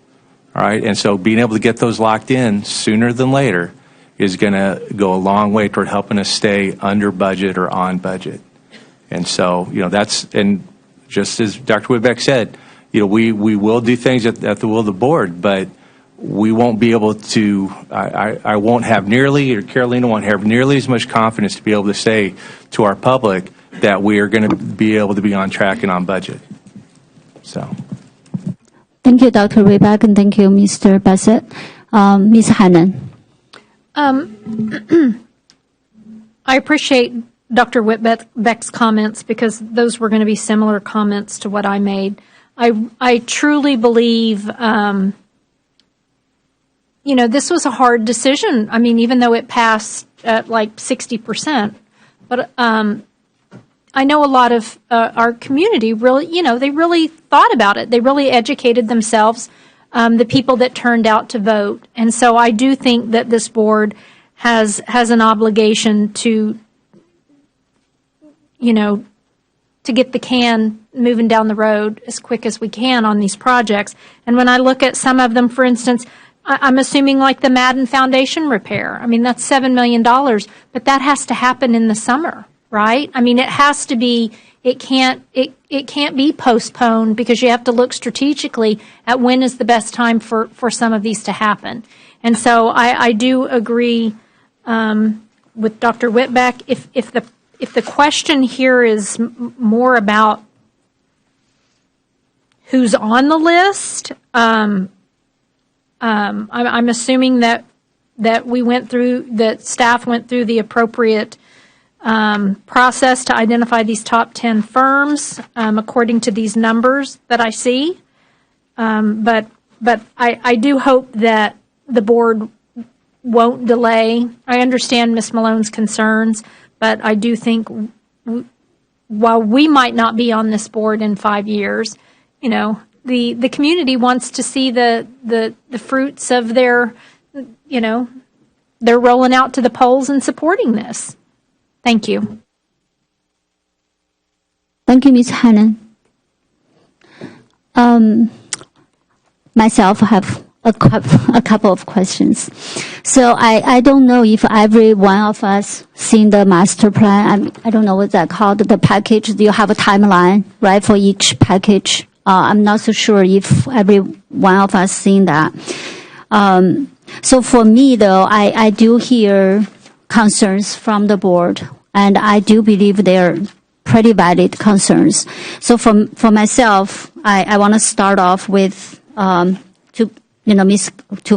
All right. And so being able to get those locked in sooner than later is going to go a long way toward helping us stay under budget or on budget. And so, and just as Dr. Whitbeck said, we will do things at the will of the board, but we won't be able to, I won't have nearly, or Carolina won't have nearly as much confidence to be able to say to our public that we are going to be able to be on track and on budget. So. Thank you, Dr. Whitbeck, and thank you, Mr. Bassett. Ms. Hannan. I appreciate Dr. Whitbeck's comments because those were going to be similar comments to what I made. I truly believe, this was a hard decision. I mean, even though it passed at like 60%, but I know a lot of our community really, they really thought about it. They really educated themselves, the people that turned out to vote. And so I do think that this board has an obligation to, to get the can moving down the road as quick as we can on these projects. And when I look at some of them, for instance, I'm assuming like the Madden Foundation repair. I mean, that's $7 million, but that has to happen in the summer, right? I mean, it has to be, it can't be postponed because you have to look strategically at when is the best time for some of these to happen. And so I do agree with Dr. Whitbeck. If the question here is more about who's on the list, I'm assuming that staff went through the appropriate process to identify these top 10 firms according to these numbers that I see. But I do hope that the board won't delay. I understand Ms. Malone's concerns, but I do think while we might not be on this board in 5 years, the community wants to see the fruits of their, they're rolling out to the polls and supporting this. Thank you. Thank you, Ms. Hannan. Myself have a couple of questions. So I don't know if every one of us seen the master plan. I don't know what's that called, the package. You have a timeline, right, for each package. I'm not so sure if every one of us seen that. So for me, though, I do hear concerns from the board, and I do believe they're pretty valid concerns. So for myself, I want to start off with to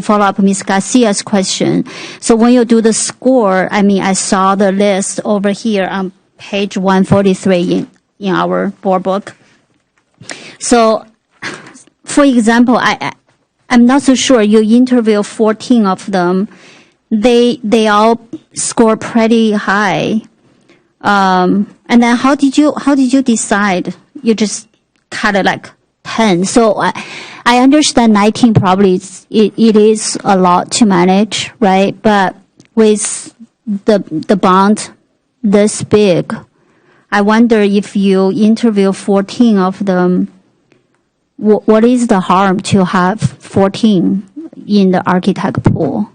follow up Ms. Garcia's question. So when you do the score, I saw the list over here on page 143 in our board book. So, for example, I'm not so sure. You interview 14 of them. They all score pretty high. And then how did you decide? You just cut it like 10. So I understand 19 probably it is a lot to manage, right? But with the bond this big, I wonder if you interview 14 of them, what is the harm to have 14 in the architect pool?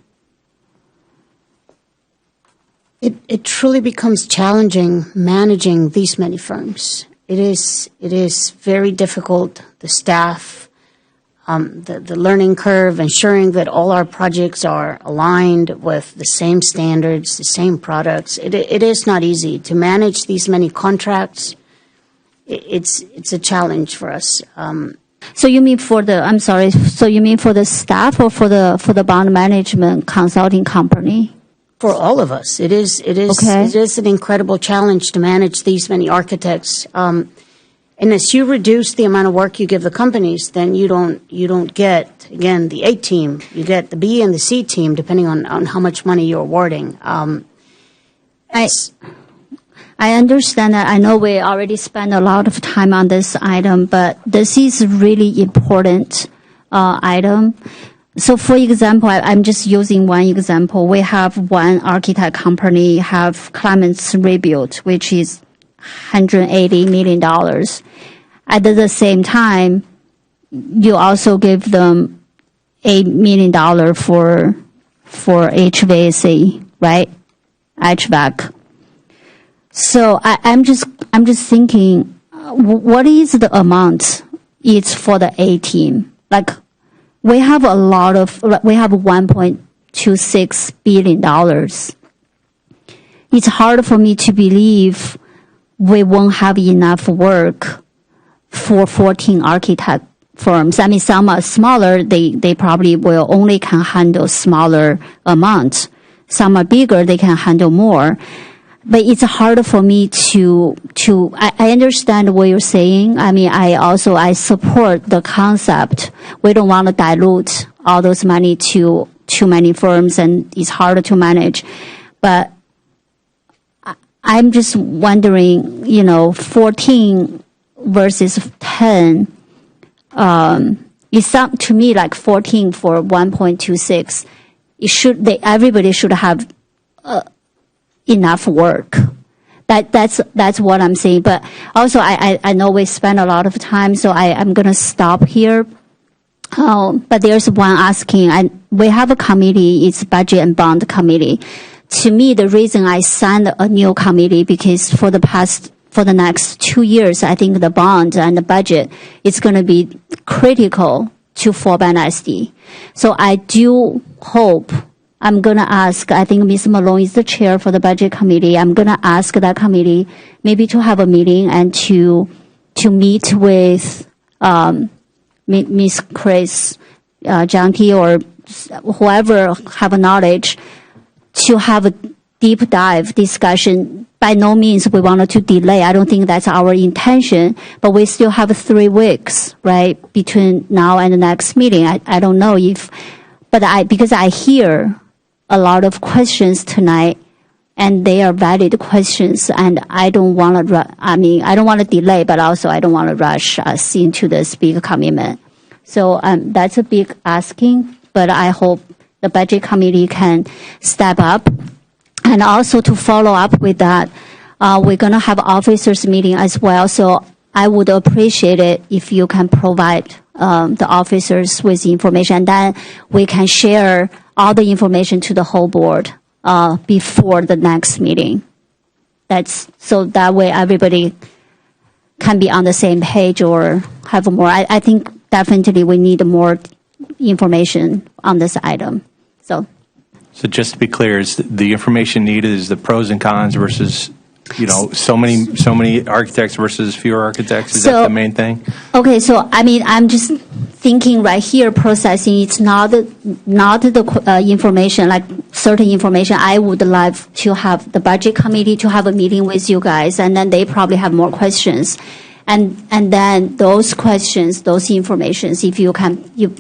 It truly becomes challenging managing these many firms. It is very difficult. The staff, the learning curve, ensuring that all our projects are aligned with the same standards, the same products. It is not easy to manage these many contracts. It's a challenge for us. So you mean for the staff or for the bond management consulting company? For all of us, it is an incredible challenge to manage these many architects. And as you reduce the amount of work you give the companies, then you don't get, again, the A team. You get the B and the C team, depending on how much money you're awarding. I understand that. I know we already spent a lot of time on this item, but this is a really important item. So, for example, I'm just using one example. We have one architect company have Clements Rebuild, which is $180 million. At the same time, you also give them $8 million for HVAC, right? HVAC. So I'm just thinking, what is the amount it's for the A team? Like, we have $1.26 billion. It's hard for me to believe we won't have enough work for 14 architect firms. I mean, some are smaller, they probably will only can handle smaller amounts. Some are bigger, they can handle more. But it's hard for me I understand what you're saying. I mean, I support the concept. We don't want to dilute all those money to too many firms, and it's hard to manage. But I'm just wondering, 14 versus 10, it sounds to me like 14 for 1.26. Everybody should have enough work. That's what I'm saying. But also, I know we spend a lot of time, so I'm going to stop here. But there's one asking, we have a committee, it's Budget and Bond Committee. To me, the reason I signed a new committee, because for the next 2 years, I think the bond and the budget is going to be critical to Fort Bend ISD. So I do hope, I'm going to ask, I think Ms. Malone is the chair for the budget committee. I'm going to ask that committee maybe to have a meeting and to meet with Ms. Chris Janke or whoever have knowledge to have a deep dive discussion. By no means we wanted to delay. I don't think that's our intention, but we still have 3 weeks, right, between now and the next meeting. I don't know because I hear a lot of questions tonight, and they are valid questions, and I don't want to delay, but also I don't want to rush us into this big commitment. So that's a big asking, but I hope the budget committee can step up. And also to follow up with that, we're going to have officers meeting as well. So I would appreciate it if you can provide the officers with information, and then we can share all the information to the whole board before the next meeting. So that way everybody can be on the same page or have more. I think definitely we need more information on this item. So just to be clear, is the information needed is the pros and cons versus, so many architects versus fewer architects? Is that the main thing? Okay, so I'm just thinking right here, processing, it's not the information, like certain information. I would like to have the budget committee to have a meeting with you guys, and then they probably have more questions. And then those questions, those informations, if you can,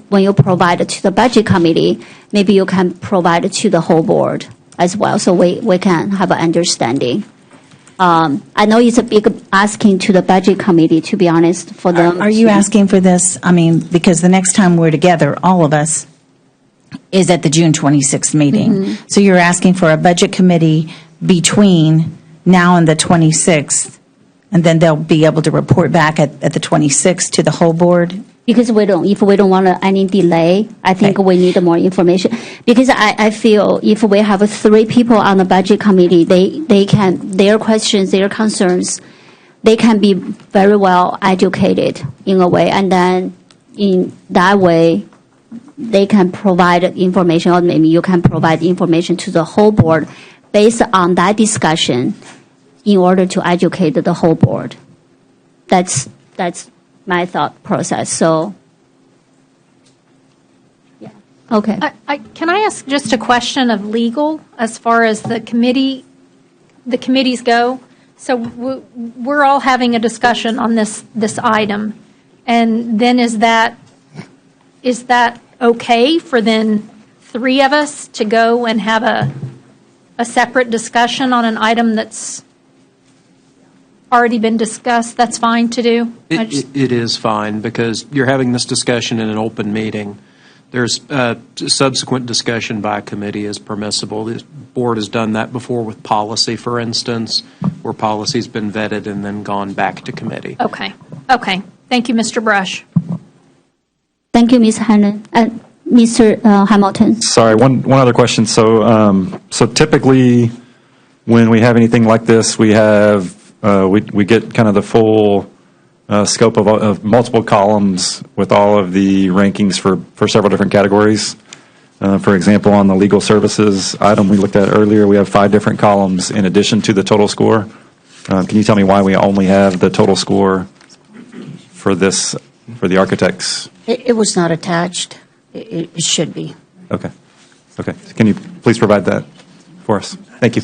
when you provide it to the budget committee, maybe you can provide it to the whole board as well, so we can have an understanding. I know it's a big asking to the budget committee, to be honest, for them. Are you asking for this? Because the next time we're together, all of us, is at the June 26th meeting. Mm-hmm. So you're asking for a budget committee between now and the 26th, and then they'll be able to report back at the 26th to the whole board? Because if we don't want any delay, I think we need more information. Because I feel if we have 3 people on the budget committee, they can, their questions, their concerns, they can be very well educated in a way. And then in that way, they can provide information, or maybe you can provide information to the whole board based on that discussion in order to educate the whole board. That's my thought process. So, yeah. Okay. Can I ask just a question of legal as far as the committees go? So we're all having a discussion on this item, and then is that okay for then 3 of us to go and have a separate discussion on an item that's already been discussed? That's fine to do? It is fine, because you're having this discussion in an open meeting. There's subsequent discussion by committee is permissible. The board has done that before with policy, for instance, where policy's been vetted and then gone back to committee. Okay. Thank you, Mr. Brush. Thank you, Ms. Hannon. Mr. Hamilton. Sorry, one other question. So typically, when we have anything like this, we have we get kind of the full scope of multiple columns with all of the rankings for several different categories. For example, on the legal services item we looked at earlier, we have 5 different columns in addition to the total score. Can you tell me why we only have the total score for the architects? It was not attached. It should be. Okay. Can you please provide that for us? Thank you.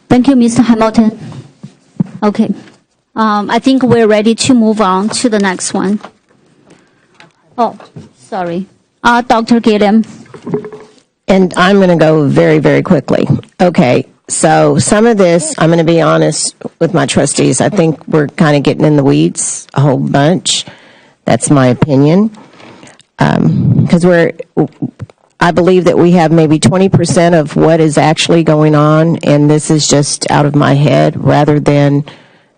Thank you, Mr. Hamilton. Okay. I think we're ready to move on to the next one. Oh, sorry. Dr. Gilliam. And I'm going to go very, very quickly. Okay, so some of this, I'm going to be honest with my trustees, I think we're kind of getting in the weeds a whole bunch. That's my opinion. Because I believe that we have maybe 20% of what is actually going on, and this is just out of my head rather than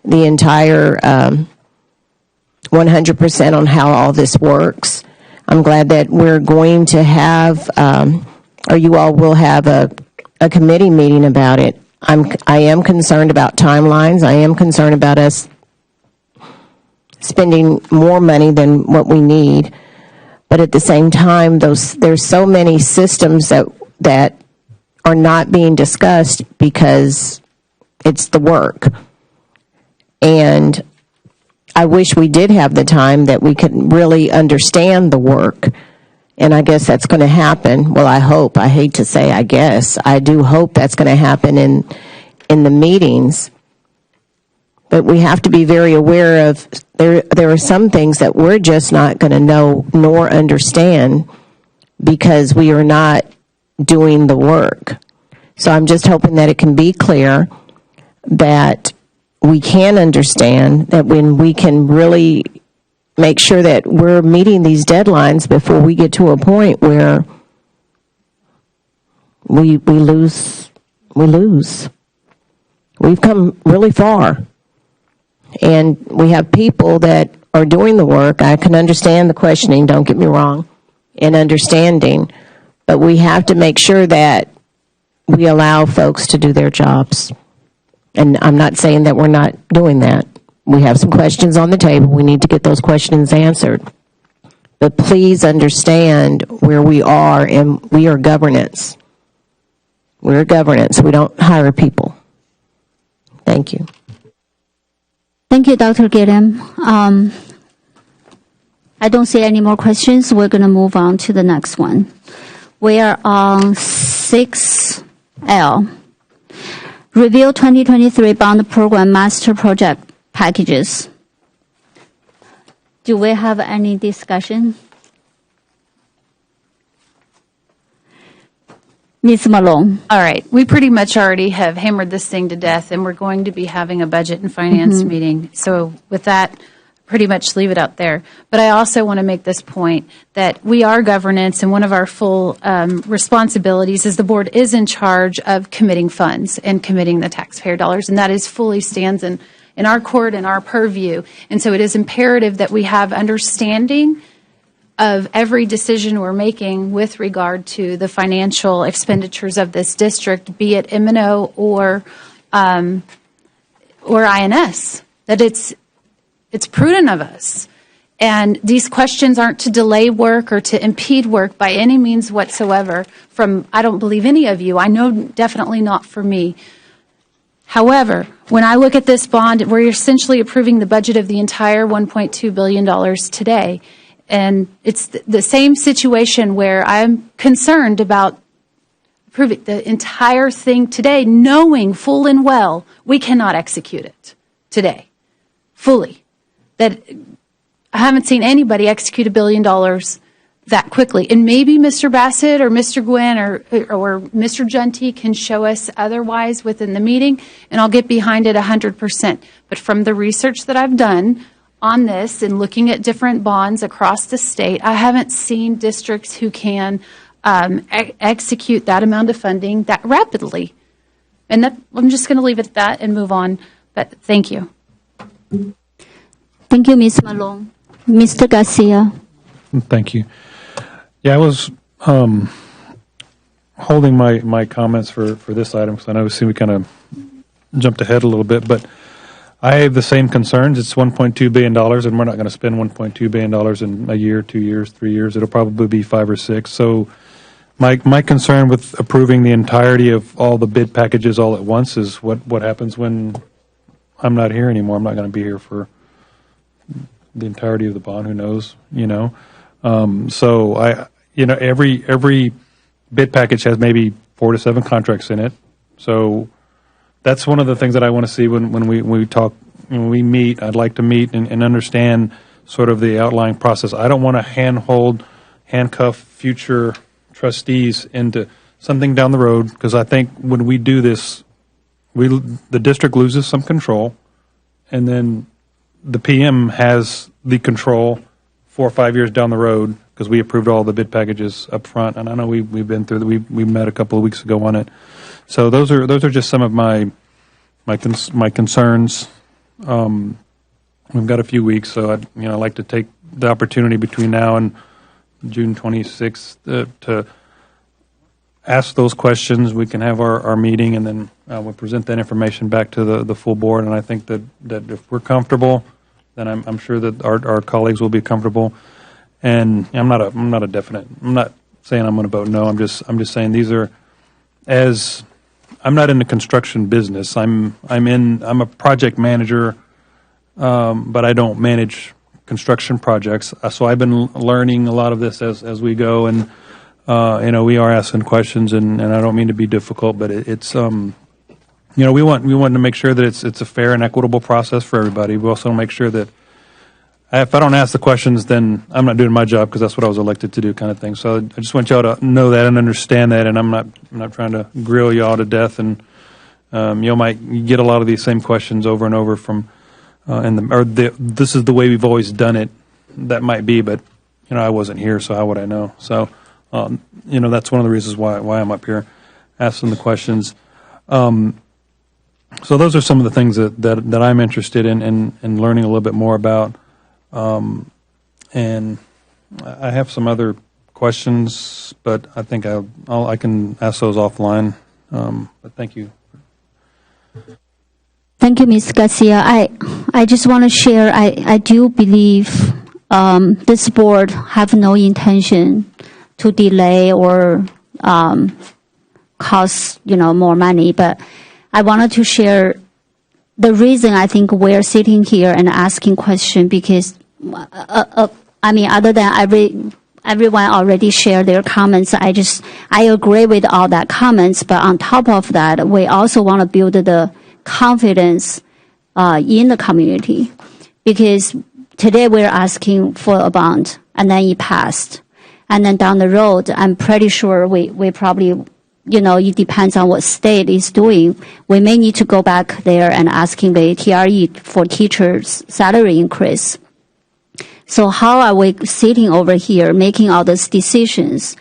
the entire 100% on how all this works. I'm glad that we're going to have, or you all will have a committee meeting about it. I am concerned about timelines. I am concerned about us spending more money than what we need. But at the same time, there's so many systems that are not being discussed because it's the work. And I wish we did have the time that we could really understand the work. And I guess that's going to happen. Well, I hope. I hate to say I guess. I do hope that's going to happen in the meetings. But we have to be very aware of there are some things that we're just not going to know nor understand because we are not doing the work. So I'm just hoping that it can be clear that we can understand, that when we can really make sure that we're meeting these deadlines before we get to a point where we lose. We've come really far. And we have people that are doing the work. I can understand the questioning, don't get me wrong, and understanding, but we have to make sure that we allow folks to do their jobs. And I'm not saying that we're not doing that. We have some questions on the table. We need to get those questions answered. But please understand where we are, and we are governance. We're governance. We don't hire people. Thank you. Thank you, Dr. Gilliam. I don't see any more questions. We're going to move on to the next one. We are on 6L. Review 2023 Bond Program Master Project Packages. Do we have any discussion? Ms. Malone. All right. We pretty much already have hammered this thing to death, and we're going to be having a budget and finance meeting. So with that, pretty much leave it out there. But I also want to make this point that we are governance, and one of our full responsibilities is the board is in charge of committing funds and committing the taxpayer dollars, and that is fully stands in our court and our purview. And so it is imperative that we have understanding of every decision we're making with regard to the financial expenditures of this district, be it M&O or INS, that it's prudent of us. And these questions aren't to delay work or to impede work by any means whatsoever from, I don't believe, any of you. I know definitely not for me. However, when I look at this bond, we're essentially approving the budget of the entire $1.2 billion today. And it's the same situation where I'm concerned about approving the entire thing today, knowing full and well we cannot execute it today fully. That I haven't seen anybody execute $1 billion that quickly. And maybe Mr. Bassett or Mr. Gwynn or Mr. Junty can show us otherwise within the meeting, and I'll get behind it 100%. But from the research that I've done on this and looking at different bonds across the state, I haven't seen districts who can execute that amount of funding that rapidly. And I'm just going to leave it at that and move on. But thank you. Thank you, Ms. Malone. Mr. Garcia. Thank you. Yeah, I was holding my comments for this item because I know we kind of jumped ahead a little bit, but I have the same concerns. It's $1.2 billion, and we're not going to spend $1.2 billion in a year, 2 years, 3 years. It'll probably be 5 or 6. So my concern with approving the entirety of all the bid packages all at once is what happens when I'm not here anymore. I'm not going to be here for the entirety of the bond. Who knows? So every bid package has maybe 4 to 7 contracts in it. So that's one of the things that I want to see when we talk, when we meet. I'd like to meet and understand sort of the outlying process. I don't want to handcuff future trustees into something down the road, because I think when we do this, the district loses some control, and then the PM has the control 4 or 5 years down the road, because we approved all the bid packages up front. And I know we've been through we met a couple of weeks ago on it. So those are just some of my concerns. We've got a few weeks, so I'd like to take the opportunity between now and June 26th to ask those questions. We can have our meeting, and then we'll present that information back to the full board. And I think that if we're comfortable, then I'm sure that our colleagues will be comfortable. And I'm not a definite. I'm not saying I'm going to vote no. I'm just saying these are, as I'm not in the construction business. I'm a project manager, but I don't manage construction projects. So I've been learning a lot of this as we go, and we are asking questions, and I don't mean to be difficult, but it's we want to make sure that it's a fair and equitable process for everybody. We also want to make sure that if I don't ask the questions, then I'm not doing my job, because that's what I was elected to do, kind of thing. So I just want y'all to know that and understand that, and I'm not trying to grill y'all to death, and you might get a lot of these same questions over and over from, this is the way we've always done it. That might be, but I wasn't here, so how would I know? So that's one of the reasons why I'm up here asking the questions. So those are some of the things that I'm interested in learning a little bit more about. And I have some other questions, but I think I can ask those offline. But thank you. Thank you, Ms. Garcia. I just want to share, I do believe this board have no intention to delay or cost, more money. But I wanted to share the reason I think we're sitting here and asking questions because, other than everyone already shared their comments, I agree with all that comments. But on top of that, we also want to build the confidence in the community, because today we're asking for a bond and then it passed, and then down the road I'm pretty sure we probably, it depends on what state is doing, we may need to go back there and asking the TRE for teachers' salary increase. So how are we sitting over here making all those decisions?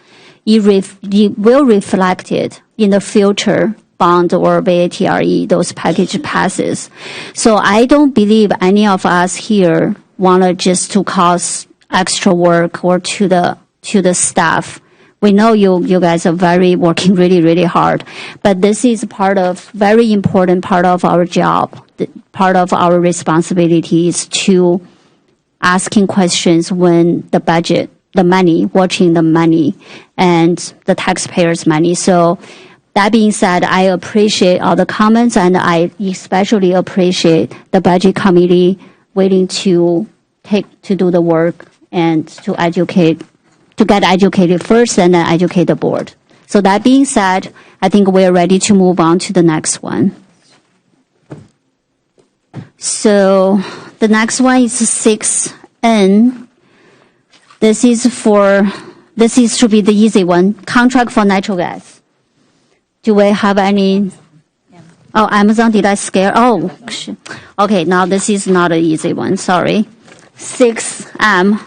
It will reflect it in the future bond or BATRE, those package passes. So I don't believe any of us here want just to cause extra work or to the staff. We know you guys are working really, really hard, but this is very important part of our job. Part of our responsibility is to asking questions when the budget, the money, watching the money and the taxpayers' money. So that being said, I appreciate all the comments, and I especially appreciate the budget committee willing to do the work and to get educated first and then educate the board. So that being said, I think we're ready to move on to the next one. So the next one is 6N. This is to be the easy one. Contract for natural gas. Do we have any? Oh, Amazon, did I scare? Oh, okay, now this is not an easy one, sorry. 6M,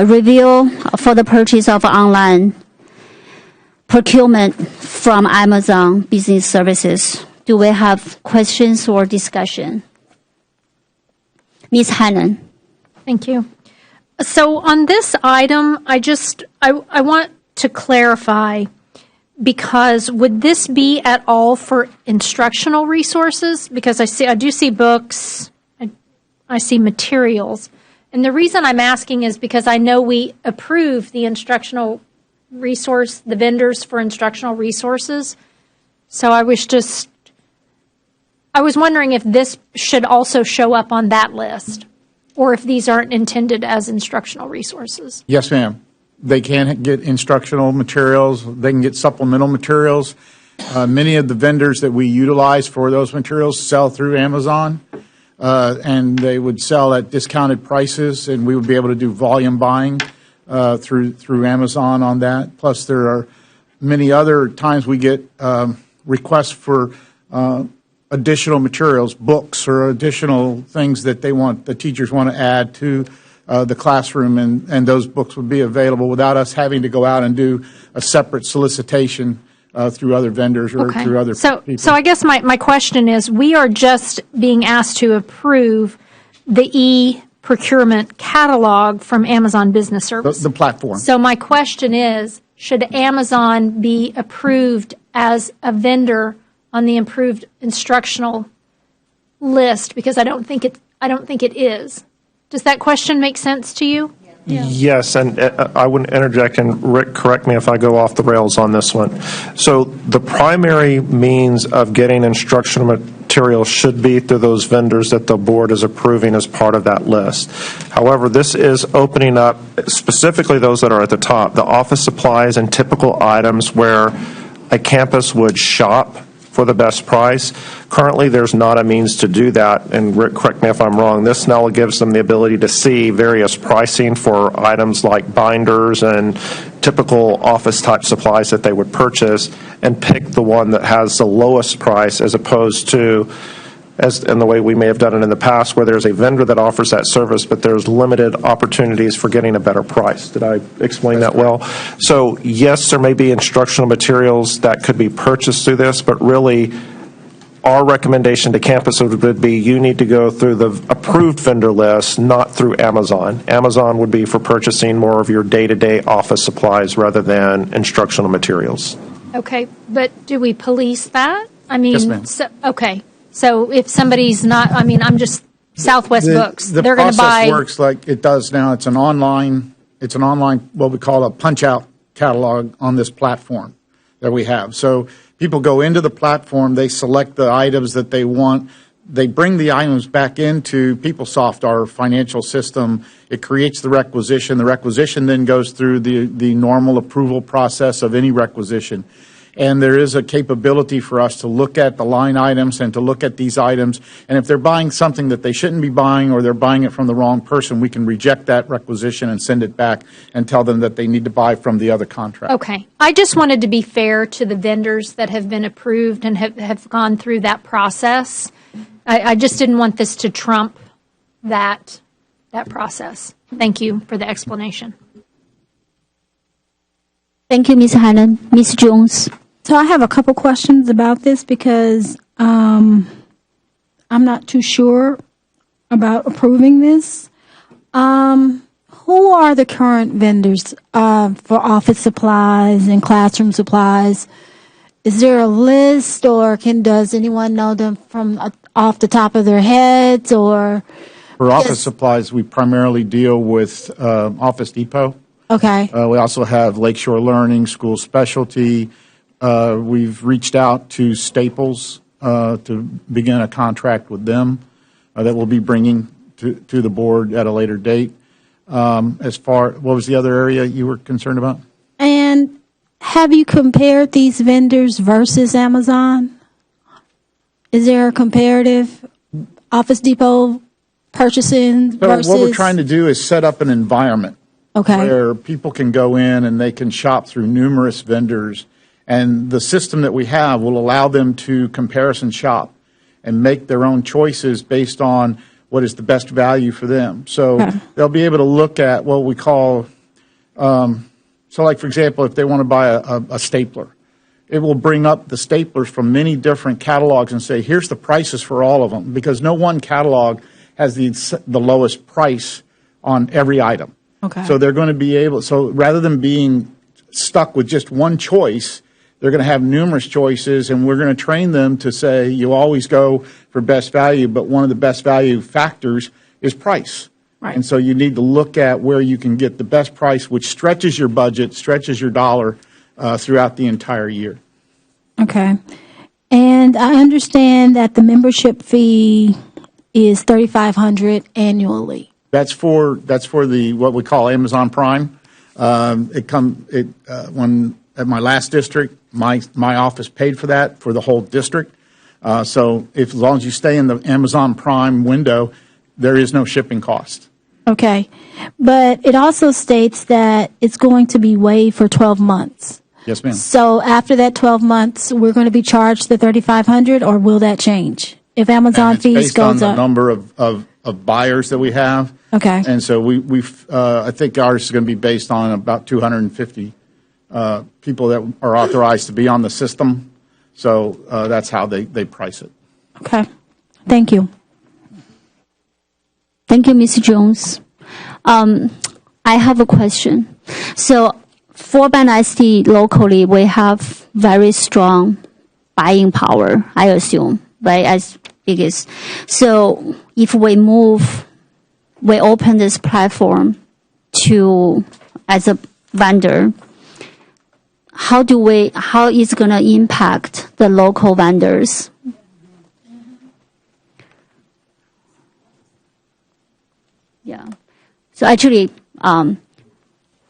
review for the purchase of online procurement from Amazon Business Services. Do we have questions or discussion? Ms. Hannan. Thank you. So on this item, I want to clarify, because would this be at all for instructional resources? Because I do see books, I see materials. And the reason I'm asking is because I know we approve the instructional resource, the vendors for instructional resources. So I was wondering if this should also show up on that list, or if these aren't intended as instructional resources. Yes, ma'am. They can get instructional materials. They can get supplemental materials. Many of the vendors that we utilize for those materials sell through Amazon, and they would sell at discounted prices, and we would be able to do volume buying through Amazon on that. Plus, there are many other times we get requests for additional materials, books, or additional things that the teachers want to add to the classroom, and those books would be available without us having to go out and do a separate solicitation through other vendors or through other people. So I guess my question is, we are just being asked to approve the e-procurement catalog from Amazon Business Services. The platform. So my question is, should Amazon be approved as a vendor on the improved instructional list? Because I don't think it is. Does that question make sense to you? Yes, and I would interject, and Rick, correct me if I go off the rails on this one. So the primary means of getting instructional material should be through those vendors that the board is approving as part of that list. However, this is opening up specifically those that are at the top, the office supplies and typical items where a campus would shop for the best price. Currently, there's not a means to do that, and Rick, correct me if I'm wrong, this now gives them the ability to see various pricing for items like binders and typical office-type supplies that they would purchase and pick the one that has the lowest price, as opposed to, as in the way we may have done it in the past, where there's a vendor that offers that service, but there's limited opportunities for getting a better price. Did I explain that well? So yes, there may be instructional materials that could be purchased through this, but really our recommendation to campuses would be you need to go through the approved vendor list, not through Amazon. Amazon would be for purchasing more of your day-to-day office supplies rather than instructional materials. Okay, but do we police that? I mean, Yes, ma'am. okay. So if somebody's not, I mean, I'm just Southwest Books. The They're going to process buy. works like it does now. It's an online, what we call a punch-out catalog on this platform that we have. So people go into the platform, they select the items that they want, they bring the items back into PeopleSoft, our financial system. It creates the requisition. The requisition then goes through the normal approval process of any requisition. And there is a capability for us to look at the line items and to look at these items. And if they're buying something that they shouldn't be buying or they're buying it from the wrong person, we can reject that requisition and send it back and tell them that they need to buy from the other contract. Okay. I just wanted to be fair to the vendors that have been approved and have gone through that process. I just didn't want this to trump that process. Thank you for the explanation. Thank you, Ms. Hannon. Ms. Jones. So I have a couple questions about this because I'm not too sure about approving this. Who are the current vendors for office supplies and classroom supplies? Is there a list, or does anyone know them from off the top of their heads? Or For office supplies, we primarily deal with Office Depot. okay, We also have Lakeshore Learning, School Specialty. We've reached out to Staples to begin a contract with them that we'll be bringing to the board at a later date. What was the other area you were concerned about? and have you compared these vendors versus Amazon? Is there a comparative Office Depot purchasing So versus? what we're trying to do is set up an environment Okay. where people can go in and they can shop through numerous vendors. And the system that we have will allow them to comparison shop and make their own choices based on what is the best value for them. So they'll be able to look at what we call, like, for example, if they want to buy a stapler, it will bring up the staplers from many different catalogs and say, here's the prices for all of them, because no one catalog has the lowest price on every item. Okay. So they're going to be able, so rather than being stuck with just one choice, they're going to have numerous choices, and we're going to train them to say you always go for best value, but one of the best value factors is price. Right. And so you need to look at where you can get the best price, which stretches your budget, stretches your dollar throughout the entire year. Okay. And I understand that the membership fee is $3,500 annually. That's for the what we call Amazon Prime. When at my last district, my office paid for that for the whole district. So as long as you stay in the Amazon Prime window, there is no shipping cost. Okay. But it also states that it's going to be waived for 12 months. Yes, ma'am. So after that 12 months, we're going to be charged the $3,500, or will that change if Amazon fees Based on goes the up? number of buyers that we have. Okay. And so I think ours is going to be based on about 250 people that are authorized to be on the system. So that's how they price it. Okay. Thank you. Thank you, Ms. Jones. I have a question. So for Bend ISD locally, we have very strong buying power, I assume, right, as biggest. So if we open this platform as a vendor, how is it going to impact the local vendors? Yeah. So actually,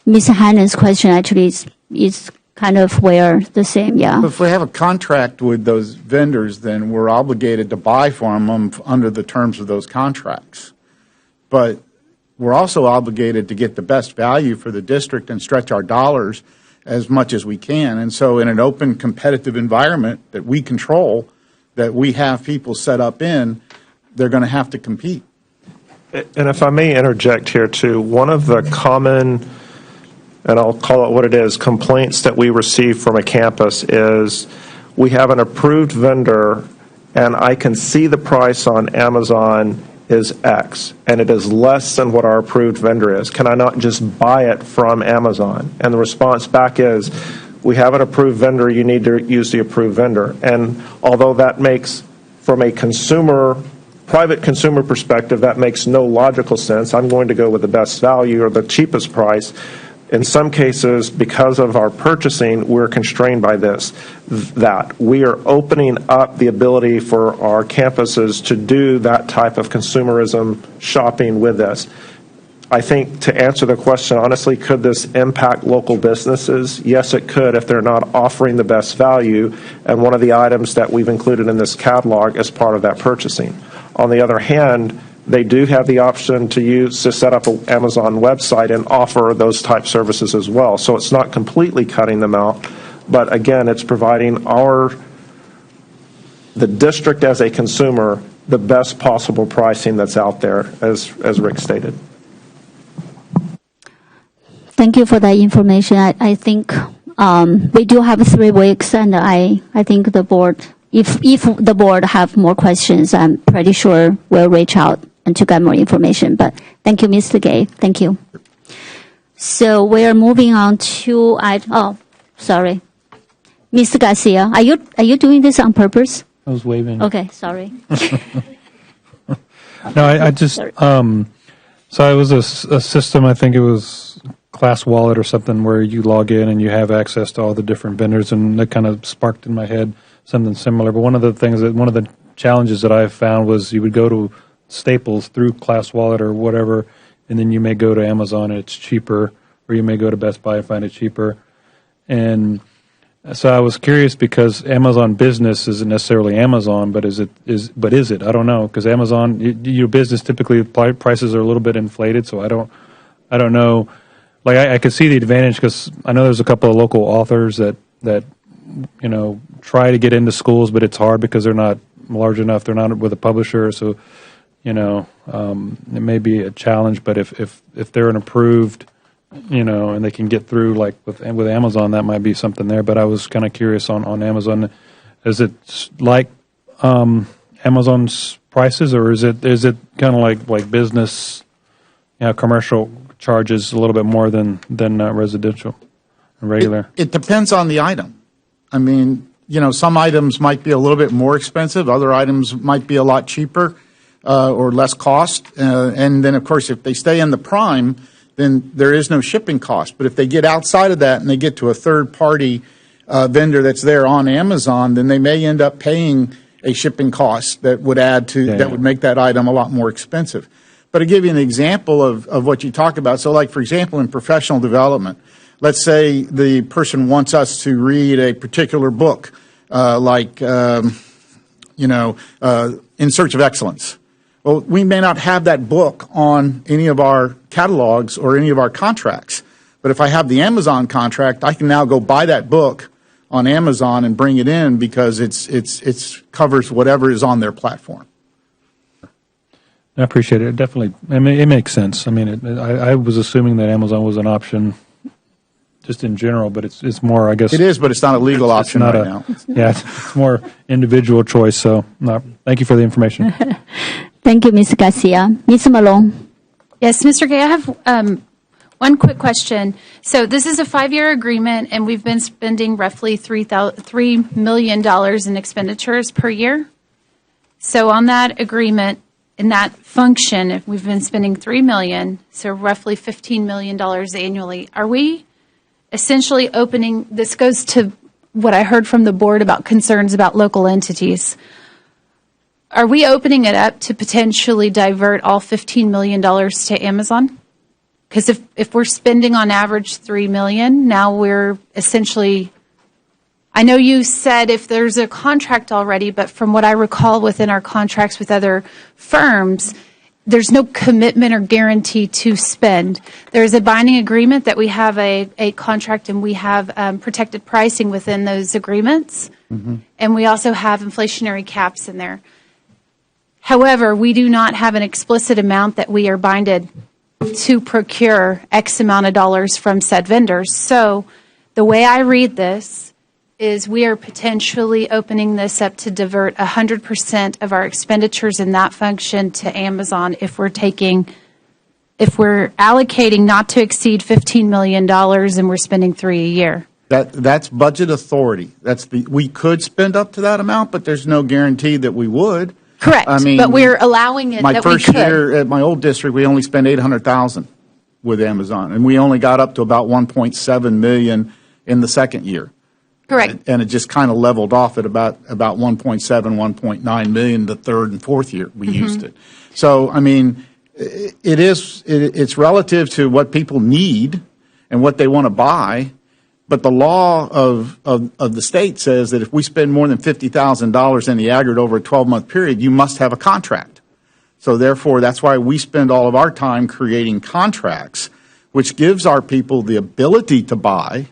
Ms. Hannon's question actually is kind of where the same, yeah. If we have a contract with those vendors, then we're obligated to buy from them under the terms of those contracts. But we're also obligated to get the best value for the district and stretch our dollars as much as we can. And so in an open, competitive environment that we control, that we have people set up in, they're going to have to compete. And if I may interject here too, one of the common, and I'll call it what it is, complaints that we receive from a campus is we have an approved vendor and I can see the price on Amazon is X, and it is less than what our approved vendor is. Can I not just buy it from Amazon? And the response back is, we have an approved vendor, you need to use the approved vendor. And although that makes, from a private consumer perspective, that makes no logical sense, I'm going to go with the best value or the cheapest price. In some cases, because of our purchasing, we're constrained by that. We are opening up the ability for our campuses to do that type of consumerism shopping with us. I think to answer the question honestly, could this impact local businesses? Yes, it could if they're not offering the best value, and one of the items that we've included in this catalog is part of that purchasing. On the other hand, they do have the option to set up an Amazon website and offer those type services as well. So it's not completely cutting them out, but again, it's providing the district as a consumer the best possible pricing that's out there, as Rick stated. Thank you for that information. I think we do have 3 weeks, and I think the board, if the board have more questions, I'm pretty sure we'll reach out and to get more information. But thank you, Mr. Gay. Thank you. So we are moving on to sorry, Mr. Garcia. Are you doing this on purpose? I was waving. Okay, sorry. No, I just so it was a system. I think it was Class Wallet or something where you log in and you have access to all the different vendors, and that kind of sparked in my head something similar. But one of the challenges that I found was you would go to Staples through Class Wallet or whatever, and then you may go to Amazon and it's cheaper, or you may go to Best Buy and find it cheaper. And so I was curious because Amazon Business isn't necessarily Amazon, but is it? I don't know, because Amazon, your business typically prices are a little bit inflated, so I don't know. Like I could see the advantage because I know there's a couple of local authors that try to get into schools, but it's hard because they're not large enough. They're not with a publisher, so it may be a challenge. But if they're an approved, and they can get through like with Amazon, that might be something there. But I was kind of curious on Amazon. Is it like Amazon's prices, or is it kind of like business, commercial charges a little bit more than residential and regular? It depends on the item. I mean, some items might be a little bit more expensive. Other items might be a lot cheaper or less cost. And then, of course, if they stay in the prime, then there is no shipping cost. But if they get outside of that and they get to a third-party vendor that's there on Amazon, then they may end up paying a shipping cost that would would make that item a lot more expensive. But to give you an example of what you talk about, so like, for example, in professional development, let's say the person wants us to read a particular book, In Search of Excellence. Well, we may not have that book on any of our catalogs or any of our contracts. But if I have the Amazon contract, I can now go buy that book on Amazon and bring it in because it's covers whatever is on their platform. I appreciate it. Definitely, it makes sense. I mean, I was assuming that Amazon was an option, just in general, but it's more, I guess. It is, but it's not a legal option right now. Yeah, it's more individual choice. So, thank you for the information. Thank you, Ms. Garcia. Ms. Malone. Yes, Mr. Gay, I have one quick question. So this is a 5-year agreement, and we've been spending roughly $3 million in expenditures per year. So on that agreement, in that function, if we've been spending $3 million, so roughly $15 million annually, are we essentially opening, this goes to what I heard from the board about concerns about local entities. Are we opening it up to potentially divert all $15 million to Amazon? Because if we're spending on average $3 million, now we're essentially, I know you said if there's a contract already, but from what I recall within our contracts with other firms, there's no commitment or guarantee to spend. There's a binding agreement that we have a contract and we have protected pricing within those agreements. Mm-hmm. And we also have inflationary caps in there. However, we do not have an explicit amount that we are binded to procure X amount of dollars from said vendors. So the way I read this is we are potentially opening this up to divert 100% of our expenditures in that function to Amazon if we're allocating not to exceed $15 million and we're spending $3 million a year. That's budget authority. We could spend up to that amount, but there's no guarantee that we would. Correct. I mean, but we're allowing it my that we first could. year at my old district, we only spent $800,000 with Amazon, and we only got up to about $1.7 million in the second year. Correct. And it just kind of leveled off at about 1.7, 1.9 million the third and fourth year we used it. So, I mean, it's relative to what people need and what they want to buy. But the law of the state says that if we spend more than $50,000 in the aggregate over a 12-month period, you must have a contract. So therefore, that's why we spend all of our time creating contracts, which gives our people the ability to buy,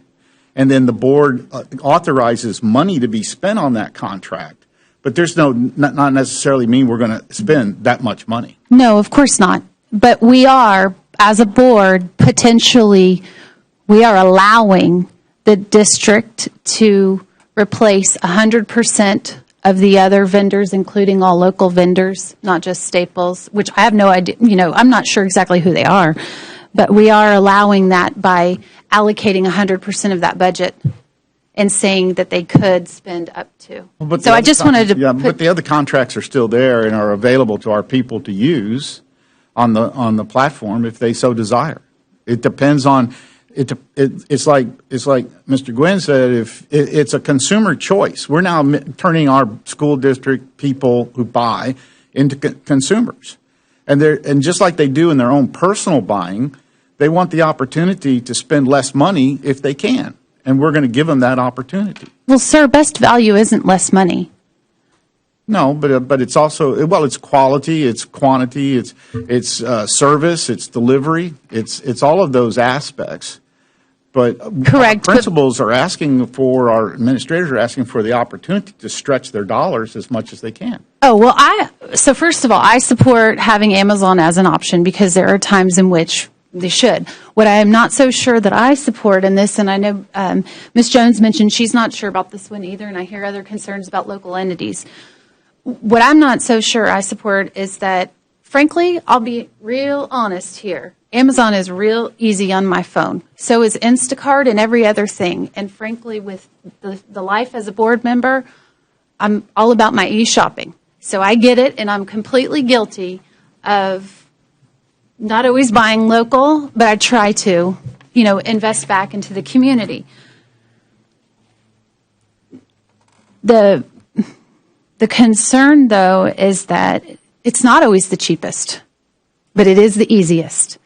and then the board authorizes money to be spent on that contract. But there's not necessarily mean we're going to spend that much money. No, of course not. But we are, as a board, potentially, we are allowing the district to replace 100% of the other vendors, including all local vendors, not just Staples, which I have no idea, I'm not sure exactly who they are, but we are allowing that by allocating 100% of that budget and saying that they could spend up to. But so I just wanted to but the other contracts are still there and are available to our people to use on the platform if they so desire. It depends on it's like Mr. Gwynn said, if it's a consumer choice. We're now turning our school district people who buy into consumers. And just like they do in their own personal buying, they want the opportunity to spend less money if they can. And we're going to give them that opportunity. Well, sir, best value isn't less money. No, but it's also, well, it's quality, it's quantity, it's service, it's delivery, it's all of those aspects. But correct. Our principals are asking for, our administrators are asking for the opportunity to stretch their dollars as much as they can. Oh, well, so first of all, I support having Amazon as an option because there are times in which they should. What I am not so sure that I support in this, and I know Ms. Jones mentioned she's not sure about this one either, and I hear other concerns about local entities. What I'm not so sure I support is that, frankly, I'll be real honest here. Amazon is real easy on my phone. So is Instacart and every other thing. And frankly, with the life as a board member, I'm all about my e-shopping. So I get it, and I'm completely guilty of not always buying local, but I try to, invest back into the community. The concern, though, is that it's not always the cheapest, but it is the easiest.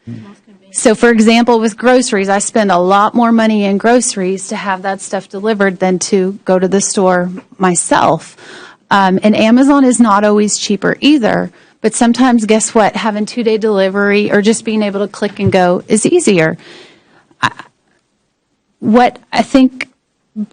So, for example, with groceries, I spend a lot more money in groceries to have that stuff delivered than to go to the store myself. And Amazon is not always cheaper either. But sometimes, guess what? Having 2-day delivery or just being able to click and go is easier. What I think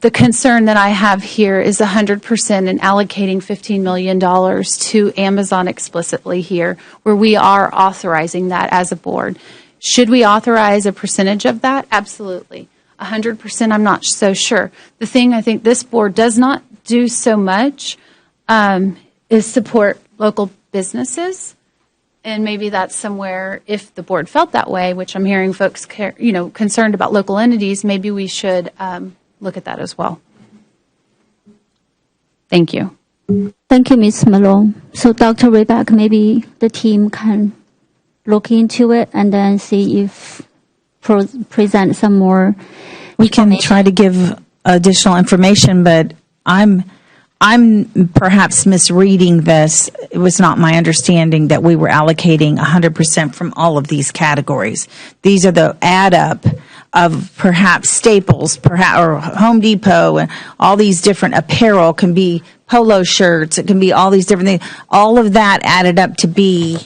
the concern that I have here is 100% in allocating $15 million to Amazon explicitly here, where we are authorizing that as a board. Should we authorize a percentage of that? Absolutely. 100%, I'm not so sure. The thing I think this board does not do so much is support local businesses. And maybe that's somewhere, if the board felt that way, which I'm hearing folks concerned about local entities, maybe we should look at that as well. Thank you. Thank you, Ms. Malone. So, Dr. Rayback, maybe the team can look into it and then see if present some more. We can try to give additional information, but I'm perhaps misreading this. It was not my understanding that we were allocating 100% from all of these categories. These are the add up of perhaps Staples, or Home Depot, and all these different apparel. Can be polo shirts. It can be all these different things. All of that added up to be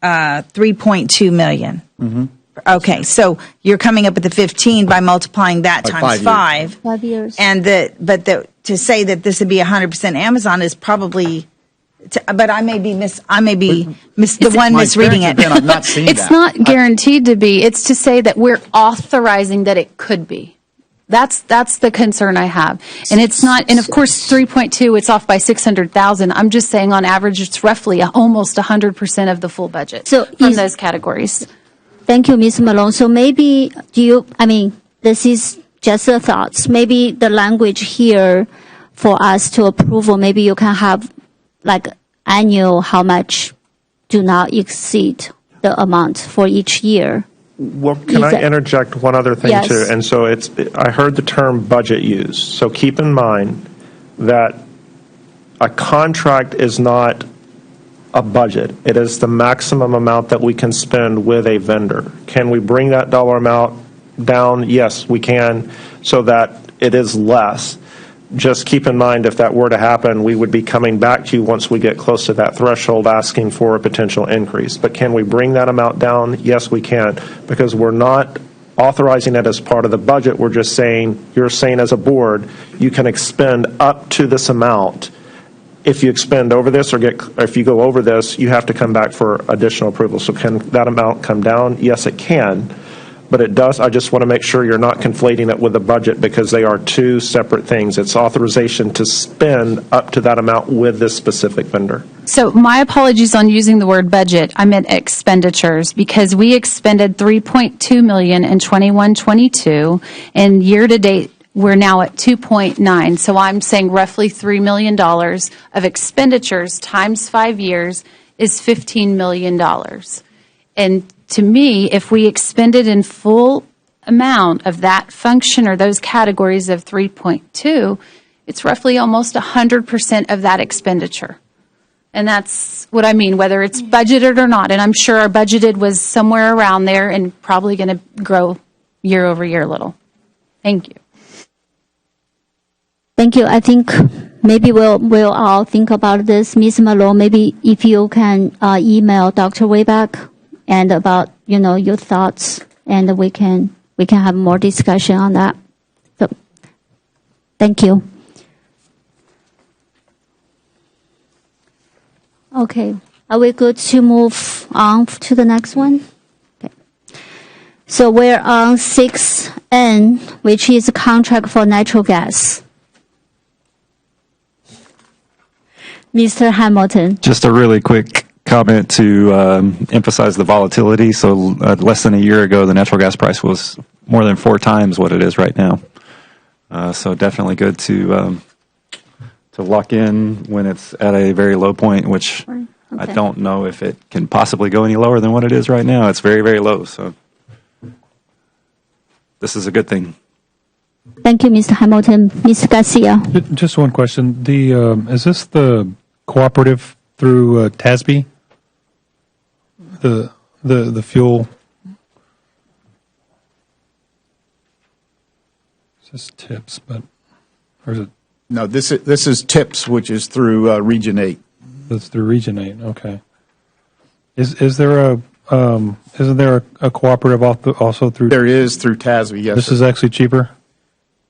3.2 million. Mm-hmm. Okay, so you're coming up with the 15 by multiplying that times 5. 5 years. And to say that this would be 100% Amazon is probably, but I may be misreading it. I'm not seeing it's not guaranteed to be. It's to say that we're authorizing that it could be. That's the concern I have. And it's not, and of course, 3.2, it's off by 600,000. I'm just saying on average, it's roughly almost 100% of the full budget from those categories. Thank you, Ms. Malone. So maybe this is just a thoughts. Maybe the language here for us to approval, maybe you can have like annual how much do not exceed the amount for each year. Well, can I interject one other thing Yes. too? And so I heard the term budget used. So keep in mind that a contract is not a budget. It is the maximum amount that we can spend with a vendor. Can we bring that dollar amount down? Yes, we can, so that it is less. Just keep in mind, if that were to happen, we would be coming back to you once we get close to that threshold asking for a potential increase. But can we bring that amount down? Yes, we can, because we're not authorizing it as part of the budget. We're just saying, you're saying as a board, you can expend up to this amount. If you expend over this or if you go over this, you have to come back for additional approval. So can that amount come down? Yes, it can. But it does. I just want to make sure you're not conflating it with the budget, because they are two separate things. It's authorization to spend up to that amount with this specific vendor. So my apologies on using the word budget. I meant expenditures, because we expended $3.2 million in 21-22, and year to date we're now at 2.9. So I'm saying roughly $3 million of expenditures times 5 years is $15 million. And to me, if we expended in full amount of that function or those categories of 3.2, it's roughly almost 100% of that expenditure. And that's what I mean, whether it's budgeted or not. And I'm sure our budgeted was somewhere around there and probably going to grow year over year a little. Thank you. Thank you. I think maybe we'll all think about this. Ms. Malone, maybe if you can email Dr. Wayback and about your thoughts, and we can have more discussion on that. So, thank you. Okay, are we good to move on to the next one? Okay. So we're on 6N, which is a contract for natural gas. Mr. Hamilton. Just a really quick comment to emphasize the volatility. So less than a year ago, the natural gas price was more than 4 times what it is right now. So definitely good to lock in when it's at a very low point, which I don't know if it can possibly go any lower than what it is right now. It's very, very low. So this is a good thing. Thank you, Mr. Hamilton. Ms. Garcia. Just one question. Is this the cooperative through TASB? The fuel. It says TIPS, but or is it? No, this is TIPS, which is through Region 8. That's through Region 8. Okay. Is there a isn't there a cooperative also through? There is through TASB. Yes. This is actually cheaper.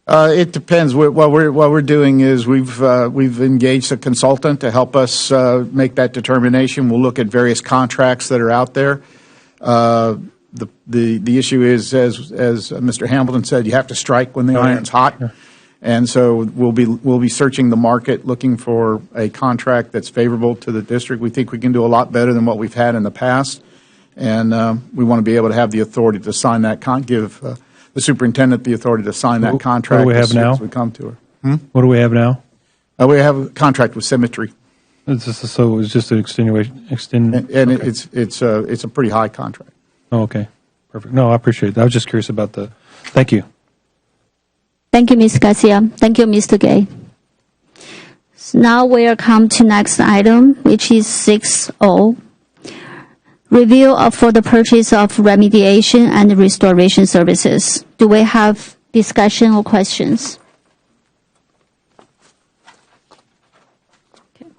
It depends. What we're doing is we've engaged a consultant to help us make that determination. We'll look at various contracts that are out there. The issue is, as Mr. Hamilton said, you have to strike when the iron's hot, and so we'll be searching the market, looking for a contract that's favorable to the district. We think we can do a lot better than what we've had in the past, and we want to be able to have the authority to sign that give the superintendent the authority to sign that contract. What do we have now? As we come to her. What do we have now? We have a contract with Symmetry. So it's just an extenuation. And okay. It's a pretty high contract. Oh, okay. Perfect. No, I appreciate that. I was just curious about the. Thank you. Thank you, Ms. Garcia. Thank you, Mr. Gay. So now we'll come to next item, which is 6O. Review for the purchase of remediation and restoration services. Do we have discussion or questions? Okay.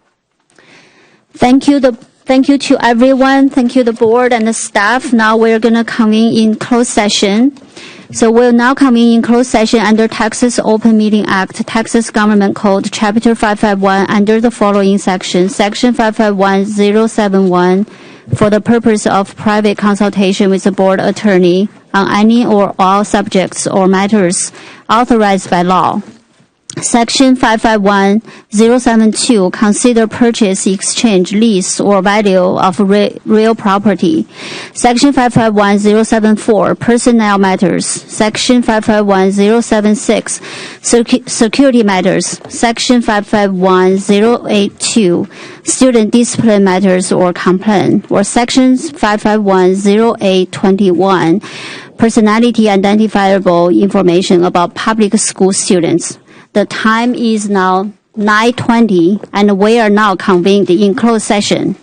Thank you to everyone. Thank you the board and the staff. Now we're going to convene in closed session. So we'll now convene in closed session under Texas Open Meeting Act, Texas Government Code, Chapter 551, under the following section. Section 551071, for the purpose of private consultation with the board attorney on any or all subjects or matters authorized by law. Section 551072, consider purchase, exchange, lease, or value of real property. Section 551074, personnel matters. Section 551076, security matters. Section 551082, student discipline matters or complaint. Or sections 551081, personality identifiable information about public school students. The time is now 9:20, and we are now convened in closed session.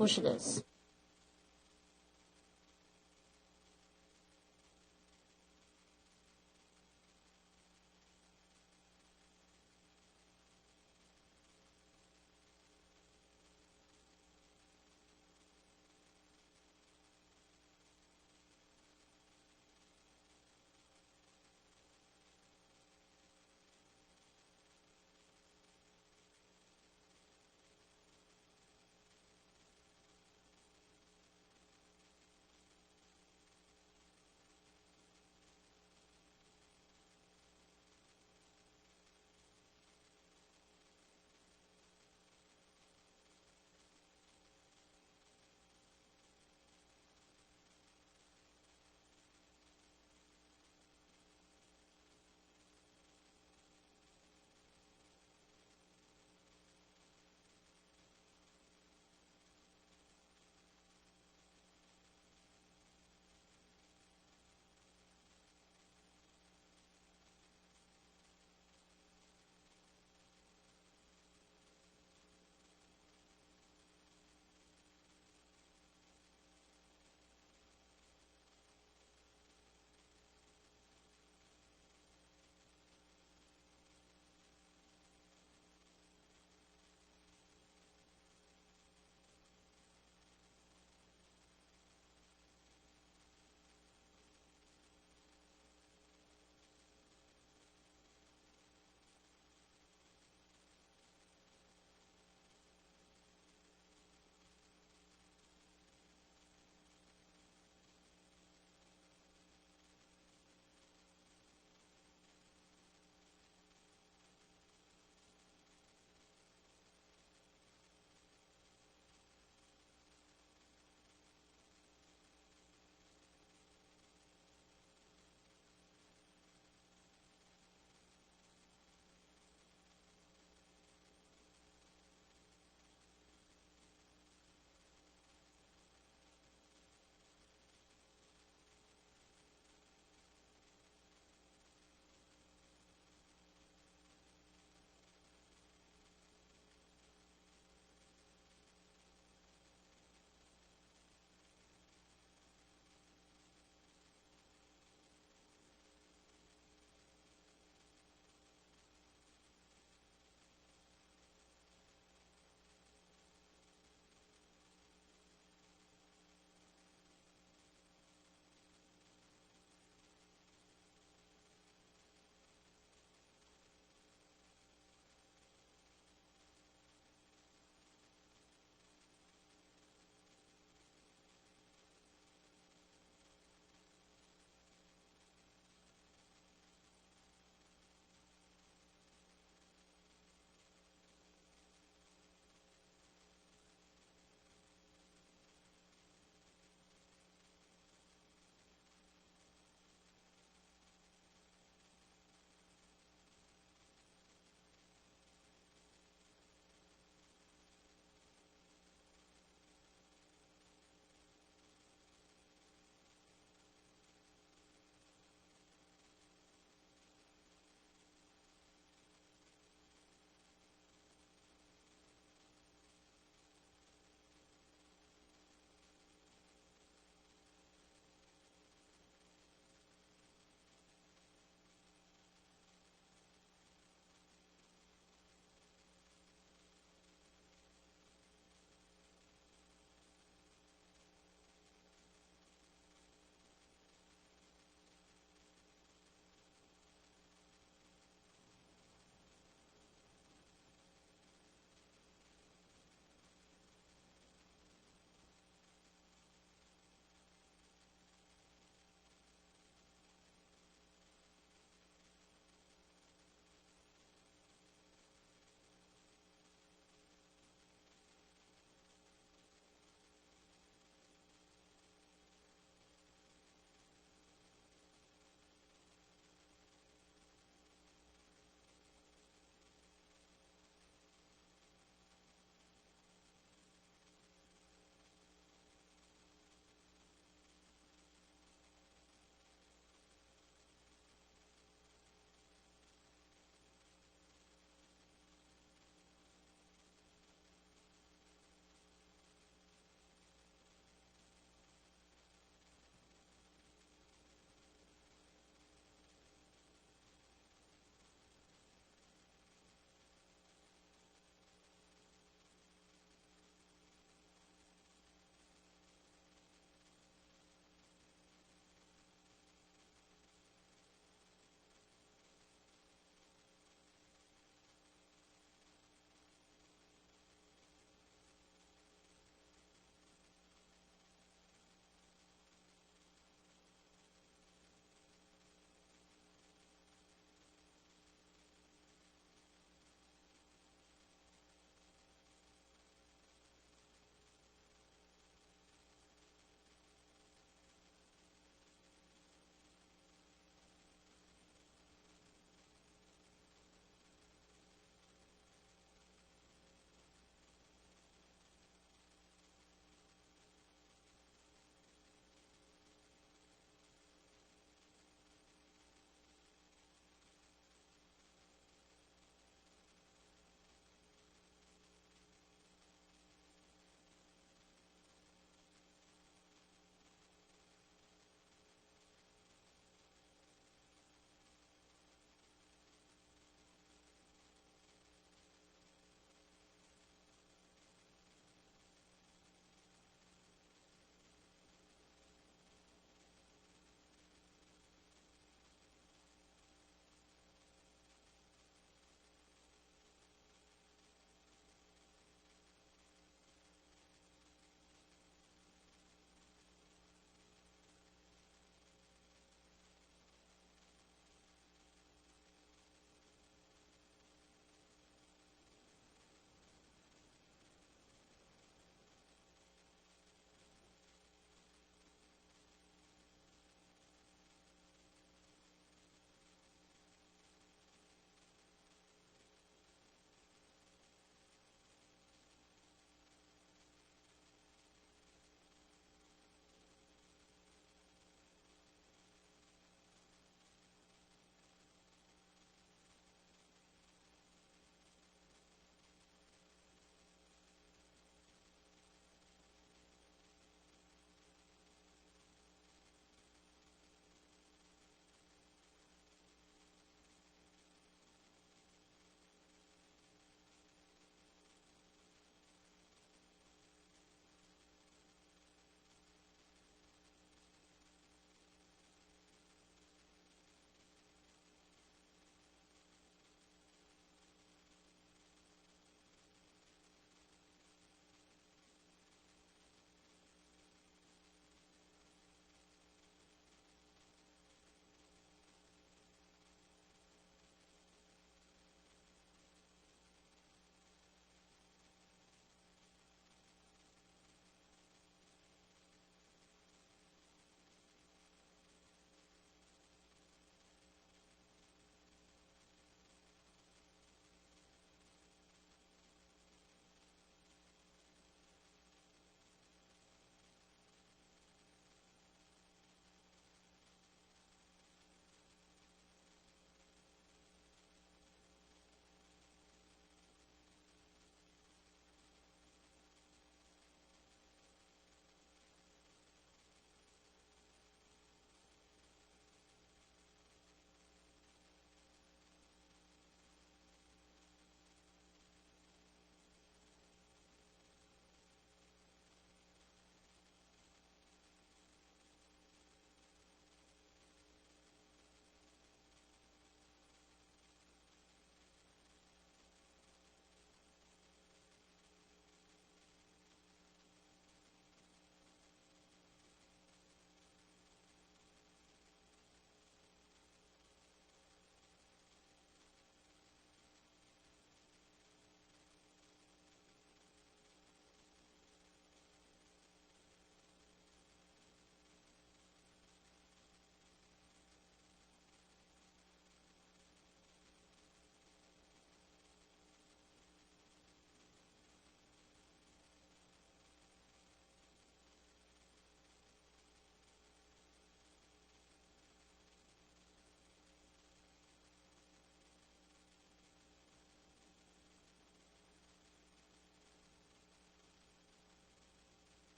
Push this.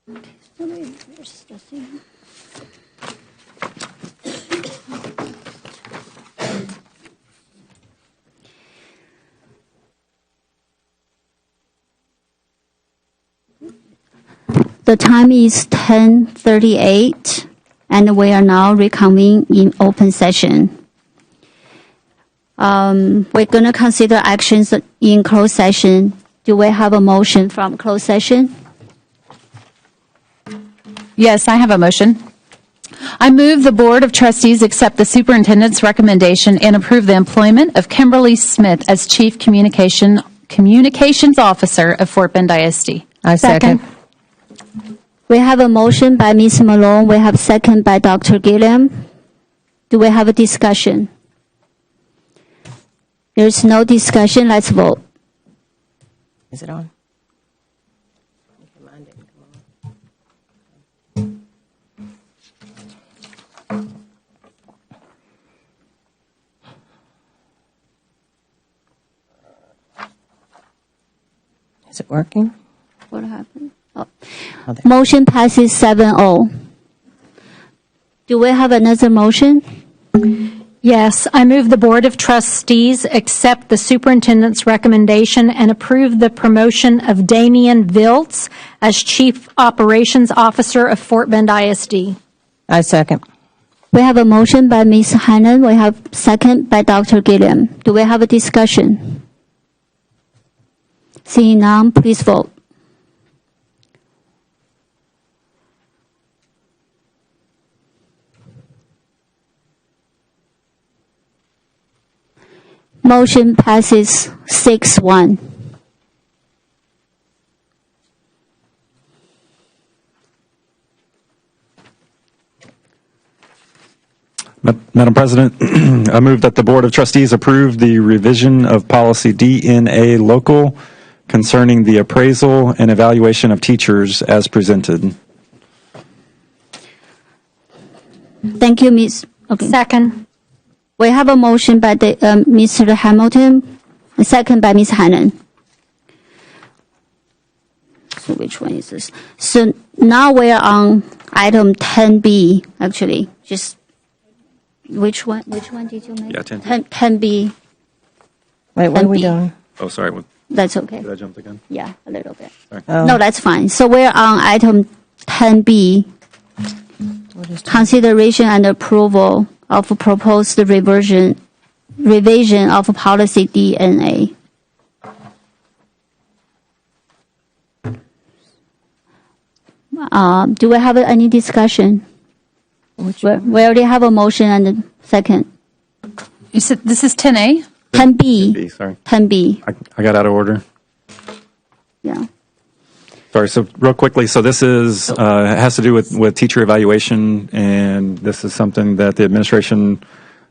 The time is 10:38, and we are now reconvening in open session. We're going to consider actions in closed session. Do we have a motion from closed session? Yes, I have a motion. I move the Board of Trustees accept the superintendent's recommendation and approve the employment of Kimberly Smith as Chief Communications Officer of Fort Bend ISD. I second. We have a motion by Ms. Malone. We have second by Dr. Gilliam. Do we have a discussion? There's no discussion. Let's vote. Is it on? Is it working? What happened? Oh. Motion passes 7-0. Do we have another motion? Yes, I move the Board of Trustees accept the superintendent's recommendation and approve the promotion of Damian Viltz as Chief Operations Officer of Fort Bend ISD. I second. We have a motion by Ms. Hannan. We have second by Dr. Gilliam. Do we have a discussion? Seeing none, please vote. Motion passes 6-1. Madam President, I move that the Board of Trustees approve the revision of policy DNA local concerning the appraisal and evaluation of teachers as presented. Thank you, Ms. Okay. Second. We have a motion by Mr. Hamilton, a second by Ms. Hannan. So which one is this? So now we are on item 10B, actually. Just which one did you make? Yeah, 10. 10B. Wait, what are we 10B. doing? Oh, sorry. That's okay. Did I jump again? Yeah, a little bit. Sorry. Oh. No, that's fine. So we're on item 10B, consideration and approval of proposed revision of policy DNA. Do we have any discussion? We already have a motion and a second. You said this is 10A? 10B. Sorry. 10B. I got out of order. Yeah. Sorry, so real quickly, so this is, has to do with teacher evaluation, and this is something that the administration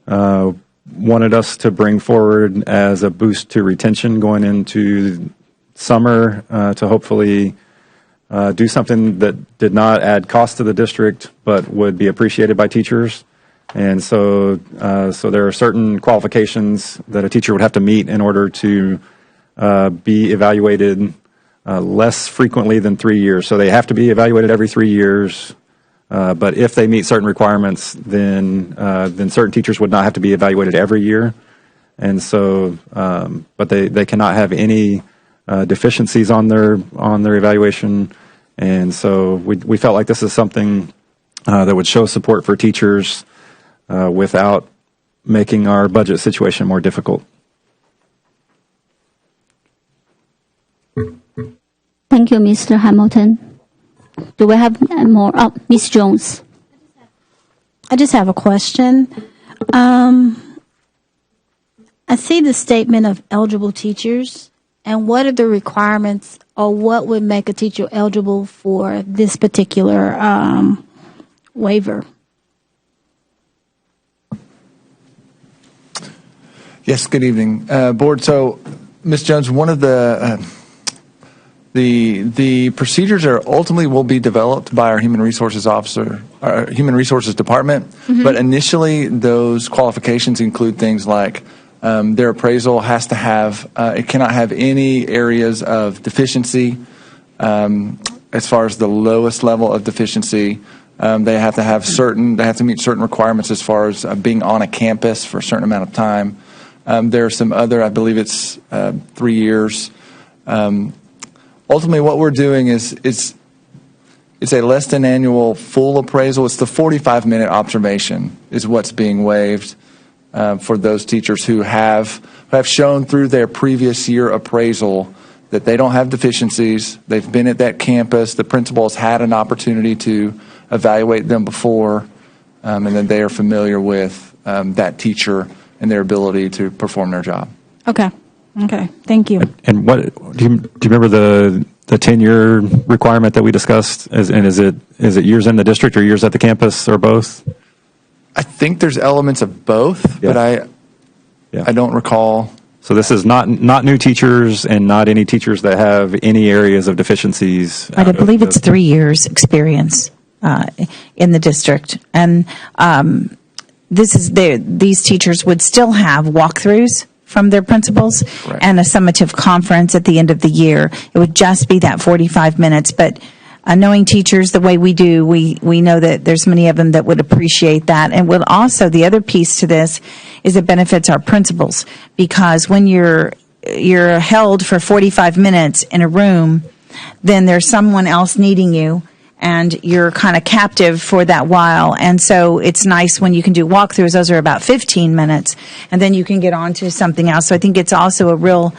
wanted us to bring forward as a boost to retention going into summer to hopefully do something that did not add cost to the district, but would be appreciated by teachers. And so, so there are certain qualifications that a teacher would have to meet in order to be evaluated less frequently than 3 years. So they have to be evaluated every 3 years. But if they meet certain requirements, then certain teachers would not have to be evaluated every year. And so, but they cannot have any deficiencies on their evaluation. And so we felt like this is something that would show support for teachers without making our budget situation more difficult. Thank you, Mr. Hamilton. Do we have more? Oh, Ms. Jones. I just have a question. I see the statement of eligible teachers, and what are the requirements, or what would make a teacher eligible for this particular waiver? Yes, good evening, Board. So, Ms. Jones, one of the procedures are ultimately will be developed by our human resources officer, our human resources department. Mm-hmm. But initially, those qualifications include things like their appraisal has to have it cannot have any areas of deficiency. as far as the lowest level of deficiency. They have to meet certain requirements as far as being on a campus for a certain amount of time. There are some other, I believe it's 3 years. Ultimately, what we're doing is it's a less than annual full appraisal. It's the 45-minute observation is what's being waived for those teachers who have shown through their previous year appraisal that they don't have deficiencies. They've been at that campus. The principal has had an opportunity to evaluate them before, and then they are familiar with that teacher and their ability to perform their job. Okay. Okay. Thank you. And what do you remember the 10-year requirement that we discussed? Is it years in the district or years at the campus or both? I think there's elements of both, but I don't recall. So this is not new teachers and not any teachers that have any areas of deficiencies. I believe it's 3 years experience in the district, and these teachers would still have walkthroughs from their principals and a summative conference at the end of the year. It would just be that 45 minutes, but knowing teachers the way we do, we know that there's many of them that would appreciate that. And will also, the other piece to this is it benefits our principals, because when you're held for 45 minutes in a room, then there's someone else needing you, and you're kind of captive for that while. And so it's nice when you can do walkthroughs. Those are about 15 minutes, and then you can get on to something else. So I think it's also a real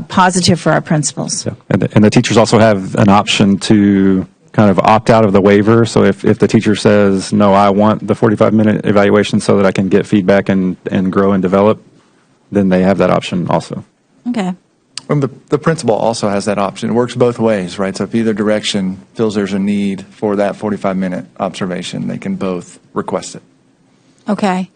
positive for our principals. Yeah. And the teachers also have an option to kind of opt out of the waiver. So if the teacher says, no, I want the 45-minute evaluation so that I can get feedback and grow and develop, then they have that option also. Okay. And the principal also has that option. It works both ways, right? So if either direction feels there's a need for that 45-minute observation, they can both request it. Okay.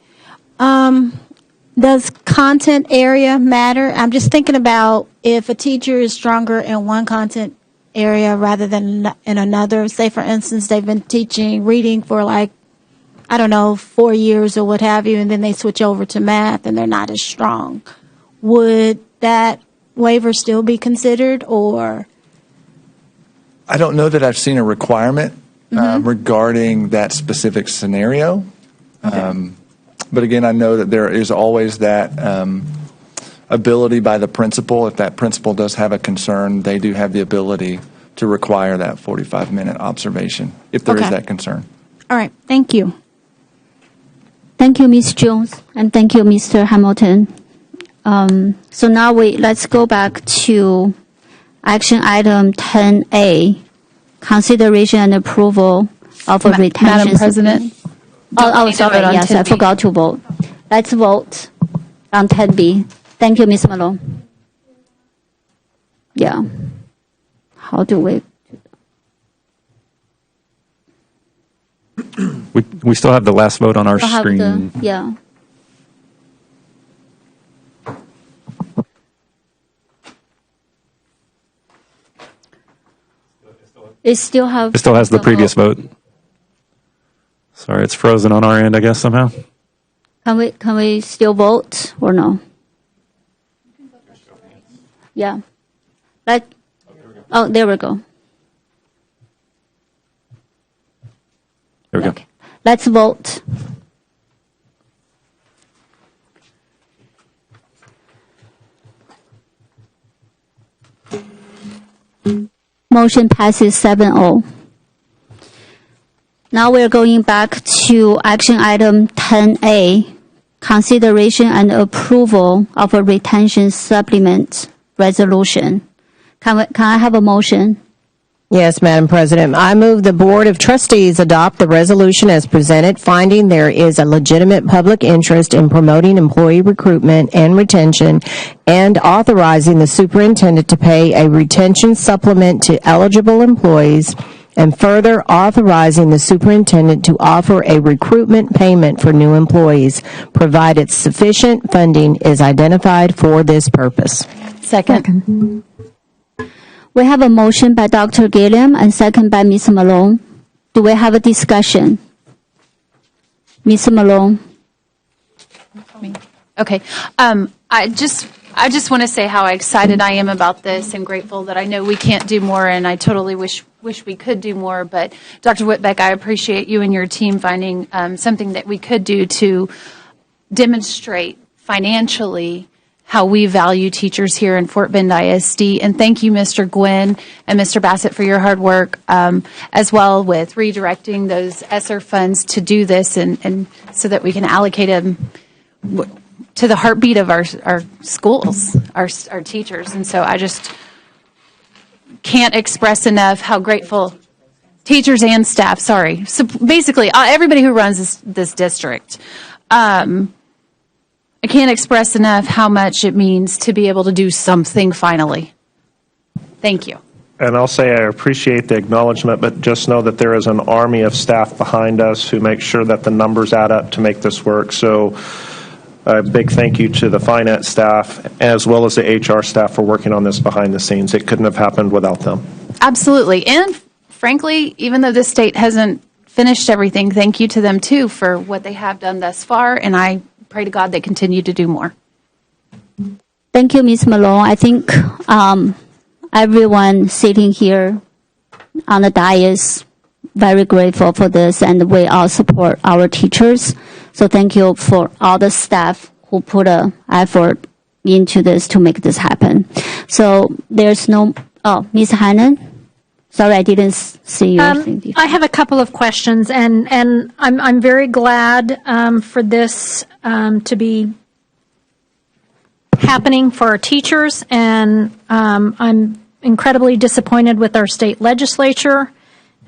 Does content area matter? I'm just thinking about if a teacher is stronger in one content area rather than in another. Say, for instance, they've been teaching reading for 4 years or what have you, and then they switch over to math and they're not as strong. Would that waiver still be considered, or? I don't know that I've seen a requirement regarding that specific scenario. Okay. But again, I know that there is always that ability by the principal. If that principal does have a concern, they do have the ability to require that 45-minute observation if there is that concern. All right. Thank you. Thank you, Ms. Jones, and thank you, Mr. Hamilton. So now let's go back to action item 10A, consideration and approval of a retention. Madam President. Sorry. Yes, I forgot to vote. Let's vote on 10B. Thank you, Ms. Malone. Yeah. How do we? We still have the last vote on our screen. Yeah. It still has the previous vote. Sorry, it's frozen on our end, I guess, somehow. Can we still vote or no? Yeah. Oh, there we go. There we go. Okay. Let's vote. Motion passes 7-0. Now we're going back to action item 10A, consideration and approval of a retention supplement resolution. Can I have a motion? Yes, Madam President. I move the Board of Trustees adopt the resolution as presented, finding there is a legitimate public interest in promoting employee recruitment and retention, and authorizing the superintendent to pay a retention supplement to eligible employees, and further authorizing the superintendent to offer a recruitment payment for new employees, provided sufficient funding is identified for this purpose. Second. We have a motion by Dr. Gilliam and second by Ms. Malone. Do we have a discussion? Ms. Malone. Okay. I just I just want to say how excited I am about this and grateful that I know we can't do more, and I totally wish we could do more. But Dr. Whitbeck, I appreciate you and your team finding something that we could do to demonstrate financially how we value teachers here in Fort Bend ISD. And thank you, Mr. Gwynn and Mr. Bassett, for your hard work, as well with redirecting those ESSER funds to do this and so that we can allocate them to the heartbeat of our schools, our teachers. And so I just can't express enough how grateful teachers and staff, sorry. So basically, everybody who runs this district. I can't express enough how much it means to be able to do something finally. Thank you. And I'll say I appreciate the acknowledgement, but just know that there is an army of staff behind us who make sure that the numbers add up to make this work. So a big thank you to the finance staff as well as the HR staff for working on this behind the scenes. It couldn't have happened without them. Absolutely. And frankly, even though this state hasn't finished everything, thank you to them too for what they have done thus far. And I pray to God they continue to do more. Thank you, Ms. Malone. I think everyone sitting here on the dais very grateful for this, and we all support our teachers. So thank you for all the staff who put an effort into this to make this happen. So there's no, Ms. Hannon? Sorry, I didn't see your thing before. I have a couple of questions, and I'm very glad for this to be happening for our teachers, and I'm incredibly disappointed with our state legislature.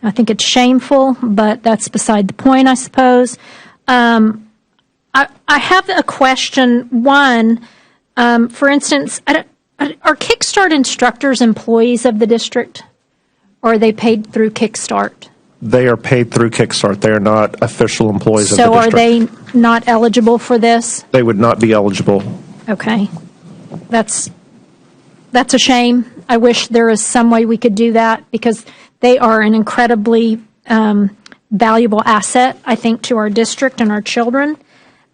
I think it's shameful, but that's beside the point, I suppose. I have a question. One, for instance, are Kickstart instructors employees of the district? Or are they paid through Kickstart? They are paid through Kickstart. They are not official employees of the So are district. they not eligible for this? They would not be eligible. Okay. That's a shame. I wish there was some way we could do that, because they are an incredibly valuable asset, I think, to our district and our children.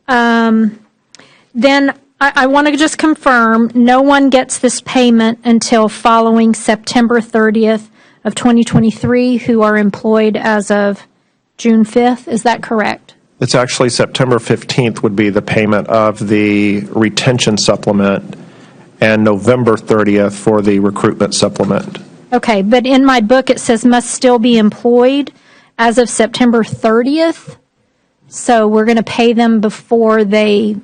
Then I want to just confirm, no one gets this payment until following September 30th of 2023 who are employed as of June 5th. Is that correct? It's actually September 15th would be the payment of the retention supplement, and November 30th for the recruitment supplement. Okay, but in my book it says must still be employed as of September 30th. So we're going to pay them before they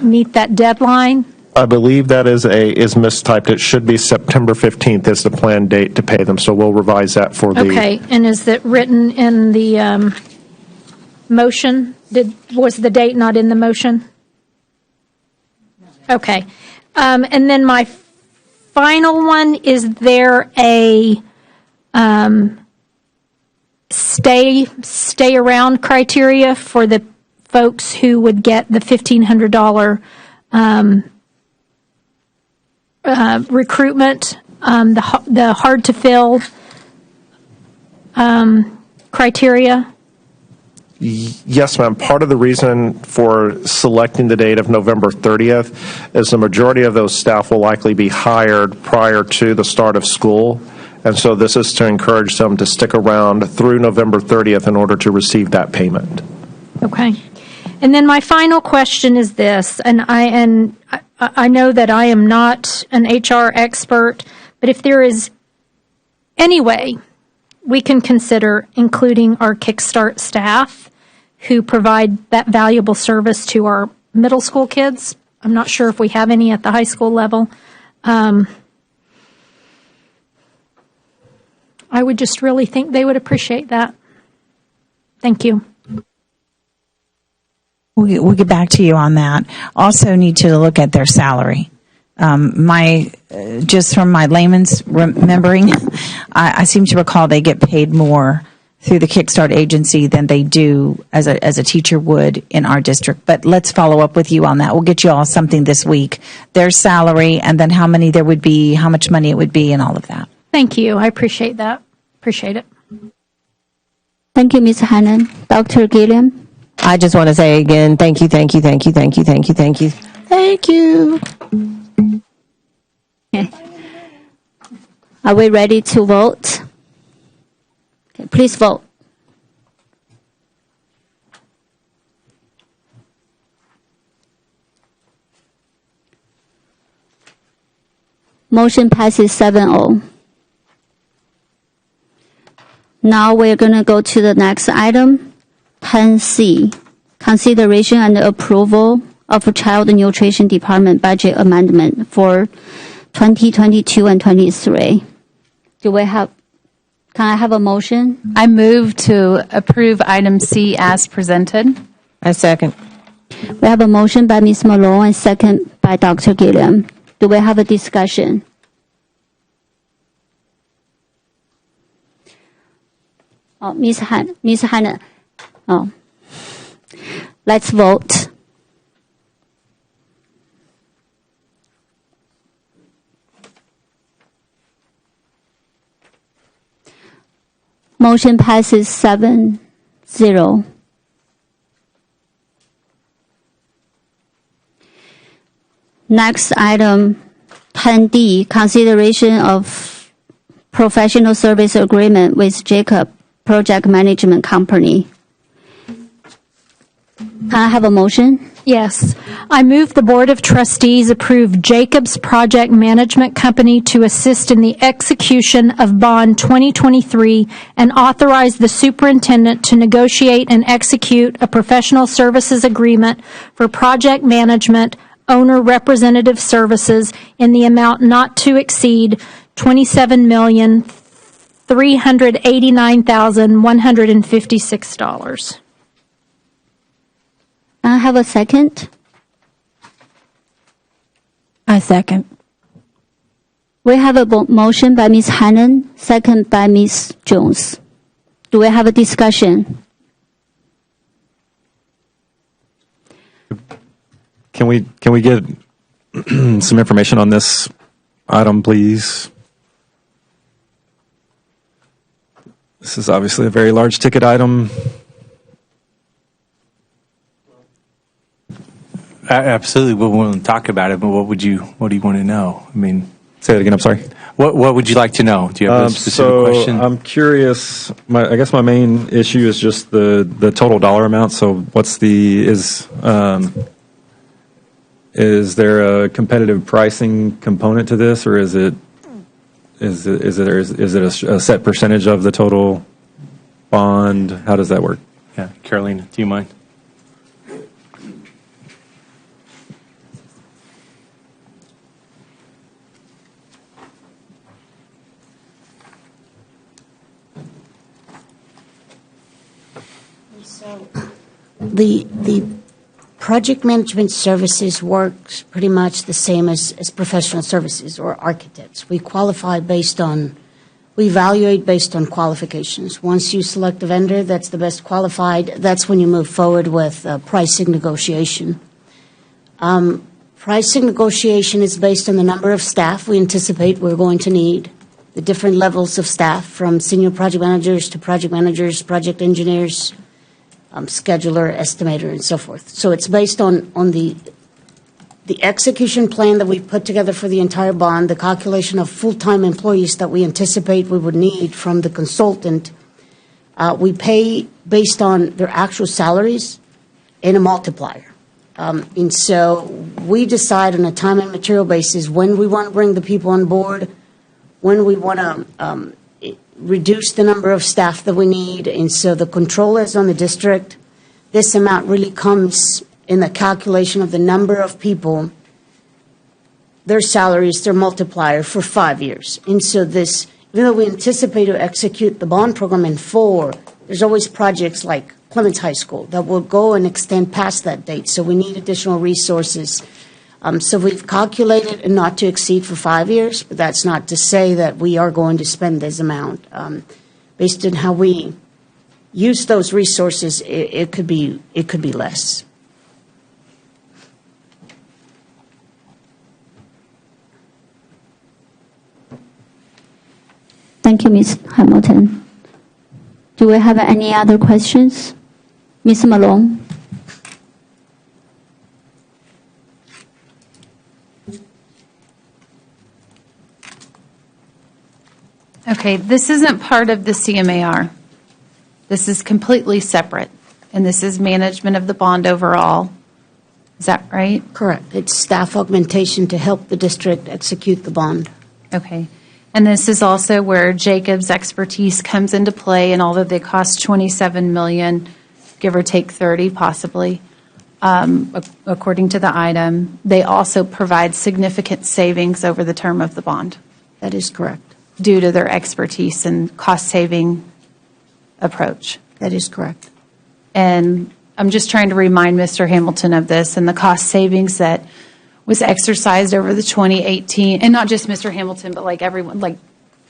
meet that deadline. I believe that is mistyped. It should be September 15th is the planned date to pay them, so we'll revise that for the... Okay, and is that written in the motion? Was the date not in the motion? Okay. And then my final one, is there a stay around criteria for the folks who would get the $1,500 recruitment, the hard to fill criteria? Yes, ma'am. Part of the reason for selecting the date of November 30th is the majority of those staff will likely be hired prior to the start of school. And so this is to encourage them to stick around through November 30th in order to receive that payment. Okay. And then my final question is this, and I know that I am not an HR expert, but if there is any way we can consider including our Kickstart staff who provide that valuable service to our middle school kids. I'm not sure if we have any at the high school level. I would just really think they would appreciate that. Thank you. We'll get back to you on that. Also need to look at their salary. Just from my layman's remembering, I seem to recall they get paid more through the Kickstart agency than they do as a teacher would in our district. But let's follow up with you on that. We'll get you all something this week. Their salary, and then how many there would be, how much money it would be, and all of that. Thank you. I appreciate that. Appreciate it. Thank you, Ms. Hannon. Dr. Gilliam? I just want to say again, thank you, thank you, thank you, thank you, thank you, thank you. Thank you. Okay. Are we ready to vote? Okay, please vote. Motion passes 7-0. Now we're going to go to the next item, 10C, consideration and approval of Child Nutrition Department budget amendment for 2022 and 23. Can I have a motion? I move to approve item C as presented. I second. We have a motion by Ms. Malone and second by Dr. Gilliam. Do we have a discussion? Oh, Ms. Hanna. Oh. Let's vote. Motion passes 7-0. Next item, 10D, consideration of professional service agreement with Jacob Project Management Company. Can I have a motion? Yes. I move the Board of Trustees approve Jacobs Project Management Company to assist in the execution of Bond 2023 and authorize the superintendent to negotiate and execute a professional services agreement for project management owner representative services in the amount not to exceed $27,389,156. I have a second. I second. We have a motion by Ms. Hannan, second by Ms. Jones. Do we have a discussion? Can we get some information on this item, please? This is obviously a very large ticket item. Absolutely, we're willing to talk about it, but what do you want to know? I mean, say it again. I'm sorry. What would you like to know? Do you have a specific question? I'm curious. I guess my main issue is just the total dollar amount. So, is there a competitive pricing component to this, or is it a set percentage of the total bond? How does that work? Yeah, Carolina, do you mind? The project management services works pretty much the same as professional services or architects. We evaluate based on qualifications. Once you select a vendor that's the best qualified, that's when you move forward with pricing negotiation. Pricing negotiation is based on the number of staff we anticipate we're going to need, the different levels of staff from senior project managers, project engineers, scheduler, estimator, and so forth. So it's based on the execution plan that we've put together for the entire bond, the calculation of full-time employees that we anticipate we would need from the consultant. We pay based on their actual salaries and a multiplier. And so we decide on a time and material basis when we want to bring the people on board, when we want to reduce the number of staff that we need. And so the control is on the district. This amount really comes in the calculation of the number of people, their salaries, their multiplier for 5 years. And so this, even though we anticipate to execute the bond program in 4, there's always projects like Clements High School that will go and extend past that date. So we need additional resources. So we've calculated and not to exceed for 5 years, but that's not to say that we are going to spend this amount. Based on how we use those resources, it could be less. Thank you, Ms. Hamilton. Do we have any other questions? Ms. Malone? Okay, this isn't part of the CMAR. This is completely separate, and this is management of the bond overall. Is that right? Correct. It's staff augmentation to help the district execute the bond. Okay. And this is also where Jacob's expertise comes into play, and although they cost $27 million, give or take 30 possibly, according to the item, they also provide significant savings over the term of the bond. That is correct. Due to their expertise and cost-saving approach. That is correct. And I'm just trying to remind Mr. Hamilton of this and the cost savings that was exercised over the 2018, and not just Mr. Hamilton, but like everyone, like,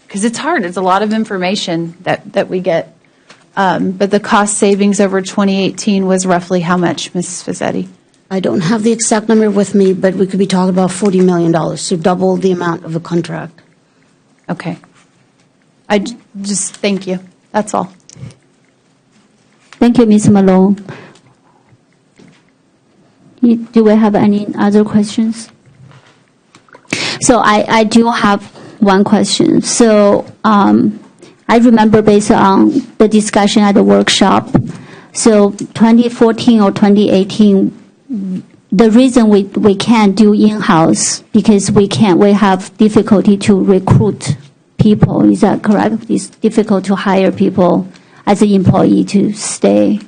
because it's hard. It's a lot of information that we get. But the cost savings over 2018 was roughly how much, Ms. Fazzetti? I don't have the exact number with me, but we could be talking about $40 million, so double the amount of the contract. Okay. I just, thank you. That's all. Thank you, Ms. Malone. Do we have any other questions? So I do have one question. So I remember based on the discussion at the workshop, so 2014 or 2018, the reason we can't do in-house because we have difficulty to recruit people. Is that correct? It's difficult to hire people as an employee to stay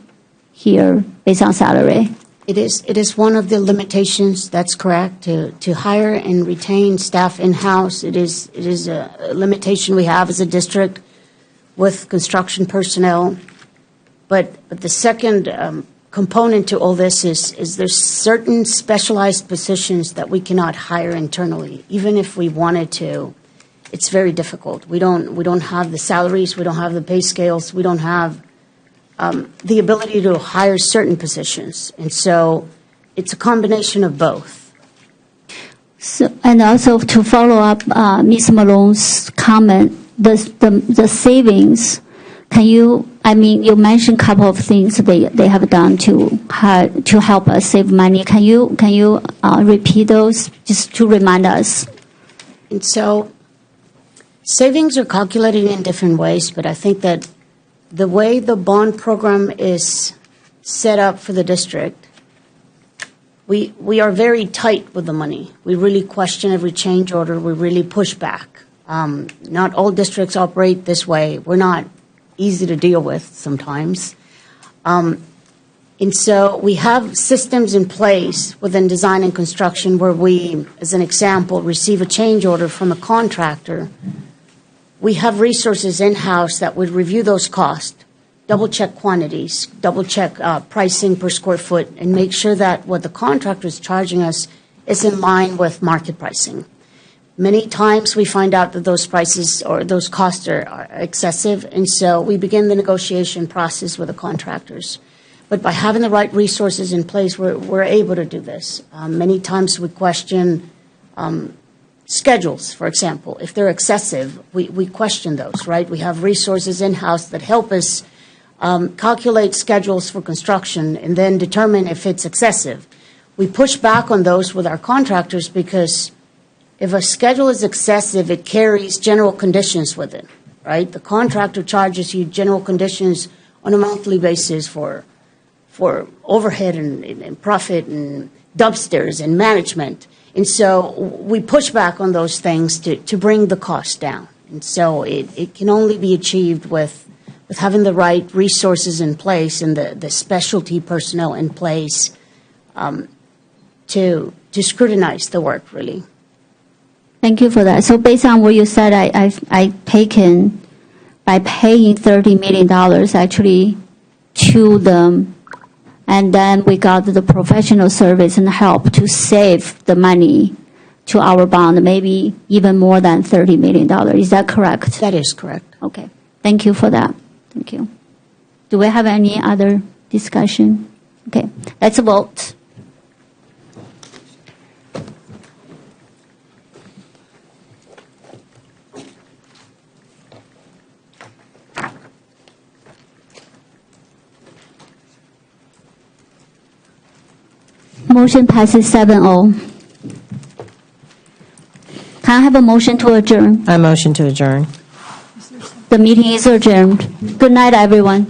here based on salary. It is one of the limitations. That's correct. To hire and retain staff in-house, it is a limitation we have as a district with construction personnel. But the second component to all this is there's certain specialized positions that we cannot hire internally, even if we wanted to. It's very difficult. We don't have the salaries, we don't have the pay scales, we don't have the ability to hire certain positions, and so it's a combination of both. So, and also to follow up Ms. Malone's comment, the savings. Can you? I mean, you mentioned a couple of things they have done to help us save money. Can you repeat those just to remind us? And so, savings are calculated in different ways, but I think that the way the bond program is set up for the district, we are very tight with the money. We really question every change order. We really push back. Not all districts operate this way. We're not easy to deal with sometimes. And so we have systems in place within design and construction where we, as an example, receive a change order from a contractor. We have resources in-house that would review those costs, double-check quantities, double-check pricing per square foot, and make sure that what the contractor is charging us is in line with market pricing. Many times we find out that those prices or those costs are excessive, and so we begin the negotiation process with the contractors. But by having the right resources in place, we're able to do this. Many times we question schedules, for example. If they're excessive, we question those, right? We have resources in-house that help us calculate schedules for construction and then determine if it's excessive. We push back on those with our contractors because if a schedule is excessive, it carries general conditions with it, right? The contractor charges you general conditions on a monthly basis for overhead and profit and dumpsters and management. And so we push back on those things to bring the cost down. And so it can only be achieved with having the right resources in place and the specialty personnel in place to scrutinize the work, really. Thank you for that. So based on what you said, I've taken by paying $30 million actually to them, and then we got the professional service and help to save the money to our bond, maybe even more than $30 million. Is that correct? That is correct. Okay. Thank you for that. Thank you. Do we have any other discussion? Okay. Let's vote. Motion passes 7-0. Can I have a motion to adjourn? I motion to adjourn. The meeting is adjourned. Good night, everyone.